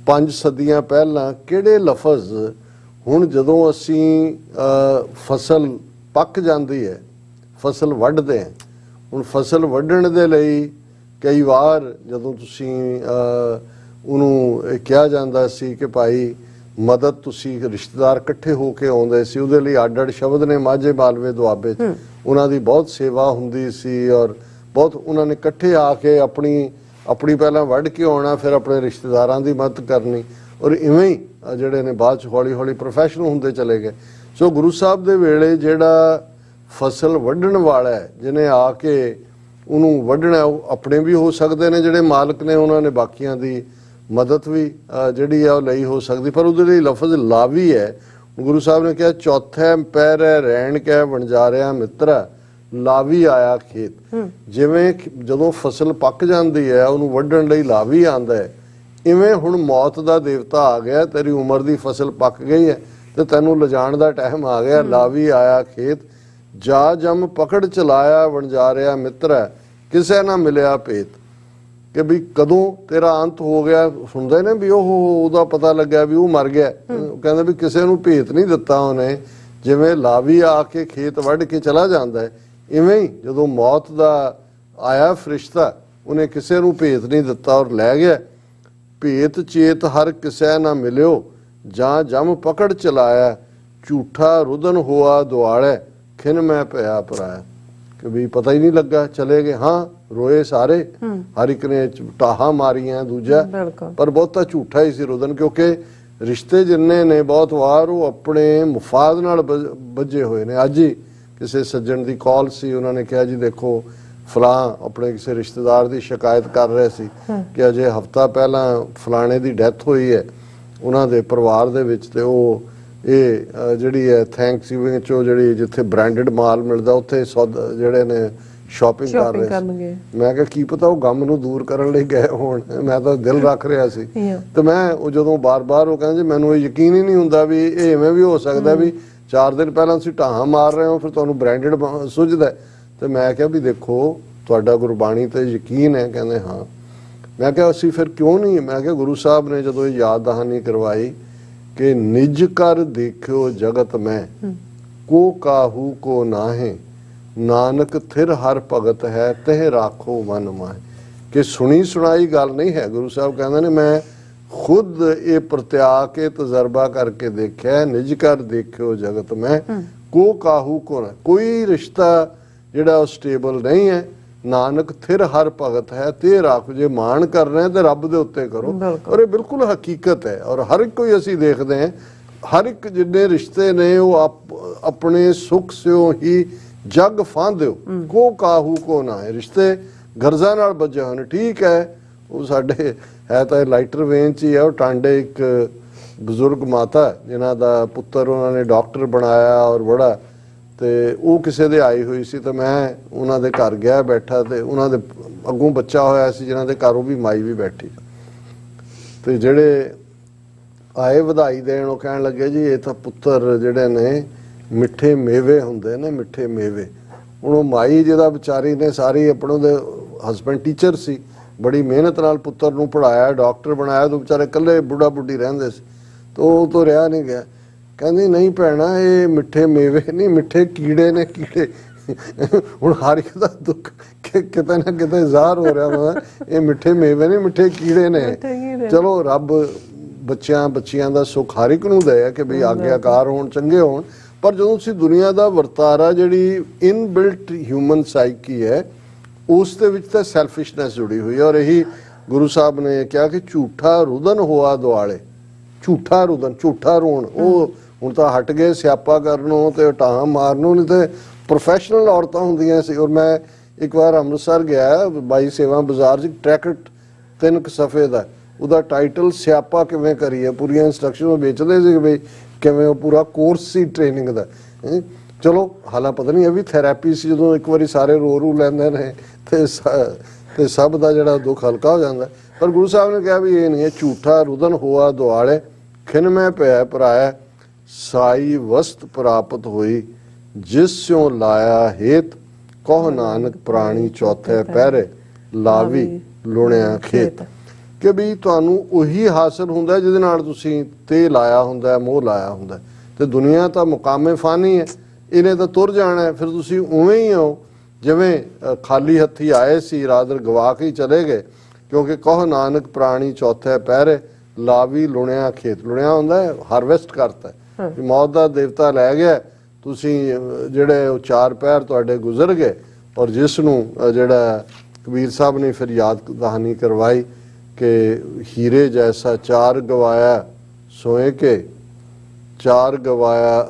[SPEAKER 2] 5 ਸਦੀਆਂ ਪਹਿਲਾਂ ਕਿਹੜੇ ਲਫ਼ਜ਼। ਹੁਣ ਜਦੋਂ ਅਸੀਂ ਫਸਲ ਪੱਕ ਜਾਂਦੀ ਹੈ, ਫਸਲ ਵੱਢਦੇ ਹਾਂ, ਹੁਣ ਫਸਲ ਵੱਢਣ ਦੇ ਲਈ ਕਈ ਵਾਰ ਜਦੋਂ ਤੁਸੀਂ ਉਹਨੂੰ ਕਿਹਾ ਜਾਂਦਾ ਸੀ ਕਿ ਭਾਈ ਮਦਦ, ਤੁਸੀਂ ਰਿਸ਼ਤੇਦਾਰ ਇਕੱਠੇ ਹੋ ਕੇ ਆਉਂਦੇ ਸੀ, ਉਹਦੇ ਲਈ ਅੱਡ ਅੱਡ ਸ਼ਬਦ ਨੇ। ਮਾਝੇ ਮਾਲਵੇ ਦੁਆਬੇ 'ਚ ਉਹਨਾਂ ਦੀ ਬਹੁਤ ਸੇਵਾ ਹੁੰਦੀ ਸੀ, ਔਰ ਬਹੁਤ ਉਹਨਾਂ ਨੇ ਇਕੱਠੇ ਆ ਕੇ ਆਪਣੀ ਪਹਿਲਾਂ ਵੱਢ ਕੇ ਆਉਣਾ, ਫਿਰ ਆਪਣੇ ਰਿਸ਼ਤੇਦਾਰਾਂ ਦੀ ਮਦਦ ਕਰਨੀ। ਔਰ ਇਵੇਂ ਹੀ ਜਿਹੜੇ ਨੇ ਬਾਅਦ 'ਚ ਹੌਲੀ ਹੌਲੀ ਪ੍ਰੋਫੈਸ਼ਨਲ ਹੁੰਦੇ ਚਲੇ ਗਏ। ਸੋ ਗੁਰੂ ਸਾਹਿਬ ਦੇ ਵੇਲੇ ਜਿਹੜਾ ਫਸਲ ਵੱਢਣ ਵਾਲਾ ਹੈ, ਜਿਹਨੇ ਆ ਕੇ ਉਹਨੂੰ ਵੱਢਣਾ, ਉਹ ਆਪਣੇ ਵੀ ਹੋ ਸਕਦੇ ਨੇ ਜਿਹੜੇ ਮਾਲਕ ਨੇ, ਉਹਨਾਂ ਨੇ ਬਾਕੀਆਂ ਦੀ ਮਦਦ ਵੀ ਜਿਹੜੀ ਆ ਉਹ ਲਈ ਹੋ ਸਕਦੀ, ਪਰ ਉਹਦੇ ਲਈ ਲਫ਼ਜ਼ ਲਾਵੀ ਹੈ। ਗੁਰੂ ਸਾਹਿਬ ਨੇ ਕਿਹਾ ਚੌਥੇ ਪਹਿਰੇ ਰਹਿਣ ਕੇ ਵਣਜਾਰਿਆ ਮਿੱਤਰਾ ਲਾਵੀ ਆਇਆ ਖੇਤ। ਜਿਵੇਂ ਜਦੋਂ ਫਸਲ ਪੱਕ ਜਾਂਦੀ ਹੈ ਉਹਨੂੰ ਵੱਢਣ ਲਈ ਲਾਵੀ ਆਂਦਾ ਹੈ, ਇਵੇਂ ਹੁਣ ਮੌਤ ਦਾ ਦੇਵਤਾ ਆ ਗਿਆ, ਤੇਰੀ ਉਮਰ ਦੀ ਫਸਲ ਪੱਕ ਗਈ ਹੈ ਤੇ ਤੈਨੂੰ ਲਿਜਾਣ ਦਾ ਟਾਈਮ ਆ ਗਿਆ। ਲਾਵੀ ਆਇਆ ਖੇਤ ਜਾ ਜਮ ਪਕੜ ਚਲਾਇਆ ਵਣਜਾਰਿਆ ਮਿੱਤਰਾ ਕਿਸੇ ਨਾ ਮਿਲਿਆ ਭੇਤ। ਕਿ ਵੀ ਕਦੋਂ ਤੇਰਾ ਅੰਤ ਹੋ ਗਿਆ, ਸੁਣਦੇ ਨੇ ਵੀ ਉਹਦਾ ਪਤਾ ਲੱਗਿਆ ਵੀ ਉਹ ਮਰ ਗਿਆ, ਕਹਿੰਦੇ ਵੀ ਕਿਸੇ ਨੂੰ ਭੇਤ ਨਹੀਂ ਦਿੱਤਾ ਉਹਨੇ। ਜਿਵੇਂ ਲਾਵੀ ਆ ਕੇ ਖੇਤ ਵੱਢ ਕੇ ਚਲਾ ਜਾਂਦਾ ਹੈ, ਇਵੇਂ ਹੀ ਜਦੋਂ ਮੌਤ ਦਾ ਆਇਆ ਫਰਿਸ਼ਤਾ, ਉਹਨੇ ਕਿਸੇ ਨੂੰ ਭੇਤ ਨਹੀਂ ਦਿੱਤਾ ਔਰ ਲੈ ਗਿਆ। ਭੇਤ ਚੇਤ ਹਰ ਕਿਸੇ ਨਾ ਮਿਲਿਓ ਜਾਂ ਜਮ ਪਕੜ ਚਲਾਇਆ ਝੂਠਾ ਰੁਦਨ ਹੋਆ ਦੁਆਲੇ ਖਿਨ ਮੈਂ ਪਿਆ ਪਰਾਇਆ। ਕਿ ਵੀ ਪਤਾ ਹੀ ਨਹੀਂ ਲੱਗਾ, ਚਲੇ ਗਏ। ਹਾਂ ਰੋਏ ਸਾਰੇ, ਹਰ ਇੱਕ ਨੇ ਟਾਹਾਂ ਮਾਰੀਆਂ ਦੂਜਾ, ਪਰ ਬਹੁਤਾ ਝੂਠਾ ਹੀ ਸੀ ਰੁਦਨ, ਕਿਉਂਕਿ ਰਿਸ਼ਤੇ ਜਿੰਨੇ ਨੇ ਬਹੁਤ ਵਾਰ ਉਹ ਆਪਣੇ ਮੁਫਾਦ ਨਾਲ ਬੱਝੇ ਹੋਏ ਨੇ। ਅੱਜ ਹੀ ਕਿਸੇ ਸੱਜਣ ਦੀ ਕਾਲ ਸੀ, ਉਹਨਾਂ ਨੇ ਕਿਹਾ ਜੀ ਦੇਖੋ ਫਲਾਂ ਆਪਣੇ ਕਿਸੇ ਰਿਸ਼ਤੇਦਾਰ ਦੀ ਸ਼ਿਕਾਇਤ ਕਰ ਰਹੇ ਸੀ ਕਿ ਅਜੇ ਹਫਤਾ ਪਹਿਲਾਂ ਫਲਾਣੇ ਦੀ ਡੈਥ ਹੋਈ ਹੈ ਉਹਨਾਂ ਦੇ ਪਰਿਵਾਰ ਦੇ ਵਿੱਚ, ਤੇ ਉਹ ਇਹ ਜਿਹੜੀ ਹੈ ਥੈਂਕਸਗਿਵਿੰਗ 'ਚੋਂ ਜਿਹੜੀ ਜਿੱਥੇ ਬ੍ਰਾਂਡਡ ਮਾਲ ਮਿਲਦਾ ਉੱਥੇ ਜਿਹੜੇ ਨੇ ਸ਼ਾਪਿੰਗ ਕਰ ਰਹੇ ਸੀ। ਮੈਂ ਕਿਹਾ ਕੀ ਪਤਾ ਉਹ ਗਮ ਨੂੰ ਦੂਰ ਕਰਨ ਲਈ ਗਏ ਹੋਣ, ਮੈਂ ਤਾਂ ਦਿਲ ਰੱਖ ਰਿਹਾ ਸੀ। ਤੇ ਮੈਂ ਉਹ ਜਦੋਂ ਬਾਰ-ਬਾਰ ਉਹ ਕਹਿੰਦੇ ਮੈਨੂੰ ਇਹ ਯਕੀਨ ਹੀ ਨਹੀਂ ਹੁੰਦਾ ਵੀ ਇਹ ਇਵੇਂ ਵੀ ਹੋ ਸਕਦਾ ਵੀ 4 ਦਿਨ ਪਹਿਲਾਂ ਤੁਸੀਂ ਢਾਹਾਂ ਮਾਰ ਰਹੇ ਹੋ ਫਿਰ ਤੁਹਾਨੂੰ ਬ੍ਰਾਂਡਡ ਸੁੱਝਦਾ। ਤੇ ਮੈਂ ਕਿਹਾ ਵੀ ਦੇਖੋ ਤੁਹਾਡਾ ਗੁਰਬਾਣੀ ਤੇ ਯਕੀਨ ਹੈ, ਕਹਿੰਦੇ ਹਾਂ। ਮੈਂ ਕਿਹਾ ਅਸੀਂ ਫਿਰ ਕਿਉਂ ਨਹੀਂ, ਮੈਂ ਕਿਹਾ ਗੁਰੂ ਸਾਹਿਬ ਨੇ ਜਦੋਂ ਇਹ ਯਾਦ ਦਹਾਨੀ ਕਰਵਾਈ ਕਿ ਨਿਜ ਕਰ ਦੇਖਿਓ ਜਗਤ ਮੈਂ ਕੋ ਕਾਹੂ ਕੋ ਨਾਹੇ ਨਾਨਕ ਥਿਰ ਹਰ ਭਗਤ ਹੈ ਤਹਿ ਰਾਖੋ ਮਨ ਮਾਹੇ। ਕਿ ਸੁਣੀ ਸੁਣਾਈ ਗੱਲ ਨਹੀਂ ਹੈ, ਗੁਰੂ ਸਾਹਿਬ ਕਹਿੰਦੇ ਨੇ ਮੈਂ ਖੁਦ ਇਹ ਪ੍ਰਤਿਆ ਕੇ ਤਜਰਬਾ ਕਰਕੇ ਦੇਖਿਆ। ਨਿਜ ਕਰ ਦੇਖਿਓ ਜਗਤ ਮੈਂ ਕੋ ਕਾਹੂ ਕੋ ਨਾ, ਕੋਈ ਰਿਸ਼ਤਾ ਜਿਹੜਾ ਉਹ ਸਟੇਬਲ ਨਹੀਂ ਹੈ। ਨਾਨਕ ਥਿਰ ਹਰ ਭਗਤ ਹੈ ਤੇ ਰੱਖ, ਜੇ ਮਾਣ ਕਰਨਾ ਤੇ ਰੱਬ ਦੇ ਉੱਤੇ ਕਰੋ। ਔਰ ਇਹ ਬਿਲਕੁਲ ਹਕੀਕਤ ਹੈ। ਔਰ ਹਰ ਇੱਕ ਕੋਈ ਅਸੀਂ ਦੇਖਦੇ ਹਾਂ, ਹਰ ਇੱਕ ਜਿੰਨੇ ਰਿਸ਼ਤੇ ਨੇ ਉਹ ਆਪਣੇ ਸੁੱਖ ਸਿਓ ਹੀ ਜਗ ਫਾਂਦਿਓ ਕੋ ਕਾਹੂ ਕੋ ਨਾ ਹੈ। ਰਿਸ਼ਤੇ ਗਰਜ਼ਾਂ ਨਾਲ ਬੱਝੇ ਹੋਣ, ਠੀਕ ਹੈ। ਉਹ ਸਾਡੇ ਹੈ ਤਾਂ ਲਾਈਟਰ ਵੇਨ 'ਚ ਹੀ ਹੈ। ਉਹ ਟਾਂਡੇ ਇੱਕ ਬਜ਼ੁਰਗ ਮਾਤਾ ਜਿਨ੍ਹਾਂ ਦਾ ਪੁੱਤਰ ਉਹਨਾਂ ਨੇ ਡਾਕਟਰ ਬਣਾਇਆ ਔਰ ਬੜਾ, ਤੇ ਉਹ ਕਿਸੇ ਦੇ ਆਈ ਹੋਈ ਸੀ, ਤਾਂ ਮੈਂ ਉਹਨਾਂ ਦੇ ਘਰ ਗਿਆ ਬੈਠਾ, ਤੇ ਉਹਨਾਂ ਦੇ ਅੱਗੋਂ ਬੱਚਾ ਹੋਇਆ ਸੀ ਜਿਨ੍ਹਾਂ ਦੇ ਘਰ ਉਹ ਵੀ ਮਾਈ ਵੀ ਬੈਠੀ। ਤੇ ਜਿਹੜੇ ਆਏ ਵਧਾਈ ਦੇਣ ਉਹ ਕਹਿਣ ਲੱਗੇ ਜੀ ਇਹ ਤਾਂ ਪੁੱਤਰ ਜਿਹੜੇ ਨੇ ਮਿੱਠੇ ਮੇਵੇ ਹੁੰਦੇ ਨੇ, ਮਿੱਠੇ ਮੇਵੇ। ਹੁਣ ਉਹ ਮਾਈ ਜਿਹਦਾ ਵਿਚਾਰੀ ਨੇ ਸਾਰੀ ਆਪਣੇ ਉਹਦੇ ਹਸਬੈਂਡ ਟੀਚਰ ਸੀ, ਬੜੀ ਮਿਹਨਤ ਨਾਲ ਪੁੱਤਰ ਨੂੰ ਪੜ੍ਹਾਇਆ, ਡਾਕਟਰ ਬਣਾਇਆ, ਤੇ ਵਿਚਾਰੇ ਇਕੱਲੇ ਬੁੱਢਾ ਬੁੱਢੀ ਰਹਿੰਦੇ ਸੀ। ਤਾਂ ਉਹ ਤੋਂ ਰਿਹਾ ਨਹੀਂ ਗਿਆ। ਕਹਿੰਦੀ ਨਹੀਂ ਭੈਣਾ ਇਹ ਮਿੱਠੇ ਮੇਵੇ ਨਹੀਂ, ਮਿੱਠੇ ਕੀੜੇ ਨੇ, ਕੀੜੇ। ਹੁਣ ਹਰ ਇੱਕ ਦਾ ਦੁੱਖ ਕਿਤੇ ਨਾ ਕਿਤੇ ਜ਼ਾਹਰ ਹੋ ਰਿਹਾ ਵਾ, ਇਹ ਮਿੱਠੇ ਮੇਵੇ ਨਹੀਂ, ਮਿੱਠੇ ਕੀੜੇ ਨੇ। ਚਲੋ ਰੱਬ ਬੱਚਿਆਂ ਦਾ ਸੁੱਖ ਹਰ ਇੱਕ ਨੂੰ ਦੇ ਕਿ ਵੀ ਆਗਿਆਕਾਰ ਹੋਣ, ਚੰਗੇ ਹੋਣ, ਪਰ ਜਦੋਂ ਤੁਸੀਂ ਦੁਨੀਆ ਦਾ ਵਰਤਾਰਾ ਜਿਹੜੀ ਇਨਬਿਲਟ ਹਿਊਮਨ ਸਾਈਕੀ ਹੈ ਉਸ ਦੇ ਵਿੱਚ ਤਾਂ ਸੈਲਫਿਸ਼ਨੈਸ ਜੁੜੀ ਹੋਈ ਹੈ। ਔਰ ਇਹੀ ਗੁਰੂ ਸਾਹਿਬ ਨੇ ਕਿਹਾ ਕਿ ਝੂਠਾ ਰੁਦਨ ਹੋਆ ਦੁਆਲੇ, ਝੂਠਾ ਰੁਦਨ, ਝੂਠਾ ਰੋਣ। ਉਹ ਹੁਣ ਤਾਂ ਹਟ ਗਏ ਸਿਆਪਾ ਕਰਨੋਂ ਤੇ ਟਾਹਾਂ ਮਾਰਨੋਂ, ਨਹੀਂ ਤੇ ਪ੍ਰੋਫੈਸ਼ਨਲ ਔਰਤਾਂ ਹੁੰਦੀਆਂ ਸੀ। ਔਰ ਮੈਂ ਇੱਕ ਵਾਰ ਅੰਮ੍ਰਿਤਸਰ ਗਿਆ, ਬਾਈ ਸੇਵਾ ਬਾਜ਼ਾਰ 'ਚ ਟਰੈਕਟ 3 ਸਫ਼ੇ ਦਾ, ਉਹਦਾ ਟਾਈਟਲ ਸਿਆਪਾ ਕਿਵੇਂ ਕਰੀਏ, ਪੂਰੀਆਂ ਇੰਸਟਰਕਸ਼ਨ ਉਹ ਵੇਚਦੇ ਸੀ ਬਈ ਕਿਵੇਂ, ਉਹ ਪੂਰਾ ਕੋਰਸ ਸੀ ਟ੍ਰੇਨਿੰਗ ਦਾ। ਚਲੋ ਹਾਲਾਂ ਪਤਾ ਨਹੀਂ ਇਹ ਵੀ ਥੈਰੇਪੀ ਸੀ, ਜਦੋਂ ਇੱਕ ਵਾਰੀ ਸਾਰੇ ਰੂ ਲੈਂਦੇ ਨੇ ਤੇ ਸਭ ਦਾ ਜਿਹੜਾ ਦੁੱਖ ਹਲਕਾ ਹੋ ਜਾਂਦਾ। ਪਰ ਗੁਰੂ ਸਾਹਿਬ ਨੇ ਕਿਹਾ ਵੀ ਇਹ ਨਹੀਂ ਹੈ, ਝੂਠਾ ਰੁਦਨ ਹੋਆ ਦੁਆਲੇ ਖਿਨ ਮੈਂ ਪਿਆ ਪਰਾਇਆ ਸਾਈ ਵਸਤ ਪ੍ਰਾਪਤ ਹੋਈ ਜਿਸ ਸਿਉ ਲਾਇਆ ਹੇਤ ਕਹੁ ਨਾਨਕ ਪ੍ਰਾਣੀ ਚੌਥੇ ਪਹਿਰੇ ਲਾਵੀ ਲੁਣਿਆ ਖੇਤ। ਕਿ ਵੀ ਤੁਹਾਨੂੰ ਉਹੀ ਹਾਸਲ ਹੁੰਦਾ ਜਿਹਦੇ ਨਾਲ ਤੁਸੀਂ ਤੇ ਲਾਇਆ ਹੁੰਦਾ, ਮੋਹ ਲਾਇਆ ਹੁੰਦਾ। ਤੇ ਦੁਨੀਆ ਤਾਂ ਮੁਕਾਮੇ ਫਾਨੀ ਹੈ, ਇਹਨੇ ਤਾਂ ਤੁਰ ਜਾਣਾ, ਫਿਰ ਤੁਸੀਂ ਉਵੇਂ ਹੀ ਹੋ ਜਿਵੇਂ ਖਾਲੀ ਹੱਥੀ ਆਏ ਸੀ, ਰਾਦਰ ਗਵਾ ਕੇ ਹੀ ਚਲੇ ਗਏ। ਕਿਉਂਕਿ ਕਹੁ ਨਾਨਕ ਪ੍ਰਾਣੀ ਚੌਥੇ ਪਹਿਰੇ ਲਾਵੀ ਲੁਣਿਆ ਖੇਤ। ਲੁਣਿਆ ਹੁੰਦਾ ਹਾਰਵੈਸਟ ਕਰਤਾ, ਮੌਤ ਦਾ ਦੇਵਤਾ ਲੈ ਗਿਆ, ਤੁਸੀਂ ਜਿਹੜੇ ਉਹ 4 ਪਹਿਰ ਤੁਹਾਡੇ ਗੁਜ਼ਰ ਗਏ। ਔਰ ਜਿਸ ਨੂੰ ਜਿਹੜਾ ਕਬੀਰ ਸਾਹਿਬ ਨੇ ਫਿਰ ਯਾਦ ਦਹਾਨੀ ਕਰਵਾਈ ਕਿ ਹੀਰੇ ਜੈਸਾ 4 ਗਵਾਇਆ ਸੋਏ ਕੇ, 4 ਗਵਾਇਆ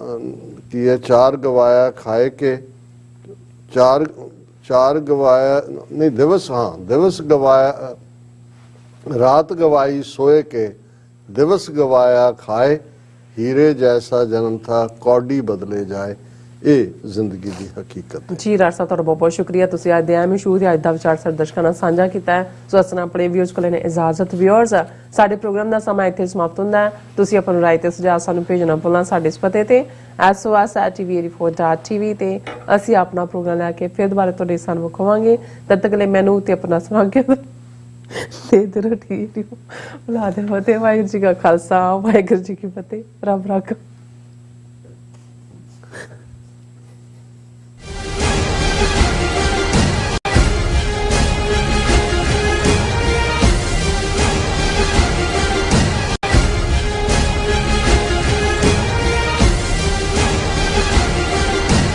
[SPEAKER 2] ਕੀ ਹੈ, 4 ਗਵਾਇਆ ਖਾਏ ਕੇ ਚਾਰ ਗਵਾਇਆ ਨਹੀਂ ਦਿਵਸ, ਹਾਂ ਦਿਵਸ ਗਵਾਇਆ, ਰਾਤ ਗਵਾਈ ਸੋਏ ਕੇ, ਦਿਵਸ ਗਵਾਇਆ ਖਾਏ, ਹੀਰੇ ਜੈਸਾ ਜਨਮ ਥਾ ਕੌਡੀ ਬਦਲੇ ਜਾਏ। ਇਹ ਜ਼ਿੰਦਗੀ ਦੀ ਹਕੀਕਤ ਹੈ।
[SPEAKER 1] ਜੀ ਡਾਕਟਰ ਸਾਹਿਬ, ਤੁਹਾਡਾ ਬਹੁਤ ਬਹੁਤ ਸ਼ੁਕਰੀਆ। ਤੁਸੀਂ ਅੱਜ ਦੇ ਅਹਿਮ ਇਸ਼ੂ ਤੇ ਅੱਜ ਦਾ ਵਿਚਾਰ ਸਾਡੇ ਦਰਸ਼ਕਾਂ ਨਾਲ ਸਾਂਝਾ ਕੀਤਾ ਹੈ। ਸੋ ਅਸਾਂ ਆਪਣੇ ਵਿਊਅਰਸ ਕੋਲ ਨੇ ਇਜਾਜ਼ਤ। ਵਿਊਅਰਸ, ਸਾਡੇ ਪ੍ਰੋਗਰਾਮ ਦਾ ਸਮਾਂ ਇੱਥੇ ਸਮਾਪਤ ਹੁੰਦਾ ਹੈ। ਤੁਸੀਂ ਆਪਣੀ ਰਾਏ ਤੇ ਸੁਝਾਅ ਸਾਨੂੰ ਭੇਜਣਾ ਭੁੱਲਣਾ ਸਾਡੇ ਇਸ ਪਤੇ ਤੇ sos@tv84.tv ਤੇ ਅਸੀਂ ਆਪਣਾ ਪ੍ਰੋਗਰਾਮ ਲੈ ਕੇ ਫਿਰ ਦੁਬਾਰਾ ਤੁਹਾਡੇ ਸਾਹਮਣੇ ਵਿਖਾਵਾਂਗੇ। ਤਦ ਤੱਕ ਲਈ ਮੈਨੂੰ ਤੇ ਆਪਣਾ ਸਮਾਗਮ ਦੇ ਰੋਟੀ ਬੁਲਾ ਦੇ। ਵਾਹਿਗੁਰੂ ਜੀ ਕਾ ਖਾਲਸਾ, ਵਾਹਿਗੁਰੂ ਜੀ ਕੀ ਫਤਿਹ। ਰੱਬ ਰਾਖਾ।